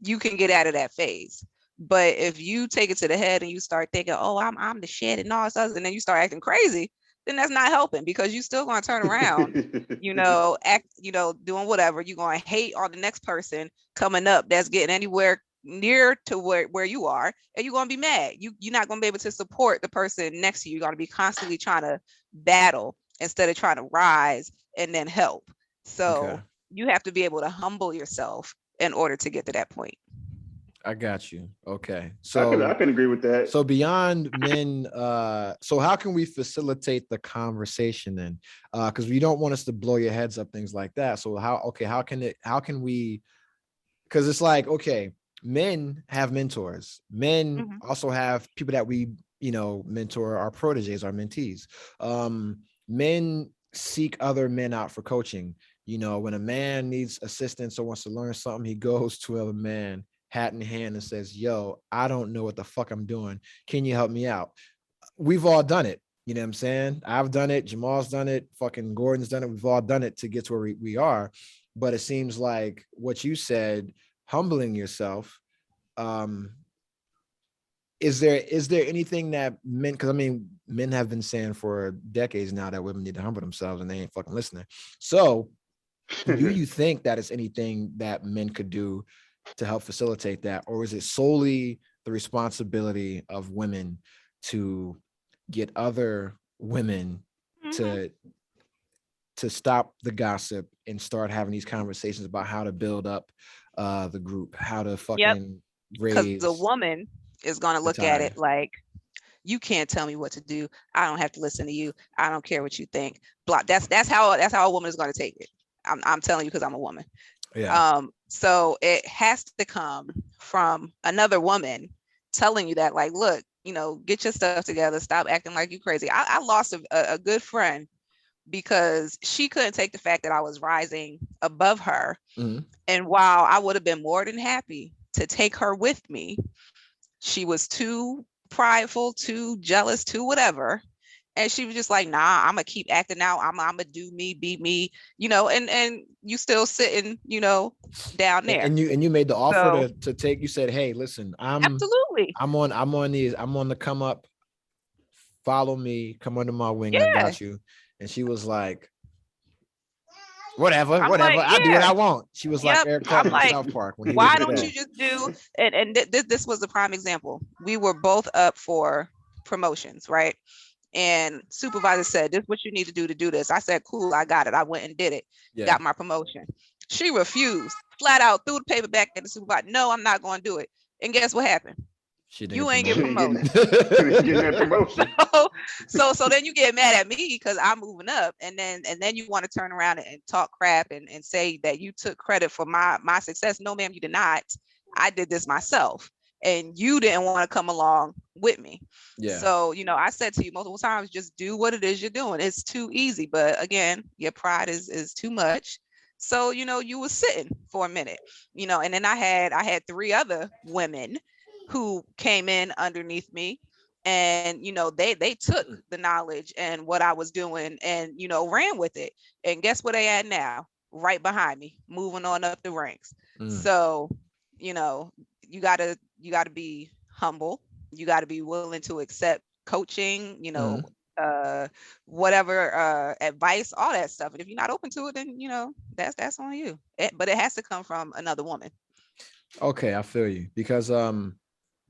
you can get out of that phase. But if you take it to the head and you start thinking, oh, I'm the shit and all this other, and then you start acting crazy, then that's not helping, because you're still going to turn around, doing whatever. You're going to hate on the next person coming up that's getting anywhere near to where you are, and you're going to be mad. You're not going to be able to support the person next to you. You're going to be constantly trying to battle instead of trying to rise and then help. So you have to be able to humble yourself in order to get to that point. I got you. Okay. So I can agree with that. So beyond men, so how can we facilitate the conversation then? Because we don't want us to blow your heads up, things like that. So how can we, because it's like, okay, men have mentors. Men also have people that we, mentor, our proteges, our mentees. Men seek other men out for coaching. When a man needs assistance or wants to learn something, he goes to a man, hat in hand, and says, yo, I don't know what the fuck I'm doing. Can you help me out? We've all done it. You know what I'm saying? I've done it. Jamal's done it. Fucking Gordon's done it. We've all done it to get to where we are. But it seems like what you said, humbling yourself. Is there anything that men, because I mean, men have been saying for decades now that women need to humble themselves, and they ain't fucking listening. So do you think that it's anything that men could do to help facilitate that? Or is it solely the responsibility of women to get other women to stop the gossip and start having these conversations about how to build up the group, how to fucking raise? Because the woman is going to look at it like, you can't tell me what to do. I don't have to listen to you. I don't care what you think. Blah. That's how a woman is going to take it. I'm telling you, because I'm a woman. Yeah. So it has to come from another woman telling you that, like, look, get your stuff together. Stop acting like you crazy. I lost a good friend because she couldn't take the fact that I was rising above her. And while I would have been more than happy to take her with me, she was too prideful, too jealous, too whatever. And she was just like, nah, I'm gonna keep acting out. I'm gonna do me, be me, and you still sitting, down there. And you made the offer to take. You said, hey, listen, absolutely. I'm on the come up. Follow me, come under my wing. Yeah. I got you. And she was like, whatever. Like, I do what I want. She was like Eric Cartman in South Park. When why don't you just do? And this was the prime example. We were both up for promotions, right? And supervisor said, this is what you need to do this. I said, cool, I got it. I went and did it. Yeah. Got my promotion. She refused, flat out, threw the paper back at the supervisor. No, I'm not going to do it. And guess what happened? You ain't get promoted. So then you get mad at me because I'm moving up, and then you want to turn around and talk crap and say that you took credit for my success. No, ma'am, you did not. I did this myself, and you didn't want to come along with me. Yeah. So, I said to you multiple times, just do what it is you're doing. It's too easy. But again, your pride is too much. So, you were sitting for a minute, and then I had 3 other women who came in underneath me, and they took the knowledge and what I was doing and ran with it. And guess what they at now? Right behind me, moving on up the ranks. So you gotta be humble. You gotta be willing to accept coaching, whatever advice, all that stuff. And if you're not open to it, then that's on you. But it has to come from another woman. Okay, I feel you, because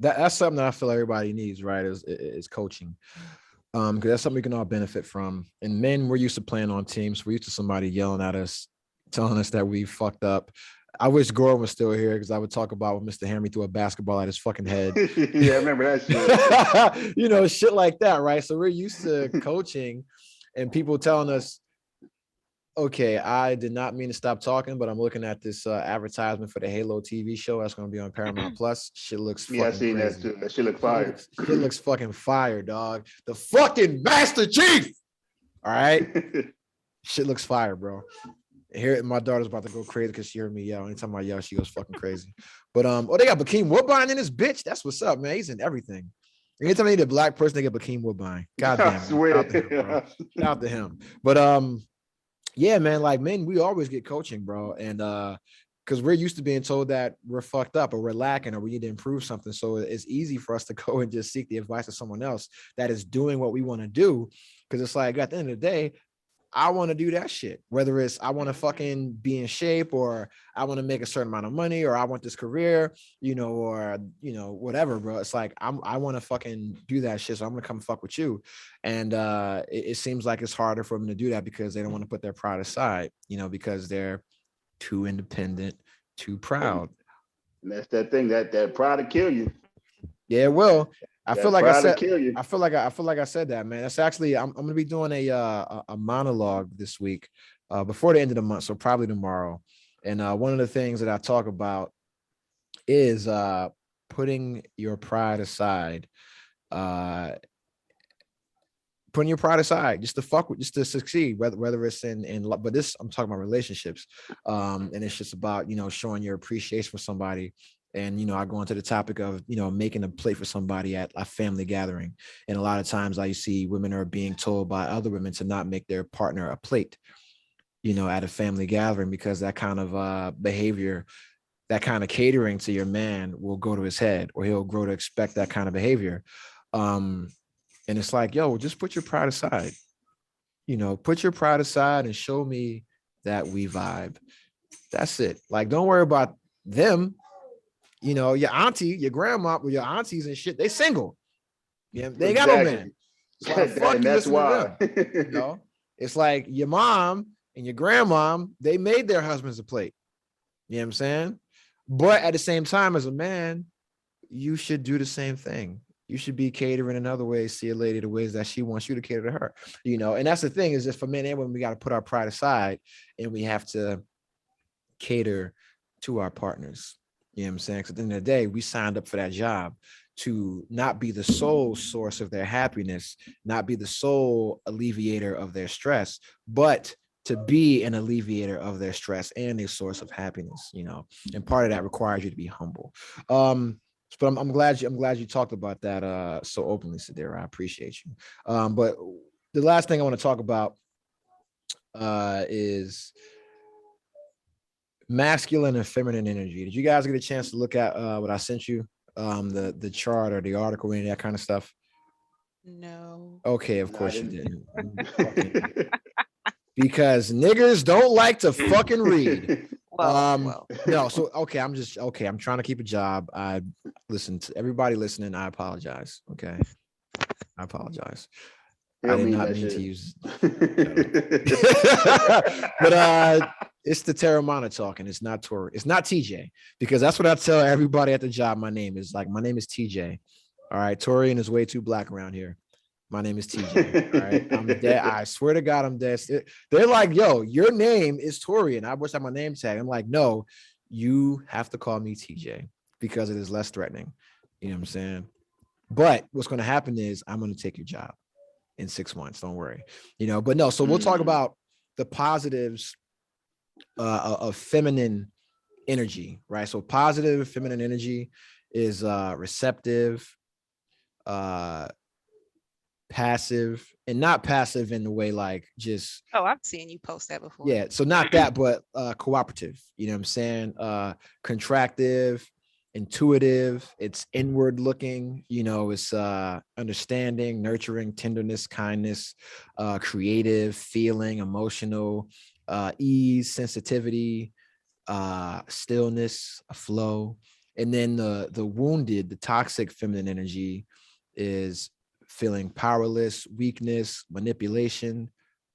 that's something that I feel everybody needs, right? Is coaching. Because that's something we can all benefit from. And men, we're used to playing on teams. We're used to somebody yelling at us, telling us that we fucked up. I wish Gordon was still here, because I would talk about when Mr. Henry threw a basketball at his fucking head. Yeah, I remember that shit. Shit like that, right? So we're used to coaching and people telling us, okay, I did not mean to stop talking, but I'm looking at this advertisement for the Halo TV show that's going to be on Paramount Plus. Shit looks fucking I seen crazy. That too. That shit look fire. Shit looks fucking fire, dog. The fucking Master Chief. All right. Shit looks fire, bro. Here, my daughter's about to go crazy because she heard me yell. Anytime I yell, she goes fucking crazy. But they got Bakeem Woodbine in this bitch. That's what's up, man. He's in everything. Anytime they need a black person, they get Bakeem Woodbine. God damn. I swear. Shout out to him. But yeah, man, like men, we always get coaching, bro. And because we're used to being told that we're fucked up or we're lacking or we need to improve something. So it's easy for us to go and just seek the advice of someone else that is doing what we want to do. Because it's like, at the end of the day, I want to do that shit, whether it's I want to fucking be in shape, or I want to make a certain amount of money, or I want this career, or whatever, bro. It's like I want to fucking do that shit, so I'm gonna come fuck with you. And it seems like it's harder for them to do that because they don't want to put their pride aside, because they're too independent, too proud. And that's that thing, that pride will kill you. Yeah, it will. I feel like I said that, man. That's actually, I'm gonna be doing a monologue this week, before the end of the month, so probably tomorrow. And one of the things that I talk about is putting your pride aside, just to fuck with, just to succeed, whether it's in but this, I'm talking about relationships, and it's just about showing your appreciation for somebody. And, I go into the topic of, making a plate for somebody at a family gathering. And a lot of times I see women are being told by other women to not make their partner a plate, at a family gathering, because that kind of behavior, that kind of catering to your man will go to his head, or he'll grow to expect that kind of behavior. And it's like, yo, just put your pride aside, put your pride aside and show me that we vibe. That's it. Like, don't worry about them. Your auntie, your grandma, or your aunties and shit, they single. Yeah, they ain't got no man. So fuck that's why. It's like your mom and your grandmom, they made their husbands a plate. You know what I'm saying? But at the same time, as a man, you should do the same thing. You should be catering in other ways, see a lady the ways that she wants you to cater to her. And that's the thing, is just for men and women, we got to put our pride aside and we have to cater to our partners. You know what I'm saying? Because at the end of the day, we signed up for that job to not be the sole source of their happiness, not be the sole alleviator of their stress, but to be an alleviator of their stress and a source of happiness, and part of that requires you to be humble. But I'm glad you talked about that so openly, Sadira. I appreciate you. But the last thing I want to talk about is masculine and feminine energy. Did you guys get a chance to look at what I sent you? The chart or the article, any of that kind of stuff? No. Okay, of course you didn't. Because niggers don't like to fucking read. Well. No, so okay, I'm trying to keep a job. I listen to everybody listening. I apologize. Okay. I apologize. I did not mean to use but it's the Terramana talking. It's not Tori. It's not TJ, because that's what I tell everybody at the job. My name is TJ. All right. Torian is way too black around here. My name is TJ. All right. I'm dead. I swear to God, I'm dead. They're like, yo, your name is Torian. I wish I had my name tag. I'm like, no, you have to call me TJ because it is less threatening. You know what I'm saying? But what's going to happen is I'm going to take your job in 6 months. Don't worry. But no. So we'll talk about the positives of feminine energy, right? So positive feminine energy is receptive, passive, and not passive in the way like just I've seen you post that before. Yeah, so not that, but cooperative. You know what I'm saying? Contractive, intuitive, it's inward looking, it's understanding, nurturing, tenderness, kindness, creative, feeling, emotional, ease, sensitivity, stillness, a flow. And then the wounded, the toxic feminine energy is feeling powerless, weakness, manipulation,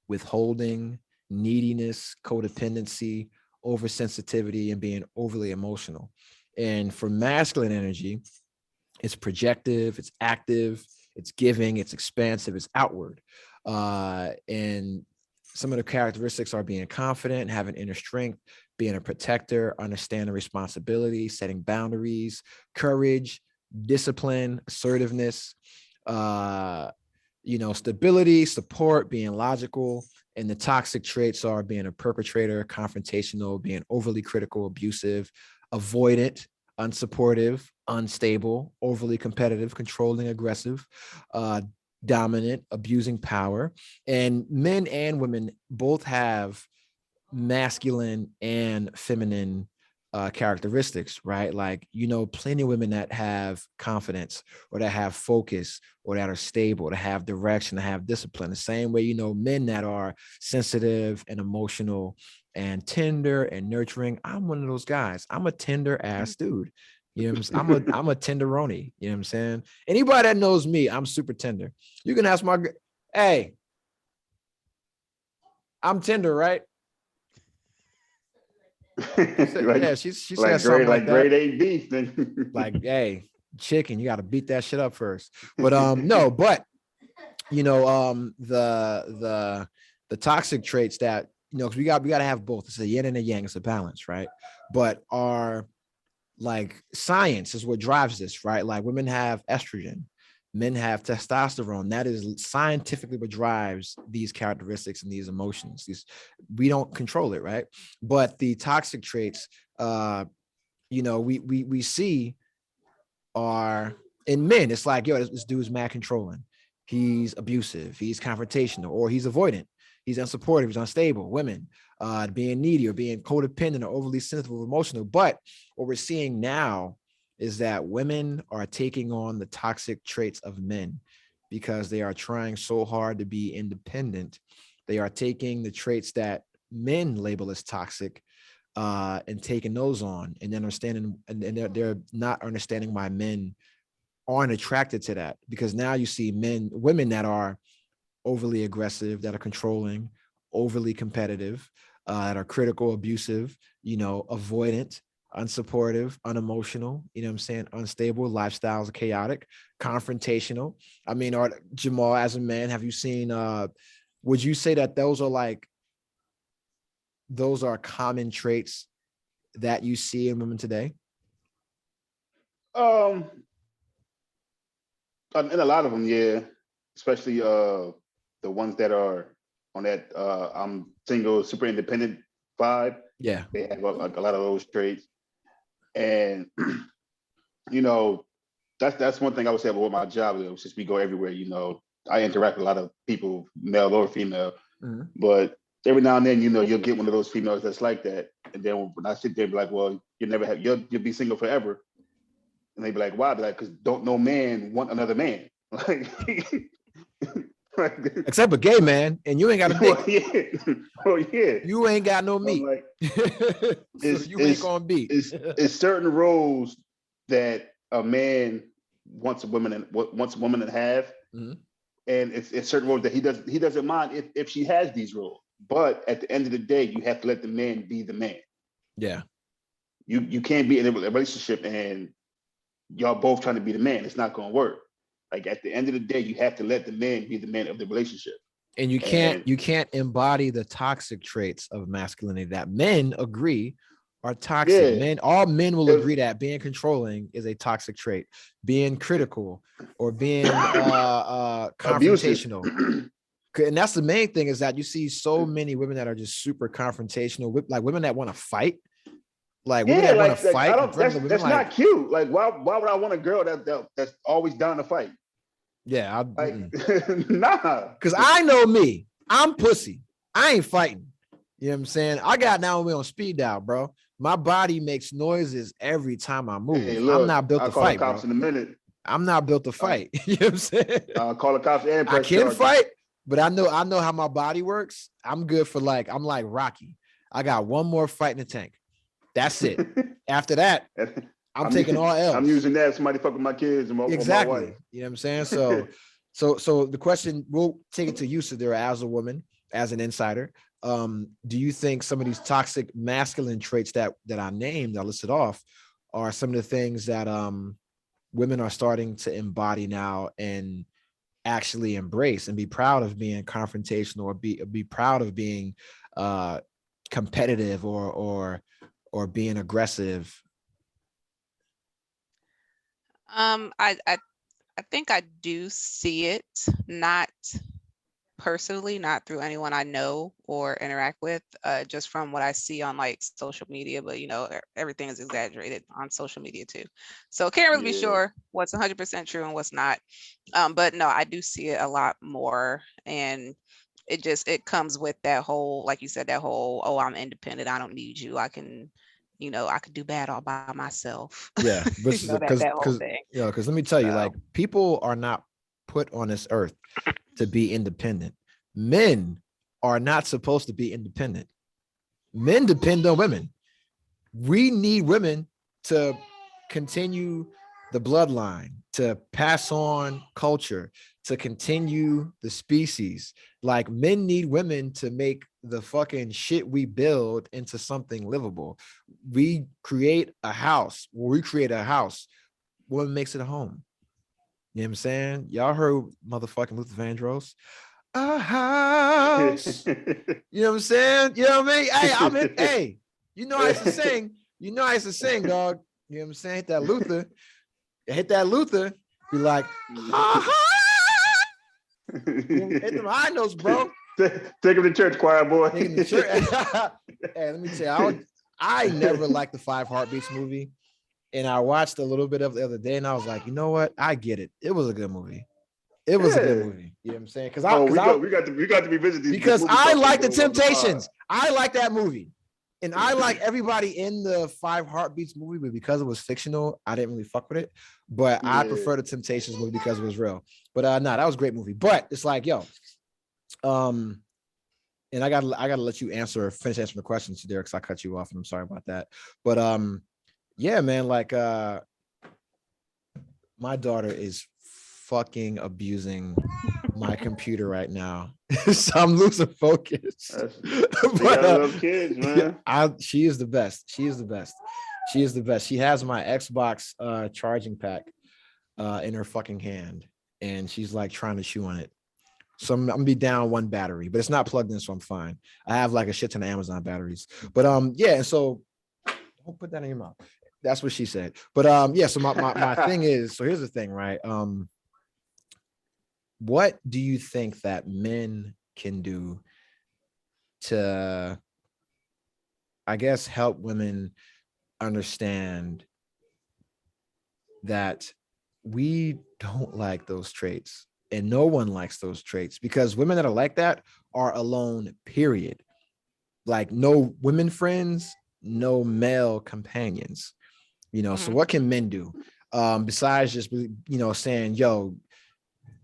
withholding, neediness, codependency, oversensitivity, and being overly emotional. And for masculine energy, it's projective, it's active, it's giving, it's expansive, it's outward. And some of the characteristics are being confident, having inner strength, being a protector, understanding responsibility, setting boundaries, courage, discipline, assertiveness, stability, support, being logical. And the toxic traits are being a perpetrator, confrontational, being overly critical, abusive, avoidant, unsupportive, unstable, overly competitive, controlling, aggressive, dominant, abusing power. And men and women both have masculine and feminine characteristics, right? Like, plenty of women that have confidence or that have focus or that are stable, to have direction, to have discipline. The same way, men that are sensitive and emotional and tender and nurturing. I'm one of those guys. I'm a tender ass dude. You know what I'm saying? I'm a tenderoni. You know what I'm saying? Anybody that knows me, I'm super tender. You can ask hey, I'm tender, right? Yeah, she said something like that. Grade A beef. Like, hey, chicken, you got to beat that shit up first. But no, but the toxic traits that because we got to have both. It's a yin and a yang. It's a balance, right? But our science is what drives this, right? Like women have estrogen, men have testosterone. That is scientifically what drives these characteristics and these emotions. We don't control it, right? But the toxic traits, we see are in men. It's like, yo, this dude's mad controlling. He's abusive. He's confrontational, or he's avoidant. He's unsupportive. He's unstable. Women, being needy or being codependent or overly sensitive or emotional. But what we're seeing now is that women are taking on the toxic traits of men because they are trying so hard to be independent. They are taking the traits that men label as toxic and taking those on, and then understanding, and they're not understanding why men aren't attracted to that, because now you see women that are overly aggressive, that are controlling, overly competitive, that are critical, abusive, avoidant, unsupportive, unemotional, unstable, lifestyles are chaotic, confrontational. I mean, Jamal, as a man, have you seen, would you say that those are common traits that you see in women today? In a lot of them, yeah, especially the ones that are on that I'm single, super independent vibe. Yeah, they have a lot of those traits. And that's one thing I would say about my job is since we go everywhere, I interact with a lot of people, male or female, but every now and then, you know, you'll get one of those females that's like that. And then when I sit there, be like, well, you'll be single forever. And they be like, why? Be like, because don't no man want another man. Like, except a gay man, and you ain't got a dick. Yeah. You ain't got no meat. Like, so you ain't gonna be. It's certain roles that a man wants a woman to have, and it's certain roles that he doesn't mind if she has these roles. But at the end of the day, you have to let the man be the man. Yeah. You can't be in a relationship and y'all both trying to be the man. It's not going to work. Like at the end of the day, you have to let the man be the man of the relationship. And you can't embody the toxic traits of masculinity that men agree are toxic. Yeah. All men will agree that being controlling is a toxic trait. Being critical or being confrontational. And that's the main thing, is that you see so many women that are just super confrontational, like women that want to fight. Like women that want to fight. That's not cute. Like why would I want a girl that's always down to fight? Yeah, nah. Because I know me. I'm pussy. I ain't fighting. You know what I'm saying? I got now on speed dial, bro. My body makes noises every time I move. Hey, look, I'm not built to fight. I'll call the cops in a minute. I'm not built to fight. You know what I'm saying? I'll call the cops and I can fight, but I know how my body works. I'm good for I'm like Rocky. I got one more fight in the tank. That's it. After that, I'm taking all else. I'm using that if somebody fucking my kids and my wife. You know what I'm saying? So the question, we'll take it to you, Sadira, as a woman, as an insider. Do you think some of these toxic masculine traits that I named, I listed off, are some of the things that women are starting to embody now and actually embrace and be proud of being confrontational, or be proud of being competitive or being aggressive? I think I do see it, not personally, not through anyone I know or interact with, just from what I see on like social media, but you know, everything is exaggerated on social media too. So can't really be sure what's 100% true and what's not. But no, I do see it a lot more, and it comes with that whole, like you said, that whole, oh, I'm independent, I don't need you, I can do bad all by myself. Yeah, because let me tell you, like, people are not put on this earth to be independent. Men are not supposed to be independent. Men depend on women. We need women to continue the bloodline, to pass on culture, to continue the species. Like, men need women to make the fucking shit we build into something livable. We create a house. Woman makes it a home. You know what I'm saying? Y'all heard motherfucking Luther Vandross. A house. You know what I'm saying? You know what I mean? Hey, I'm in. Hey, you know I used to sing. Dog. You know what I'm saying? Hit that Luther. Be like, hit them high notes, bro. Take him to church, choir boy. Take him to church. Hey, let me tell you, I never liked the 5 Heartbeats movie. And I watched a little bit of it the other day, and I was like, you know what? I get it. It was a good movie. It was a good movie. You know what I'm saying? Because we got to revisit these. Because I like the Temptations. I like that movie. And I like everybody in the 5 Heartbeats movie, but because it was fictional, I didn't really fuck with it. But I prefer the Temptations movie because it was real. But that was a great movie. But it's like, yo, and I gotta let you finish answering the questions, Derek, because I cut you off, and I'm sorry about that. But yeah, man, like my daughter is fucking abusing my computer right now. So I'm losing focus. But I love kids, man. She is the best. She is the best. She has my Xbox charging pack in her fucking hand, and she's like trying to chew on it. So I'm gonna be down 1 battery, but it's not plugged in, so I'm fine. I have like a shit ton of Amazon batteries. But yeah, so don't put that in your mouth. That's what she said. But yeah, so my thing is, so here's the thing, right? What do you think that men can do to, I guess, help women understand that we don't like those traits? And no one likes those traits because women that are like that are alone, period. Like no women friends, no male companions. So what can men do? Besides just, saying, yo,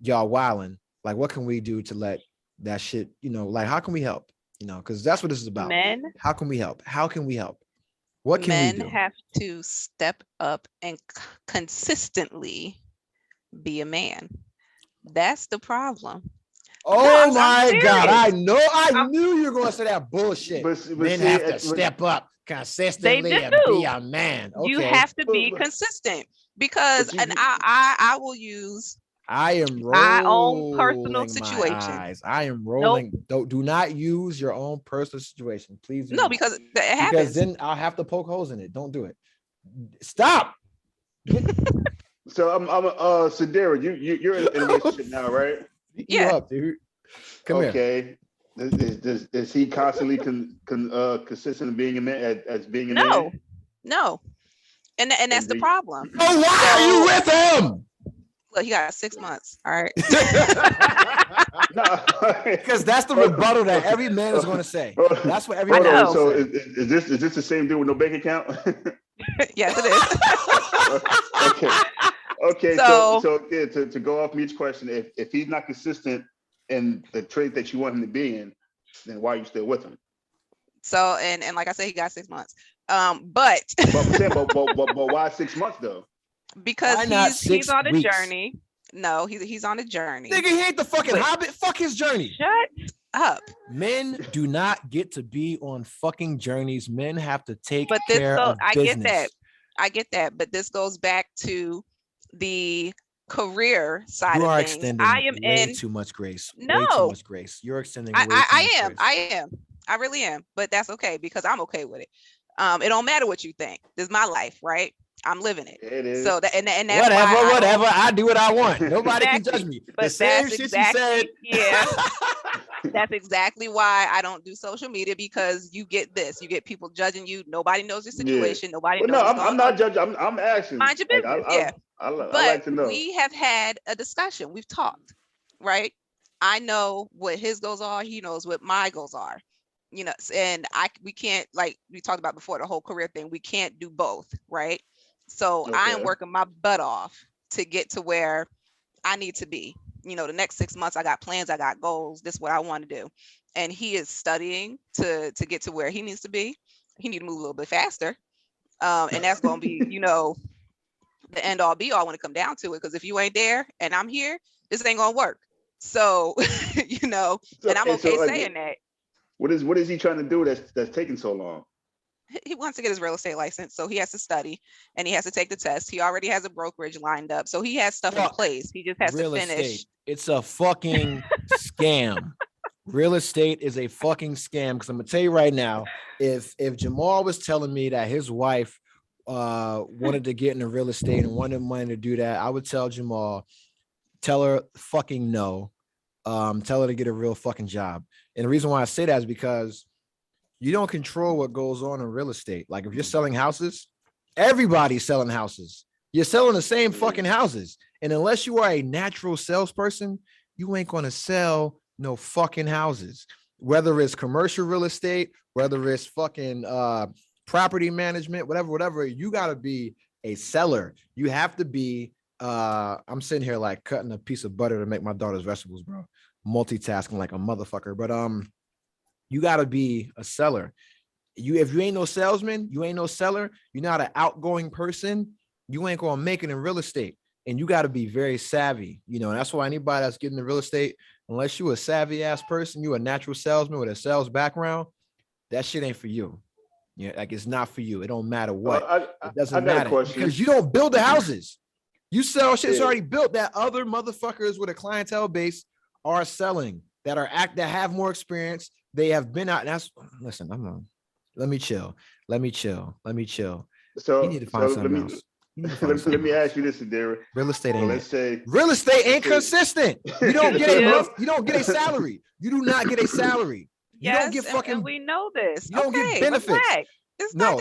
y'all wilding, like, what can we do to let that shit, like, how can we help? Because that's what this is about. Men. How can we help? How can we help? What can we do? Men have to step up and consistently be a man. That's the problem. Oh my God. I knew you were going to say that bullshit. But Men see, have to step up consistently and be a man. Okay. You have to be consistent because, and I will use I am rolling my own personal situation. I am rolling. Nope. Do not use your own personal situation, please. No, because it happens. Because then I'll have to poke holes in it. Don't do it. Stop. So I'm Sadira, you're in a relationship now, right? Yeah. You up, dude. Come here. Okay. Is he constantly consistent in being a man as being a man? No. And that's the problem. Oh, why are you with him? Look, he got 6 months. All right. Because that's the rebuttal that every man is going to say. That's what every man is. So say. is this the same dude with no bank account? Yes, it is. Okay. So yeah, to go off Meech's question, if he's not consistent in the trait that you want him to be in, then why are you still with him? So and like I said, he got 6 months. But why 6 months though? Because he's on a journey. No, he's on a journey. Nigga, he ain't the fucking Hobbit. Fuck his journey. Shut up. Men do not get to be on fucking journeys. Men have to take care of business. I get that. But this goes back to the career side you of are things. Extending I am way too much grace. No. Way too much grace. You're extending way too much grace. I really am. But that's okay because I'm okay with it. It don't matter what you think. This is my life, right? I'm living it. It is. So that and that's whatever. I do what I want. Nobody can judge me. But the same shit you said. Yeah. That's exactly why I don't do social media because you get this. You get people judging you. Nobody knows your situation. Yeah. Nobody knows. No, I'm not judging. I'm asking. Mind your business. I like to know. We have had a discussion. We've talked, right? I know what his goals are. He knows what my goals are. And we can't, like we talked about before, the whole career thing. We can't do both, right? So I am working my butt off to get to where I need to be. The next 6 months, I got plans, I got goals. This is what I want to do. And he is studying to get to where he needs to be. He need to move a little bit faster. And that's going to be, the end all be all when it come down to it. Because if you ain't there and I'm here, this ain't going to work. So, and I'm okay saying that. What is he trying to do that's taking so long? He wants to get his real estate license, so he has to study and he has to take the test. He already has a brokerage lined up, so he has stuff in place. He just has to finish. Estate. It's a fucking scam. Real estate is a fucking scam. Because I'm gonna tell you right now, if Jamal was telling me that his wife wanted to get into real estate and wanted money to do that, I would tell Jamal, tell her fucking no. Tell her to get a real fucking job. And the reason why I say that is because you don't control what goes on in real estate. Like if you're selling houses, everybody's selling houses. You're selling the same fucking houses. And unless you are a natural salesperson, you ain't going to sell no fucking houses. Whether it's commercial real estate, whether it's fucking property management, whatever, you got to be a seller. You have to be, I'm sitting here like cutting a piece of butter to make my daughter's vegetables, bro. Multitasking like a motherfucker. But you got to be a seller. If you ain't no salesman, you ain't no seller, you're not an outgoing person, you ain't going to make it in real estate. And you got to be very savvy. And that's why anybody that's getting into real estate, unless you a savvy ass person, you a natural salesman with a sales background, that shit ain't for you. Yeah, like it's not for you. It don't matter what. It doesn't matter because you don't build the houses. You sell shit that's already built that other motherfuckers with a clientele base are selling, that have more experience. They have been out. Listen, let me chill. So you need to find something else. Let me ask you this, Derek. Real estate ain't consistent. You don't get you don't get a salary. You do not get a salary. You don't get fucking. And we know this. You don't get benefits. No.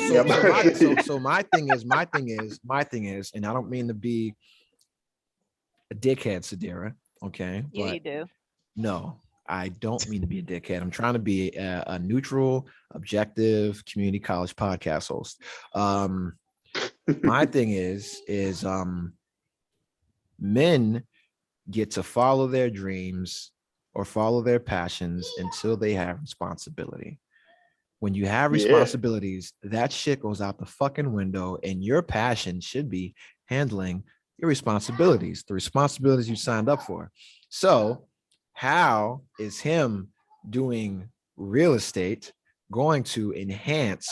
So my thing is, and I don't mean to be a dickhead, Sadira. Okay. Yeah, But you do. no, I don't mean to be a dickhead. I'm trying to be a neutral, objective community college podcast host. My thing is men get to follow their dreams or follow their passions until they have responsibility. When you have responsibilities, that shit goes out the fucking window, and your passion should be handling your responsibilities, the responsibilities you signed up for. So, how is him doing real estate going to enhance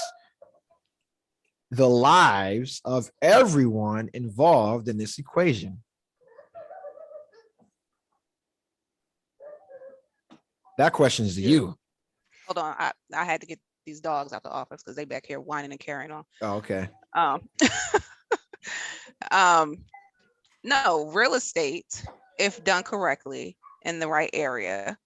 the lives of everyone involved in this equation? That question is to you. Hold on, I had to get these dogs out the office because they back here whining and carrying on. Oh, okay. No, real estate, if done correctly in the right area,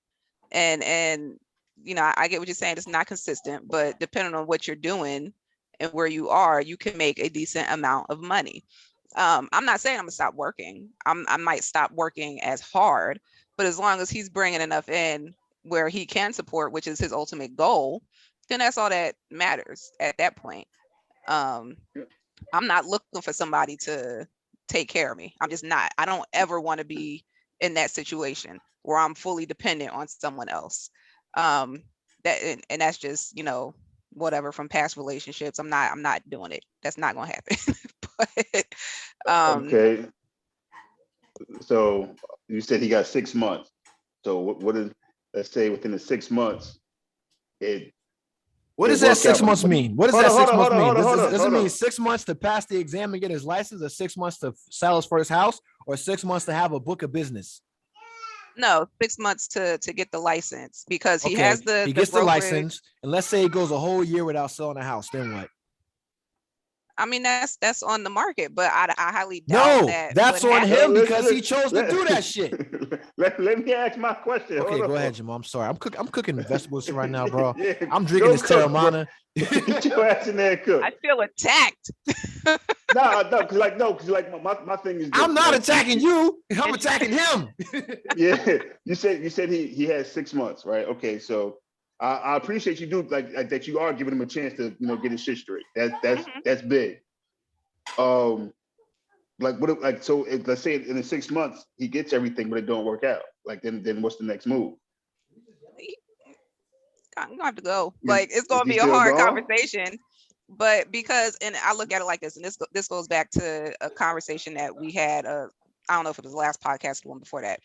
and you know, I get what you're saying. It's not consistent, but depending on what you're doing and where you are, you can make a decent amount of money. I'm not saying I'm gonna stop working. I might stop working as hard, but as long as he's bringing enough in where he can support, which is his ultimate goal, then that's all that matters at that point. I'm not looking for somebody to take care of me. I'm just not. I don't ever want to be in that situation where I'm fully dependent on someone else. That and that's just, you know, whatever from past relationships. I'm not doing it. That's not gonna happen. But okay. So you said he got 6 months. So what is, let's say within the 6 months, what does that 6 months mean? What does that 6 months mean? Does it mean 6 months to pass the exam and get his license, or 6 months to sell his first house, or 6 months to have a book of business? no, 6 months to get the license, because he has he gets the license, and let's say he goes a whole year without selling a house. Then what? I mean, that's on the market, but I highly doubt that. That's on him because he chose to do that shit. Let me ask my question. Okay, go ahead, Jamal. I'm sorry. I'm cooking vegetables right now, bro. Yeah, I'm drinking this Terramana. Get your ass in there and cook. I feel attacked. Cause my thing is. I'm not attacking you. I'm attacking him. Yeah, you said he has 6 months, right? Okay, so I appreciate you do like that. You are giving him a chance to, you know, get his shit straight. That's big. Like what? Like so, if, let's say in the 6 months he gets everything, but it don't work out. Like then what's the next move? I'm gonna have to go. Like, it's gonna be a hard conversation, but because, and I look at it like this, and this goes back to a conversation that we had. I don't know if it was the last podcast or one before that.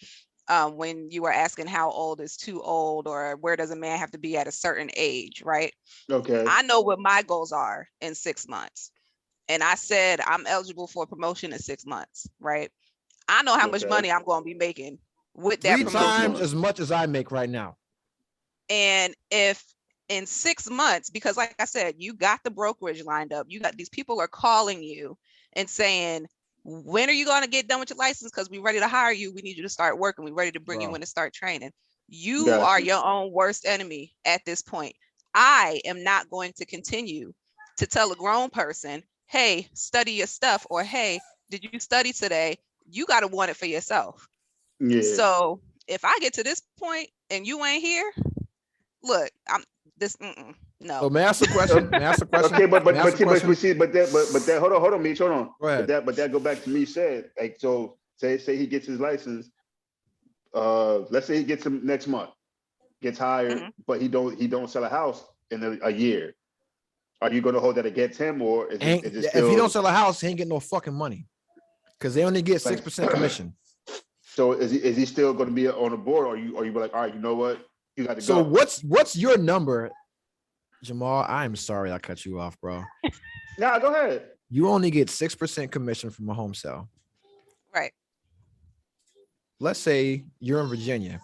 When you were asking how old is too old, or where does a man have to be at a certain age, right? Okay. I know what my goals are in 6 months. And I said I'm eligible for a promotion in 6 months, right? I know how much money I'm going to be making with that 3 promotion. times as much as I make right now. And if in 6 months, because like I said, you got the brokerage lined up, you got these people are calling you and saying, when are you going to get done with your license? Because we're ready to hire you. We need you to start working. We're ready to bring you in to start training. You are your own worst enemy at this point. I am not going to continue to tell a grown person, hey, study your stuff, or hey, did you study today? You got to want it for yourself. Yeah. So if I get to this point and you ain't here, look, I'm this. No. So may I ask a question? Okay, but that hold on, Mitch, hold on. Go ahead. But that go back to me said, like, so say he gets his license. Let's say he gets him next month, gets hired, but he don't sell a house in a year. Are you going to hold that against him, or is it still... If he don't sell a house, he ain't getting no fucking money, because they only get 6% commission. So is he still going to be on the board, or you be like, all right, you know what, you got to go? So what's your number, Jamal? I'm sorry I cut you off, bro. Nah, go ahead. You only get 6% commission from a home sale. Right. Let's say you're in Virginia.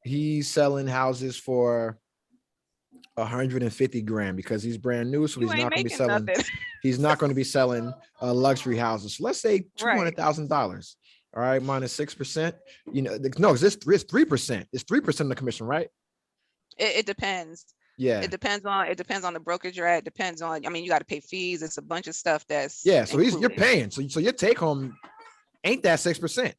He's selling houses for 150 grand because he's brand new, so he's not going to be selling. He's not going to be selling luxury houses. So let's say $200,000. All right, minus 6%. You know, no, it's 3%. It's 3% of the commission, right? It depends. Yeah, it depends on the brokerage you're at. It depends on. I mean, you got to pay fees. It's a bunch of stuff that's So you're paying. So your take home ain't that 6%.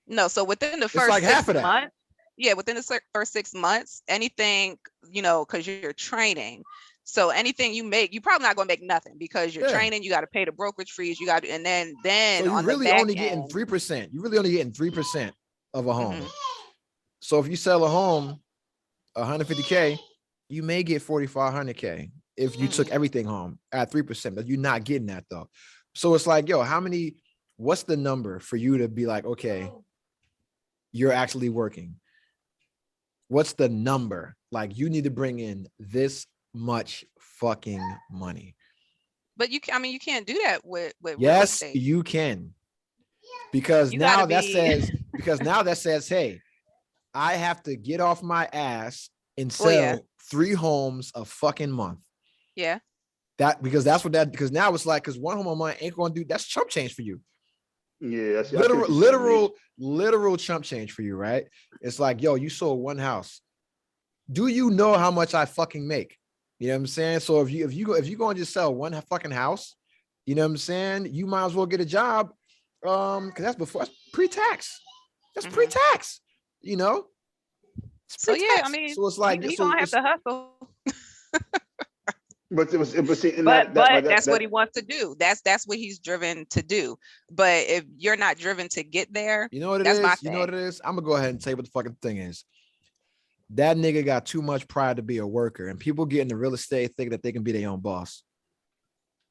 No, so within the It's first like half 6 of that. months, yeah, within the first 6 months, anything, because you're training. So anything you make, you're probably not gonna make nothing because you're Yeah. training. You got to pay the brokerage fees. You got to, and then So you're on the really back only getting end, 3%. You're really only getting 3% of a home. Mhm. So if you sell a home, 150K, you may get 4,500K if you took everything home at 3%, but you're not getting that though. So it's like, yo, what's the number for you to be like, okay, you're actually working? What's the number? Like, you need to bring in this much fucking money. But you can't do that with real Yes, estate. you can. Because You now gotta that be- says, hey, I have to get off my ass and sell 3 homes a fucking month. Yeah. Because now it's like, because one home a month ain't gonna do, that's chump change for you. Yeah, literal chump change for you, right? It's like, yo, you sold one house. Do you know how much I fucking make? You know what I'm saying? So if you go and just sell one fucking house, you know what I'm saying? You might as well get a job. Because that's pre-tax. That's pre-tax, So yeah, I mean, so he gonna have to hustle. But that's what he wants to do. That's what he's driven to do. But if you're not driven to get there, you know what it that's is? my You know what it is? I'm gonna go ahead and tell you what the fucking thing is. That nigga got too much pride to be a worker, and people get into real estate thinking that they can be their own boss,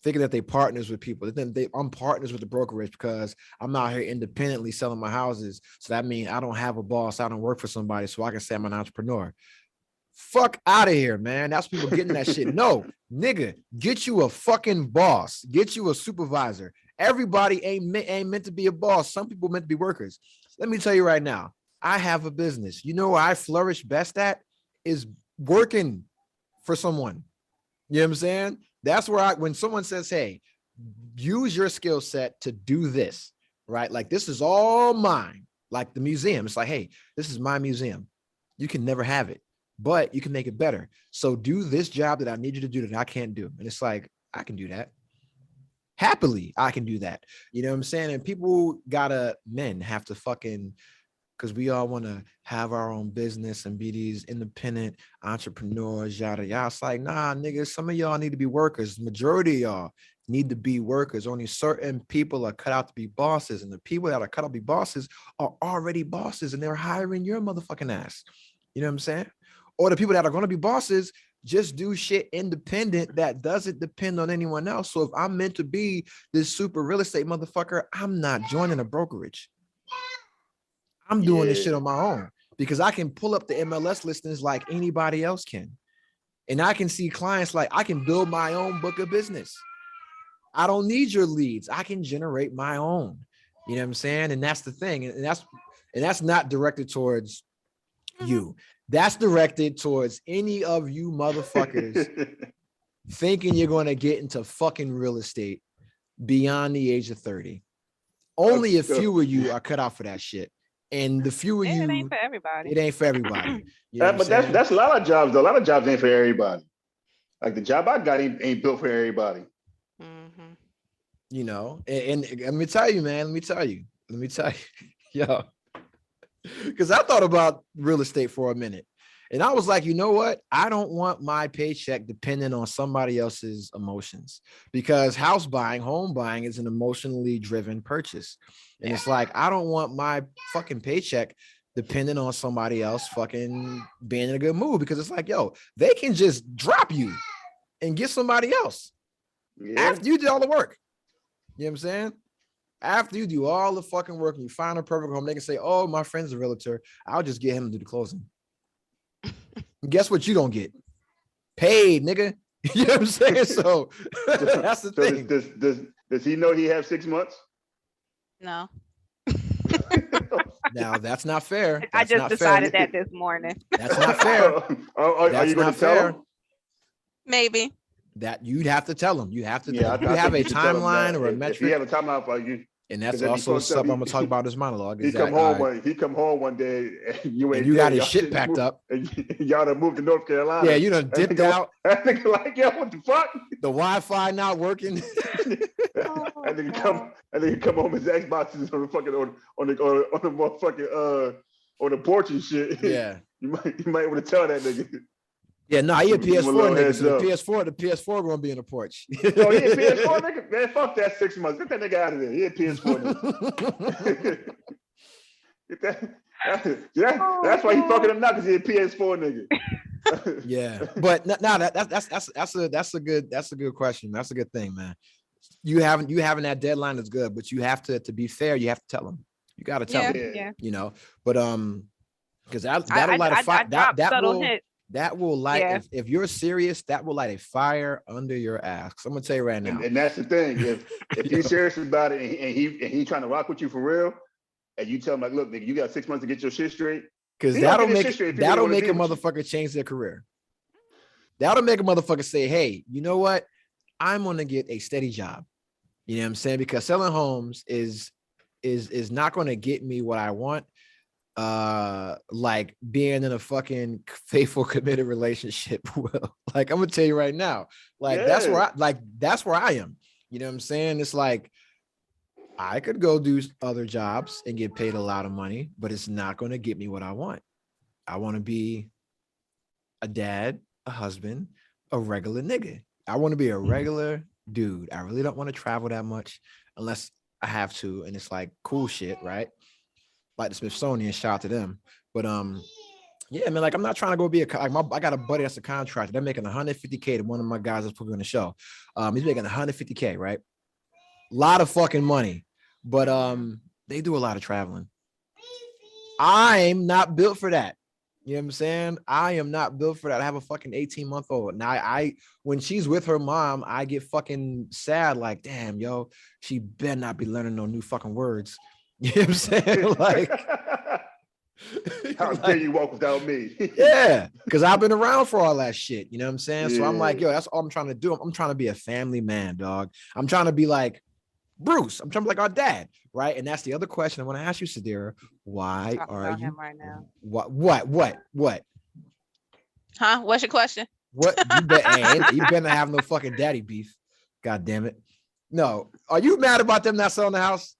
thinking that they partners with people. I'm partners with the brokerage because I'm out here independently selling my houses. So that means I don't have a boss. I don't work for somebody, so I can say I'm an entrepreneur. Fuck out of here, man. That's people getting that shit. No, nigga, get you a fucking boss. Get you a supervisor. Everybody ain't meant to be a boss. Some people meant to be workers. Let me tell you right now, I have a business. You know where I flourish best at is working for someone. You know what I'm saying? That's where when someone says, hey, use your skill set to do this, right? Like, this is all mine. Like the museum. It's like, hey, this is my museum. You can never have it, but you can make it better. So do this job that I need you to do that I can't do. And it's like, I can do that. Happily, I can do that. You know what I'm saying? And men have to fucking, because we all want to have our own business and be these independent entrepreneurs, yada, yada. It's like, nah, niggas, some of y'all need to be workers. Majority of y'all need to be workers. Only certain people are cut out to be bosses. And the people that are cut out to be bosses are already bosses, and they're hiring your motherfucking ass. You know what I'm saying? Or the people that are going to be bosses just do shit independent that doesn't depend on anyone else. So if I'm meant to be this super real estate motherfucker, I'm not joining a brokerage. I'm doing this shit on my own because I can pull up the MLS listings like anybody else can. And I can see clients, like I can build my own book of business. I don't need your leads. I can generate my own. You know what I'm saying? And that's the thing. And that's not directed towards you. That's directed towards any of you motherfuckers thinking you're going to get into fucking real estate beyond the age of 30. Only a few of you are cut out for that shit. And the few of you, it ain't for everybody. It ain't for everybody. You know but that's a lot of jobs. A lot of jobs ain't for everybody. Like the job I got ain't built for everybody. Mm-hmm. You know, and let me tell you, man. Let me tell you, yo, because I thought about real estate for a minute, and I was like, you know what? I don't want my paycheck dependent on somebody else's emotions, because home buying is an emotionally driven purchase. And it's like, I don't want my fucking paycheck depending on somebody else fucking being in a good mood, because it's like, yo, they can just drop you and get somebody else after you did all the work. You know what I'm saying? After you do all the fucking work and you find a perfect home, they can say, oh, my friend's a realtor. I'll just get him to do the closing. And guess what you don't get? Paid, nigga. You know what I'm saying? So that's the thing. Does he know he has 6 months? No. Now that's not fair. I just decided that this morning. That's not fair. Are you going to tell him? Maybe. That you'd have to tell him. You have to. You have a timeline or a metric. If you have a timeline for you. And that's also something I'm gonna talk about this monologue. He come home one day and you got his shit packed up. And y'all done moved to North Carolina. Yeah, you done dipped out. I think like, yo, what the fuck? The Wi-Fi not working. And then come home, his Xbox is on the fucking on the motherfucking on the porch and shit. Yeah. You might want to tell that nigga. Yeah, no, he a PS4 nigga. So the PS4 gonna be in the porch. Oh, he a PS4 nigga? Man, fuck that 6 months. Get that nigga out of there. He a PS4 nigga. That's why he fucking him now, because he a PS4 nigga. Yeah, but that's a good question. That's a good thing, man. You having that deadline is good, but you have to be fair. You have to tell them. You got to tell them. Yeah. You know, but because that'll light a fire. That will light if you're serious. That will light a fire under your ass. I'm gonna tell you right now. And that's the thing. If you're serious about it and he trying to rock with you for real, and you tell him like, look, nigga, you got 6 months to get your shit straight. Because that'll make a motherfucker change their career. That'll make a motherfucker say, hey, you know what? I'm gonna get a steady job. You know what I'm saying? Because selling homes is not gonna get me what I want. Like being in a fucking faithful, committed relationship will. Like, I'm gonna tell you right now, that's where I am. You know what I'm saying? It's like I could go do other jobs and get paid a lot of money, but it's not gonna get me what I want. I want to be a dad, a husband, a regular nigga. I want to be a regular dude. I really don't want to travel that much unless I have to, and it's like cool shit, right? Like the Smithsonian, shout out to them. But yeah, man, like I'm not trying to go be I got a buddy that's a contractor. They're making $150K to one of my guys that's put me on the show. He's making $150K, right? A lot of fucking money, but they do a lot of traveling. I'm not built for that. You know what I'm saying? I am not built for that. I have a fucking 18-month-old. Now I when she's with her mom, I get fucking sad, like, damn, yo, she better not be learning no new fucking words. You know what I'm saying? Like, how dare you walk without me? Yeah, because I've been around for all that shit. You know what I'm saying? Yeah. So I'm like, yo, that's all I'm trying to do. I'm trying to be a family man, dog. I'm trying to be like Bruce. I'm trying to be like our dad, right? And that's the other question I want to ask you, Sadira. Why are you him right now? What? Huh? What's your question? What you better have no fucking daddy beef. God damn it. No. Are you mad about them not selling the house?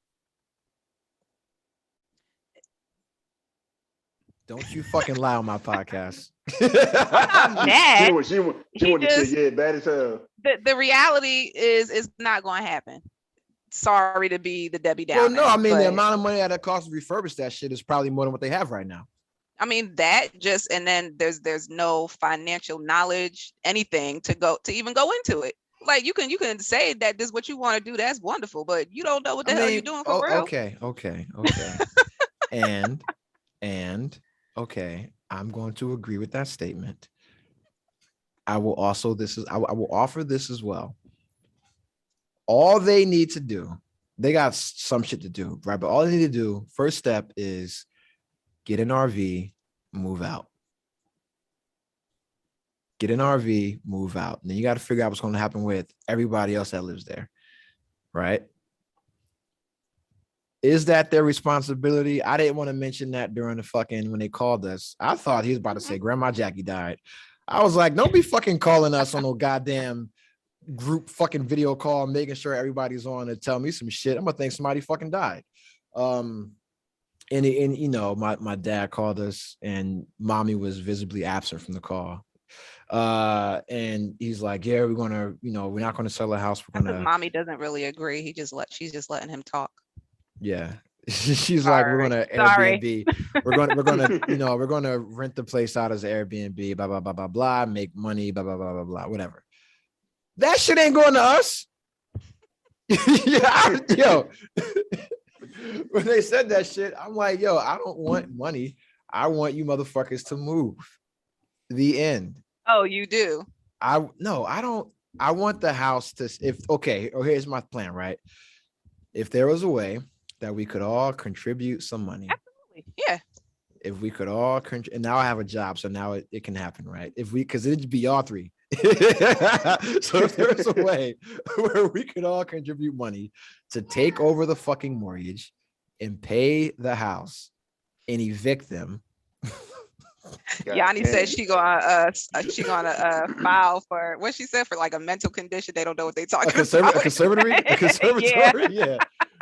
Don't you fucking lie on my podcast. I'm not mad. She wanted to say, yeah, bad as hell. The reality is it's not going to happen. Sorry to be the Debbie Downer. Well, no, I mean, the amount of money that it costs to refurbish that shit is probably more than what they have right now. I mean, and then there's no financial knowledge, anything to even go into it. Like you can say that this is what you want to do. That's wonderful, but you don't know what the hell you're doing for real. Okay. and okay, I'm going to agree with that statement. I will offer this as well. All they need to do, they got some shit to do, right? But all they need to do, first step is get an RV, move out. Get an RV, move out. And then you got to figure out what's going to happen with everybody else that lives there, right? Is that their responsibility? I didn't want to mention that during when they called us. I thought he was about to say Grandma Jackie died. I was like, don't be fucking calling us on no goddamn group fucking video call, making sure everybody's on to tell me some shit. I'm gonna think somebody fucking died. And you know, my dad called us and mommy was visibly absent from the call. And he's like, yeah, we're not gonna sell a house. We're gonna. Mommy doesn't really agree. She's just letting him talk. Yeah. She's like, we're gonna Airbnb. We're gonna rent the place out as an Airbnb, blah, blah, blah, blah, blah, make money, blah, blah, blah, blah, blah, whatever. That shit ain't going to us. Yo, when they said that shit, I'm like, yo, I don't want money. I want you motherfuckers to move. The end. Oh, you do? I don't. I want the house to, here's my plan, right? If there was a way that we could all contribute some money. Absolutely. Yeah. If we could all and now I have a job, so now it can happen, right? Because it'd be all three. So if there's a way where we could all contribute money to take over the fucking mortgage and pay the house and evict them. Yanni said she gonna file for what she said for like a mental condition. They don't know what they talking about. A conservatory. Yeah.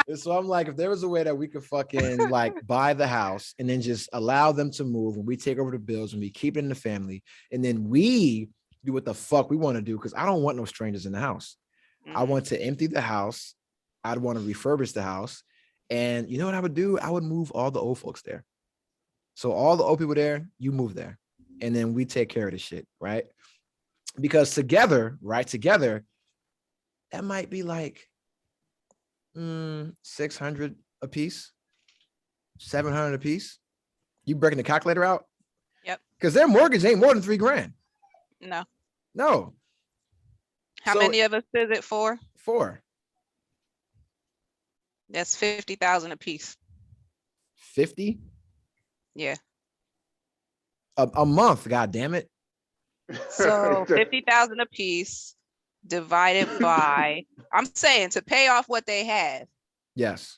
And so I'm like, if there was a way that we could fucking like buy the house and then just allow them to move and we take over the bills and we keep it in the family and then we do what the fuck we want to do, because I don't want no strangers in the house. I want to empty the house. I'd want to refurbish the house. And you know what I would do? I would move all the old folks there. So all the old people there, you move there. And then we take care of the shit, right? Because together, that might be like 600 a piece, 700 a piece. You breaking the calculator out? Yep. Because their mortgage ain't more than $3,000. No. How many of us is it for? 4. That's 50,000 a piece. 50? Yeah. A month, god damn it. So 50,000 a piece divided by, I'm saying to pay off what they have. Yes.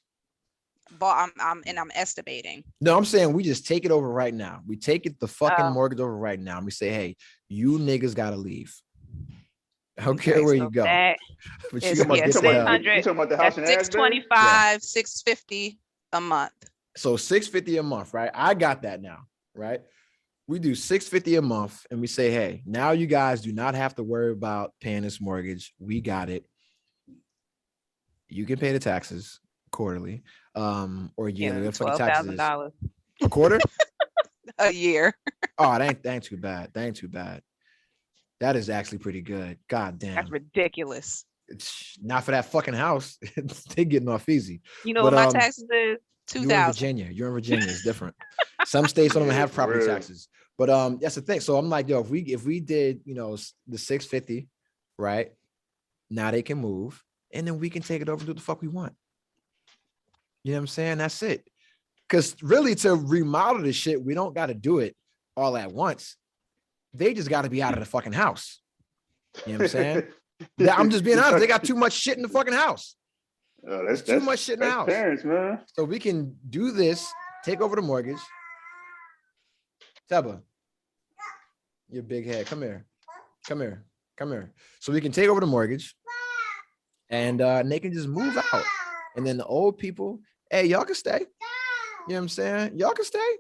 But I'm estimating. No, I'm saying we just take it over right now. We take the fucking mortgage over right now. And we say, hey, you niggas gotta leave. I don't care where you go. But you talking about the house in 625, 650 a month. So 650 a month, right? I got that now, right? We do 650 a month and we say, hey, now you guys do not have to worry about paying this mortgage. We got it. You can pay the taxes quarterly, or yearly. $12,000 a quarter, a year. Oh, that ain't too bad. That ain't too bad. That is actually pretty good. God damn, that's ridiculous. It's not for that fucking house. They getting off easy. You know what my taxes is? 2,000. You're in Virginia. It's different. Some states don't even have property taxes. But that's the thing. So I'm like, yo, if we did, the 650, right? Now they can move, and then we can take it over and do the fuck we want. You know what I'm saying? That's it. Because really, to remodel the shit, we don't got to do it all at once. They just got to be out of the fucking house. You know what I'm saying? I'm just being honest. They got too much shit in the fucking house. That's too much shit in the house. Parents, man. So we can do this, take over the mortgage. Teba, your big head. Come here. So we can take over the mortgage, and they can just move out. And then the old people, hey, y'all can stay. You know what I'm saying? Y'all can stay.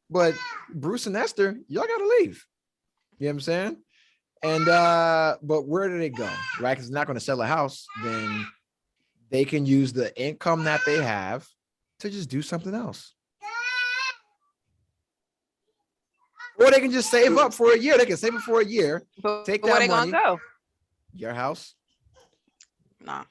But Bruce and Esther, y'all got to leave. You know what I'm saying? And but where do they go? Right? Because they're not going to sell a house. Then they can use the income that they have to just do something else. Or they can just save up for a year. They can save it for a year. Take that money. Where they gonna go? Your house. Nah.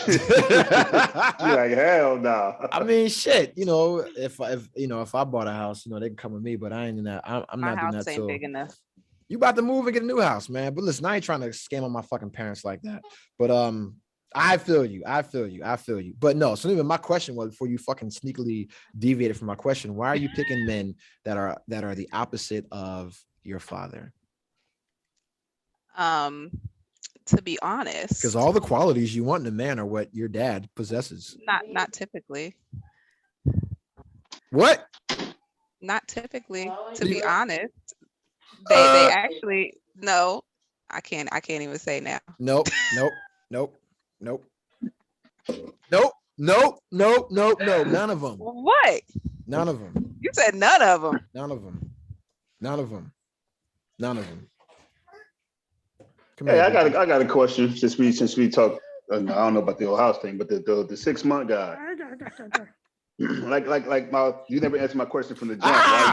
You're like, hell no. Nah. I mean, shit. If I bought a house, they can come with me. But I ain't in that. I'm not doing that. Ain't big enough. You about to move and get a new house, man. But listen, I ain't trying to scam on my fucking parents like that. But I feel you. But no, so even my question was, before you fucking sneakily deviated from my question, why are you picking men that are the opposite of your father? To be honest, because all the qualities you want in a man are what your dad possesses. Not typically. What? Not typically, to be honest. They actually no. I can't even say now. Nope. None of them. What? None of them. You said none of them. None of them. Hey, I got a question since we talk. I don't know about the old house thing, but the 6 month guy. like you never answered my question from the jump. Why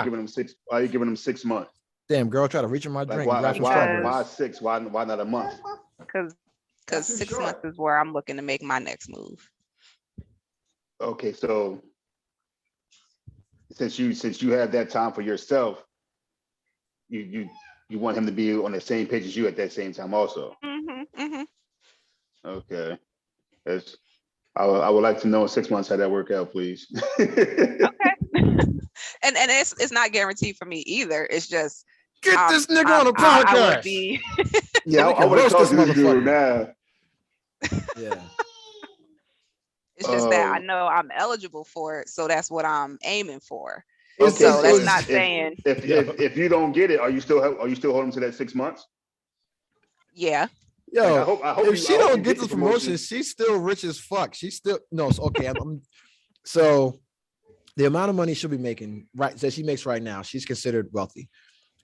are you giving him 6 months? Damn, girl, try to reach in my drink. Why 6? Why not a month? Because 6 months is where I'm looking to make my next move. Okay, so since you have that time for yourself, you want him to be on the same page as you at that same time also. Okay, I would like to know in 6 months how that work out, please. Okay. And it's not guaranteed for me either. It's just get this nigga on a podcast. Yeah, I would have talked to this dude now. Yeah. It's just that I know I'm eligible for it, so that's what I'm aiming for. Okay, so that's not saying if you don't get it, are you still holding to that 6 months? Yeah. Yo, like, I hope if she don't get the this promotion, she's still rich as fuck. She's still okay. So the amount of money she'll be making that she makes right now, she's considered wealthy.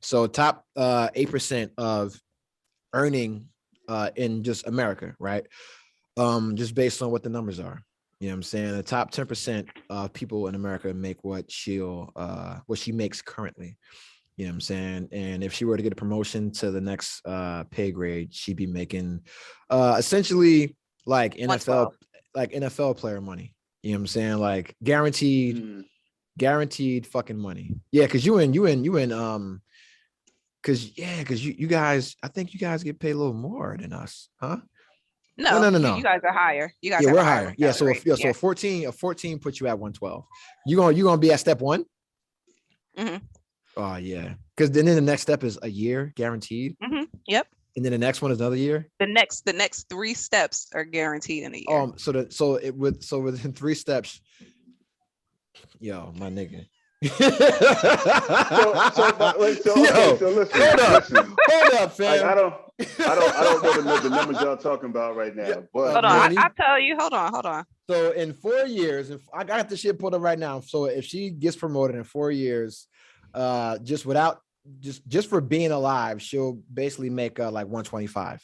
So top 8% of earning in just America, right? Just based on what the numbers are. You know what I'm saying? The top 10% of people in America make what she makes currently. You know what I'm saying? And if she were to get a promotion to the next pay grade, she'd be making essentially like NFL player money. You know what I'm saying? Like guaranteed fucking money. Yeah, because you guys, I think you guys get paid a little more than us, huh? No. You guys are higher. You guys we're higher. Yeah, so so a 14 puts you at 112. You gonna be at step 1? Mm-hmm. Oh yeah, because then the next step is a year guaranteed. Mm-hmm. Yep. And then the next one is another year. The next 3 steps are guaranteed in a year. So within 3 steps, yo, my nigga. Listen. Hold up, fam. I don't know the numbers y'all talking about right now. But hold on, I'll tell you. Hold on. So in 4 years, if I got the shit pulled up right now, so if she gets promoted in 4 years, just for being alive, she'll basically make like 125.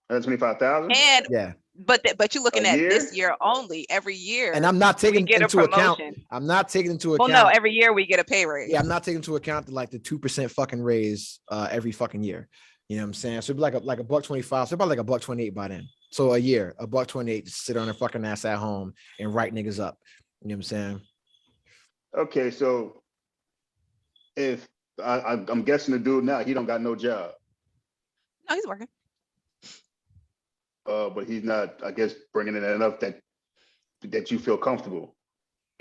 125,000. And yeah. But you're looking at this year only. Every year, and I'm not taking into account. I'm not taking into account. Well, no, every year we get a pay raise. Yeah, I'm not taking into account like the 2% fucking raise every fucking year. You know what I'm saying? So it'd be like a $1.25. So about like a $1.28 by then. So a year, a $1.28 to sit on her fucking ass at home and write niggas up. You know what I'm saying? Okay, so if I'm guessing the dude now, he don't got no job. No, he's working. But he's not, I guess, bringing in enough that you feel comfortable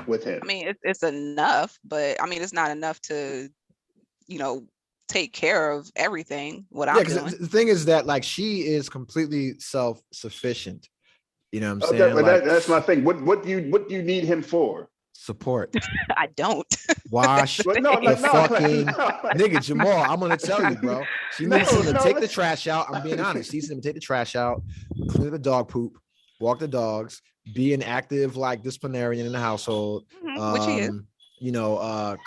with him. I mean, it's enough, but I mean, it's not enough to, take care of everything. I'm doing. The thing is that like she is completely self-sufficient. You know what I'm saying? But that's my thing. What do you need him for? Support. I don't. Wash fucking nigga Jamal. I'm gonna tell you, bro. She needs him to take the trash out. I'm being honest. She needs him to take the trash out, clean the dog poop, walk the dogs, be an active like disciplinarian in the household. Which he is.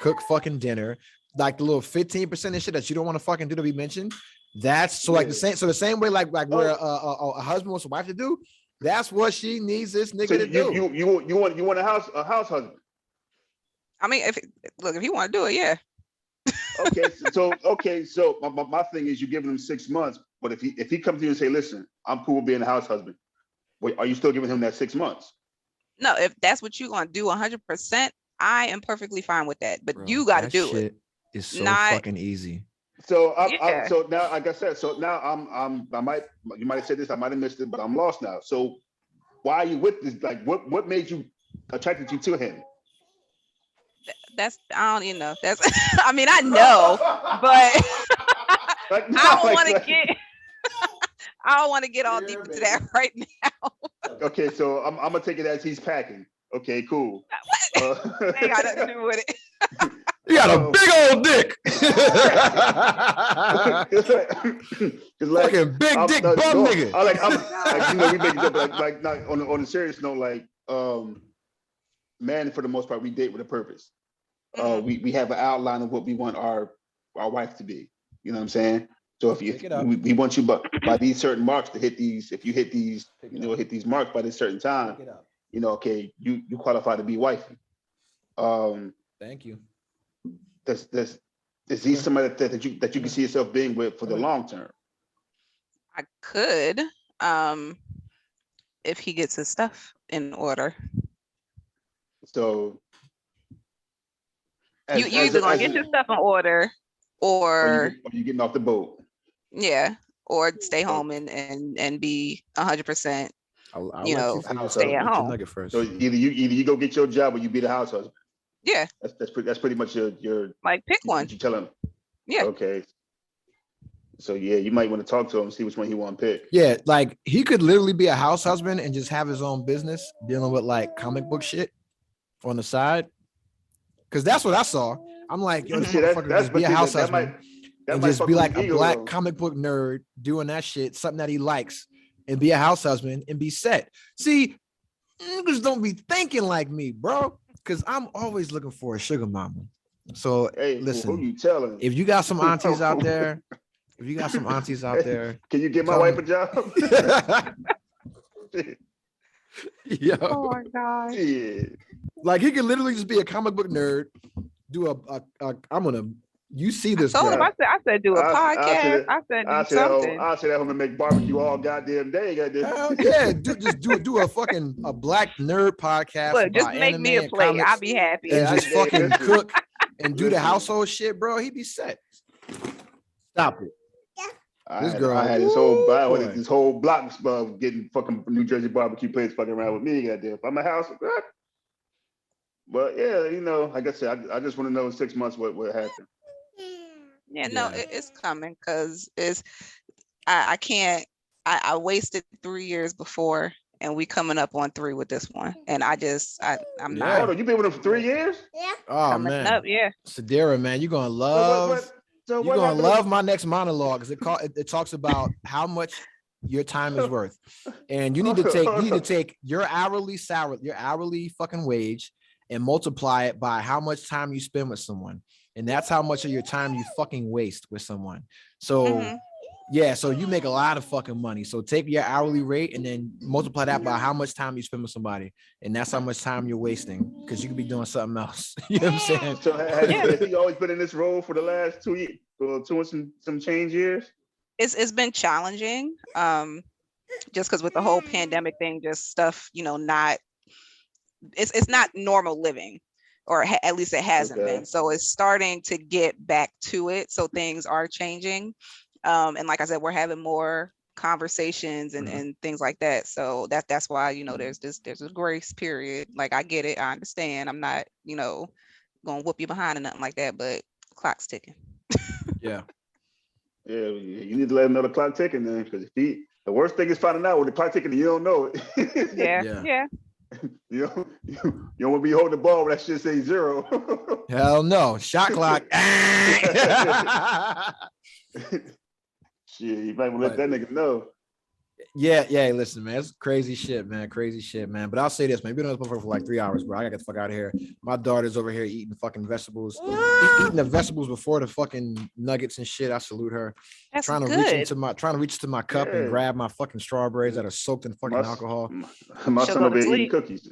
Cook fucking dinner. Like the little 15% of shit that you don't want to fucking do to be mentioned. That's so like the same way like where a husband wants a wife to do. That's what she needs this nigga to do. You want a house husband. I mean, if he want to do it, yeah. So my thing is, you're giving him 6 months, but if he comes to you and say, "Listen, I'm cool with being a house husband," wait, are you still giving him that 6 months? No, if that's what you're gonna do, 100%, I am perfectly fine with that. But you got to do it. It's so fucking easy. So so now, like I said, so now you might have said this, I might have missed it, but I'm lost now. So why are you with this? Like, what made you attracted you to him? That's I don't even know. That's I mean I know, but I don't want to get all deep into that right now. Okay, so I'm gonna take it as he's packing. Okay, cool. What? Ain't got nothing to do with it. You got a big old dick. Fucking big dick bum nigga. We make it up, like on a serious note, like man, for the most part, we date with a purpose. We have an outline of what we want our wife to be. You know what I'm saying? So if we want you by these certain marks to hit these, if you hit these, hit these marks by this certain time, okay, you qualify to be wifey. Thank you. Is he somebody that you can see yourself being with for the long term? I could, if he gets his stuff in order. So you either gonna get your stuff in order, or you getting off the boat. Yeah, or stay home and be 100%. Stay at home. So either you go get your job or you be the house husband. Yeah, that's pretty much your like pick one. You tell him. Yeah. Okay. So yeah, you might want to talk to him, see which one he want to pick. Yeah, like he could literally be a house husband and just have his own business dealing with like comic book shit on the side. Cause that's what I saw. I'm like, yo, this motherfucker just be a house husband and just be like a black comic book nerd doing that shit, something that he likes, and be a house husband and be set. See, niggas don't be thinking like me, bro. Cause I'm always looking for a sugar mama. So hey, listen, who you telling? If you got some aunties out there, can you get my wife a job? Yeah. Oh my god. Yeah. Like he could literally just be a comic book nerd, do you see this I told him, guy. I said do a podcast. I said do something. I said I'm gonna make barbecue all goddamn day. Hell yeah, do a black nerd podcast. Look, just make me a plate. I'll be happy. And just fucking cook and do the household shit, bro. He'd be set. Stop it. I had this whole block of getting fucking New Jersey barbecue plates fucking around with me. Goddamn, if I'm a house, but yeah, you know, like I said, I just want to know in 6 months what happened. Yeah, no, it's coming because I can't. I wasted 3 years before, and we coming up on 3 with this one, and I'm not. Hold on, you been with him for 3 years? Yeah. Oh coming man, up, yeah. Sadira, man, you're gonna love. You're gonna love my next monologue because it talks about how much your time is worth, and you need to take your hourly salary, your hourly fucking wage, and multiply it by how much time you spend with someone, and that's how much of your time you fucking waste with someone. So. Yeah, so you make a lot of fucking money. So take your hourly rate and then multiply that by how much time you spend with somebody, and that's how much time you're wasting because you could be doing something else. You know what I'm saying? So has he always been in this role for the last 2 years, 2 and some change years? It's been challenging, just because with the whole pandemic thing, just stuff, you know, it's not normal living, or at least it hasn't been. So it's starting to get back to it. So things are changing. And like I said, we're having more conversations and things like that. So that's why, you know, there's a grace period. Like I get it, I understand. I'm not, you know, gonna whoop you behind or nothing like that, but clock's ticking. Yeah. Yeah, you need to let him know the clock ticking then, because the worst thing is finding out when the clock ticking and you don't know it. Yeah. You don't want to be holding the ball when that shit say 0. Hell no. Shot clock. Shit, you might want to let that nigga know. Yeah, listen, man, it's crazy shit, man. But I'll say this, man, we've been on this motherfucker for like 3 hours, bro. I gotta get the fuck out of here. My daughter's over here eating fucking vegetables, eating the vegetables before the fucking nuggets and shit. I salute her. That's trying to reach into my cup and grab my fucking strawberries that are soaked in fucking alcohol. My son over here eating cookies.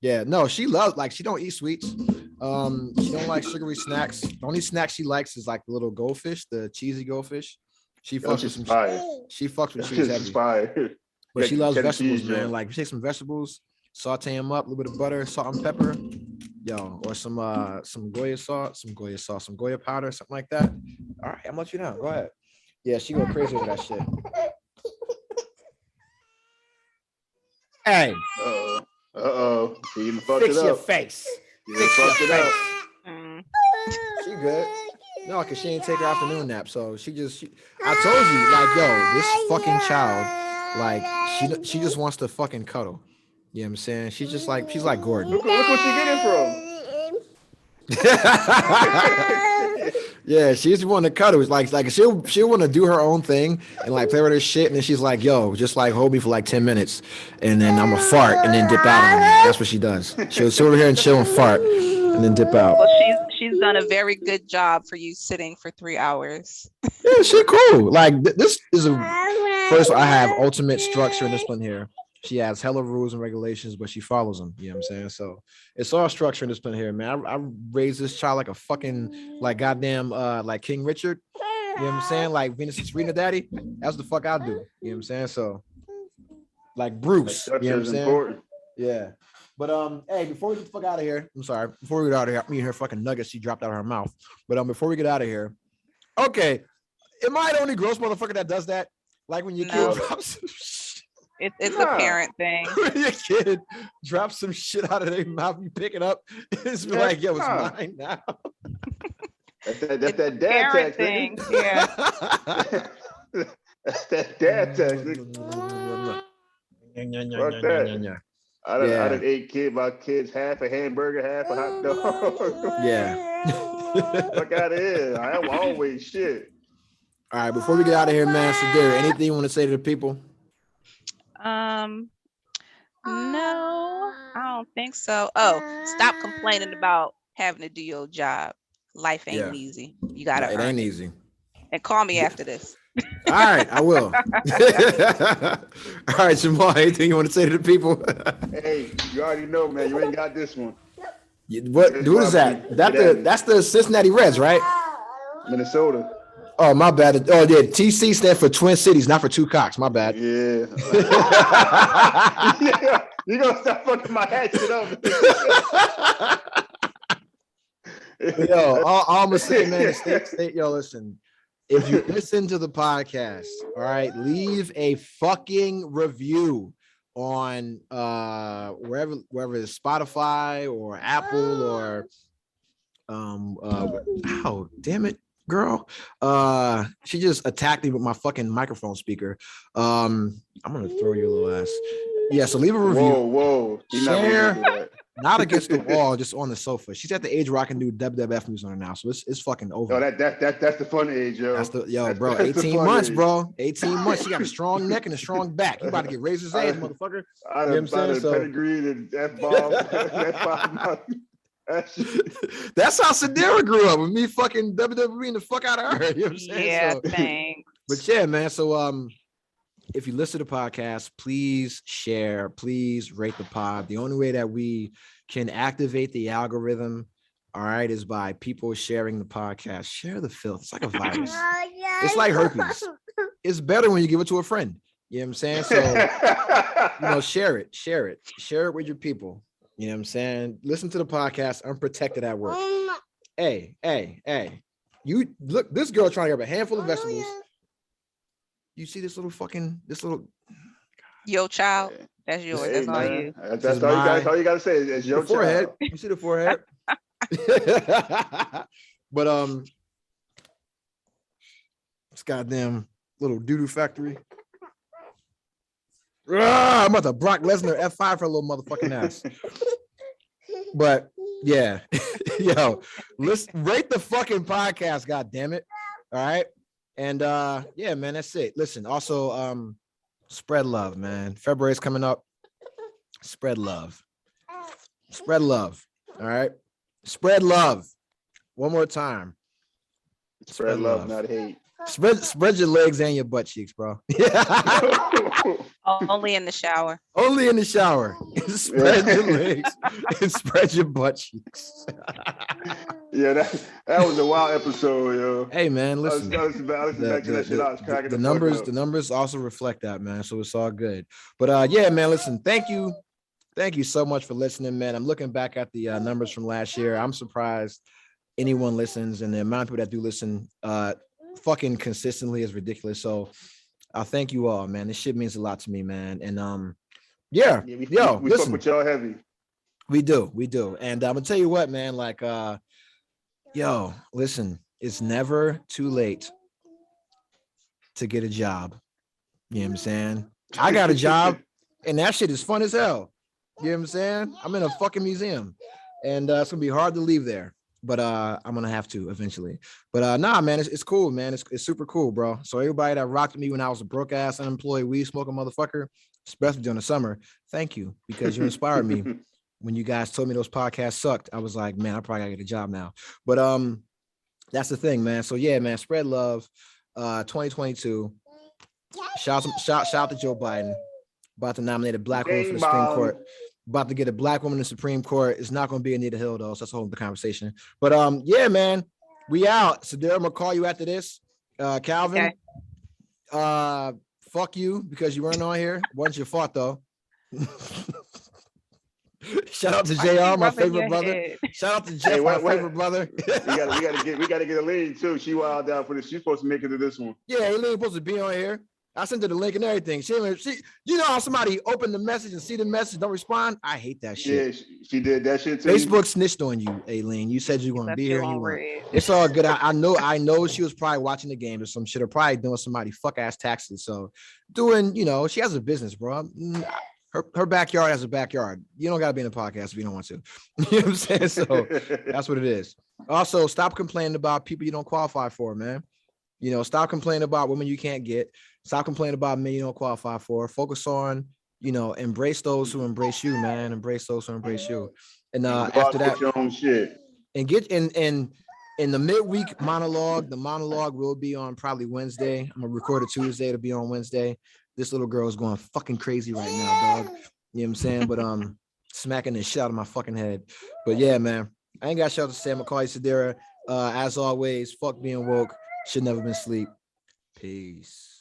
Yeah, no, she loves, like, she don't eat sweets. She don't like sugary snacks. The only snack she likes is like the little goldfish, the cheesy goldfish. She fucks with some fire. She fucks with cheese heavy. Fire. But she loves vegetables, man. Like, you take some vegetables, saute them up, a little bit of butter, salt and pepper, or some Goya sauce, some Goya powder, something like that. All right, I'm let you know. Go ahead. Yeah, she go crazy with that shit. Hey. Uh-oh. She even fucked Fix it up. your face. Fix your face. She good. No, because she ain't take her afternoon nap. So I told you, like, yo, this fucking child, like, she just wants to fucking cuddle. You know what I'm saying? She's like Gordon. Look where she getting from. Yeah, she just want to cuddle. It's like she'll want to do her own thing and like play with her shit, and then she's like, yo, just like hold me for like 10 minutes, and then I'm gonna fart and then dip out on me. That's what she does. She'll sit over here and chill and fart and then dip out. Well, she's done a very good job for you sitting for 3 hours. Yeah, she cool. Like this is first. I have ultimate structure and discipline here. She has hella rules and regulations, but she follows them. You know what I'm saying? So it's all structure and discipline here, man. I raised this child like a fucking, like, goddamn, like King Richard. You know what I'm saying? Like Venus and Serena daddy. That's the fuck I do. You know what I'm saying? So, like Bruce. You know what I'm saying? Important. Yeah. But hey, before we get the fuck out of here, I'm sorry. Before we get out of here, me and her fucking nuggets she dropped out of her mouth. But before we get out of here, okay, am I the only gross motherfucker that does that? Like when your kid drops. It's a parent thing. When your kid drops some shit out of their mouth, you pick it up. It's like, yo, it's mine now. That's that dad text, thing. nigga. Yeah. That's that dad text, nigga. Fuck that. I done ate my kids half a hamburger, half a hot dog. Yeah. Fuck out of here. I am always shit. All right, before we get out of here, man, Sadira, anything you want to say to the people? No, I don't think so. Oh, stop complaining about having to do your job. Life ain't easy. You gotta it earn ain't it. easy. And call me after this. All right, I will. All right, Jamal, anything you want to say to the people? Hey, you already know, man. You ain't got this one. What is that? That's the Cincinnati Reds, right? Minnesota. Oh, my bad. Oh, yeah. TC stands for Twin Cities, not for Two Cocks. My bad. Yeah. You gonna stop fucking my hat shit up. Yo, all I'm gonna say, man, stay, yo, listen. If you listen to the podcast, all right, leave a fucking review on wherever it's Spotify or Apple or oh damn it, girl. She just attacked me with my fucking microphone speaker. I'm gonna throw your little ass. Yeah, so leave a review. Whoa. Share, not against the wall, just on the sofa. She's at the age where I can do WWF moves on her now, so it's fucking over. Oh, that's the fun age, yo. Bro. 18 months, bro. 18 months. She got a strong neck and a strong back. You about to get razor's edge, motherfucker. I done, you know what I'm saying? So, pedigree and F-bomb. That's how Sadira grew up, with me fucking WWEing the fuck out of her. You know what I'm saying? Yeah, thanks. But yeah, man. So if you listen to the podcast, please share, please rate the pod. The only way that we can activate the algorithm, all right, is by people sharing the podcast. Share the filth. It's like a virus. It's like herpes. It's better when you give it to a friend. You know what I'm saying? So, share it with your people. You know what I'm saying? Listen to the podcast, Unprotected at Work. Hey. You look, this girl trying to grab a handful of vegetables. You see this little. Yo, child. That's yours. Hey, that's all you. That's all you gotta say is your forehead. child. You see the forehead? But this goddamn little doo-doo factory. I'm about to Brock Lesnar F5 for a little motherfucking ass. But yeah, yo, let's rate the fucking podcast. God damn it! All right, and yeah, man, that's it. Listen, also, spread love, man. February's coming up. Spread love. All right, spread love. One more time. Spread love, not hate. Spread your legs and your butt cheeks, bro. Only in the shower. Only in the shower. Spread your legs and spread your butt cheeks. Yeah, that was a wild episode, yo. Hey, man, listen. The numbers also reflect that, man. So it's all good. But yeah, man, listen. Thank you so much for listening, man. I'm looking back at the numbers from last year. I'm surprised anyone listens, and the amount of people that do listen fucking consistently is ridiculous. So I thank you all, man. This shit means a lot to me, man. And we listen, fuck with y'all heavy. We do. And I'm gonna tell you what, man, like listen, it's never too late to get a job. You know what I'm saying? I got a job and that shit is fun as hell. You know what I'm saying? I'm in a fucking museum and it's gonna be hard to leave there. But I'm gonna have to eventually. But nah, man, it's cool, man. It's super cool, bro. So everybody that rocked me when I was a broke ass unemployed weed smoking motherfucker, especially during the summer, thank you, because you inspired me. When you guys told me those podcasts sucked, I was like, man, I probably gotta get a job now. But that's the thing, man. So yeah, man, spread love. 2022. Shout out to Joe Biden, about to nominate a black woman for the Supreme Court. About to get a black woman in the Supreme Court. It's not going to be Anita Hill, though. So that's a whole other conversation. But yeah, man, we out. So I'm gonna call you after this. Calvin, okay. Fuck you because you weren't on here. Wasn't your fault though. Shout out to JR, my favorite brother. Shout out to Jeff, my favorite brother. we gotta get a lead too. She wild out for this. She's supposed to make it to this one. Yeah, Aileen supposed to be on here. I sent her the link and everything. She, you know how somebody opened the message and see the message, don't respond? I hate that shit. Yeah, she did that shit too. Facebook snitched on you, Aileen. You said you were going to be here. And you weren't. Read. It's all good. I know she was probably watching the game or some shit, or probably doing somebody fuck ass taxes. So doing, you know, she has a business, bro. Her backyard has a backyard. You don't got to be in a podcast if you don't want to. You know what I'm saying? So that's what it is. Also, stop complaining about people you don't qualify for, man. You know, stop complaining about women you can't get. Stop complaining about men you don't qualify for. Focus on, you know, embrace those who embrace you, man. Embrace those who embrace you. And after that, your own shit. And get in the midweek monologue. The monologue will be on probably Wednesday. I'm gonna record it Tuesday to be on Wednesday. This little girl is going fucking crazy right now, dog. You know what I'm saying? But smacking the shit out of my fucking head. But yeah, man, I ain't got shit to say. I'm gonna call you Sadira. As always, fuck being woke. Should never been sleep. Peace.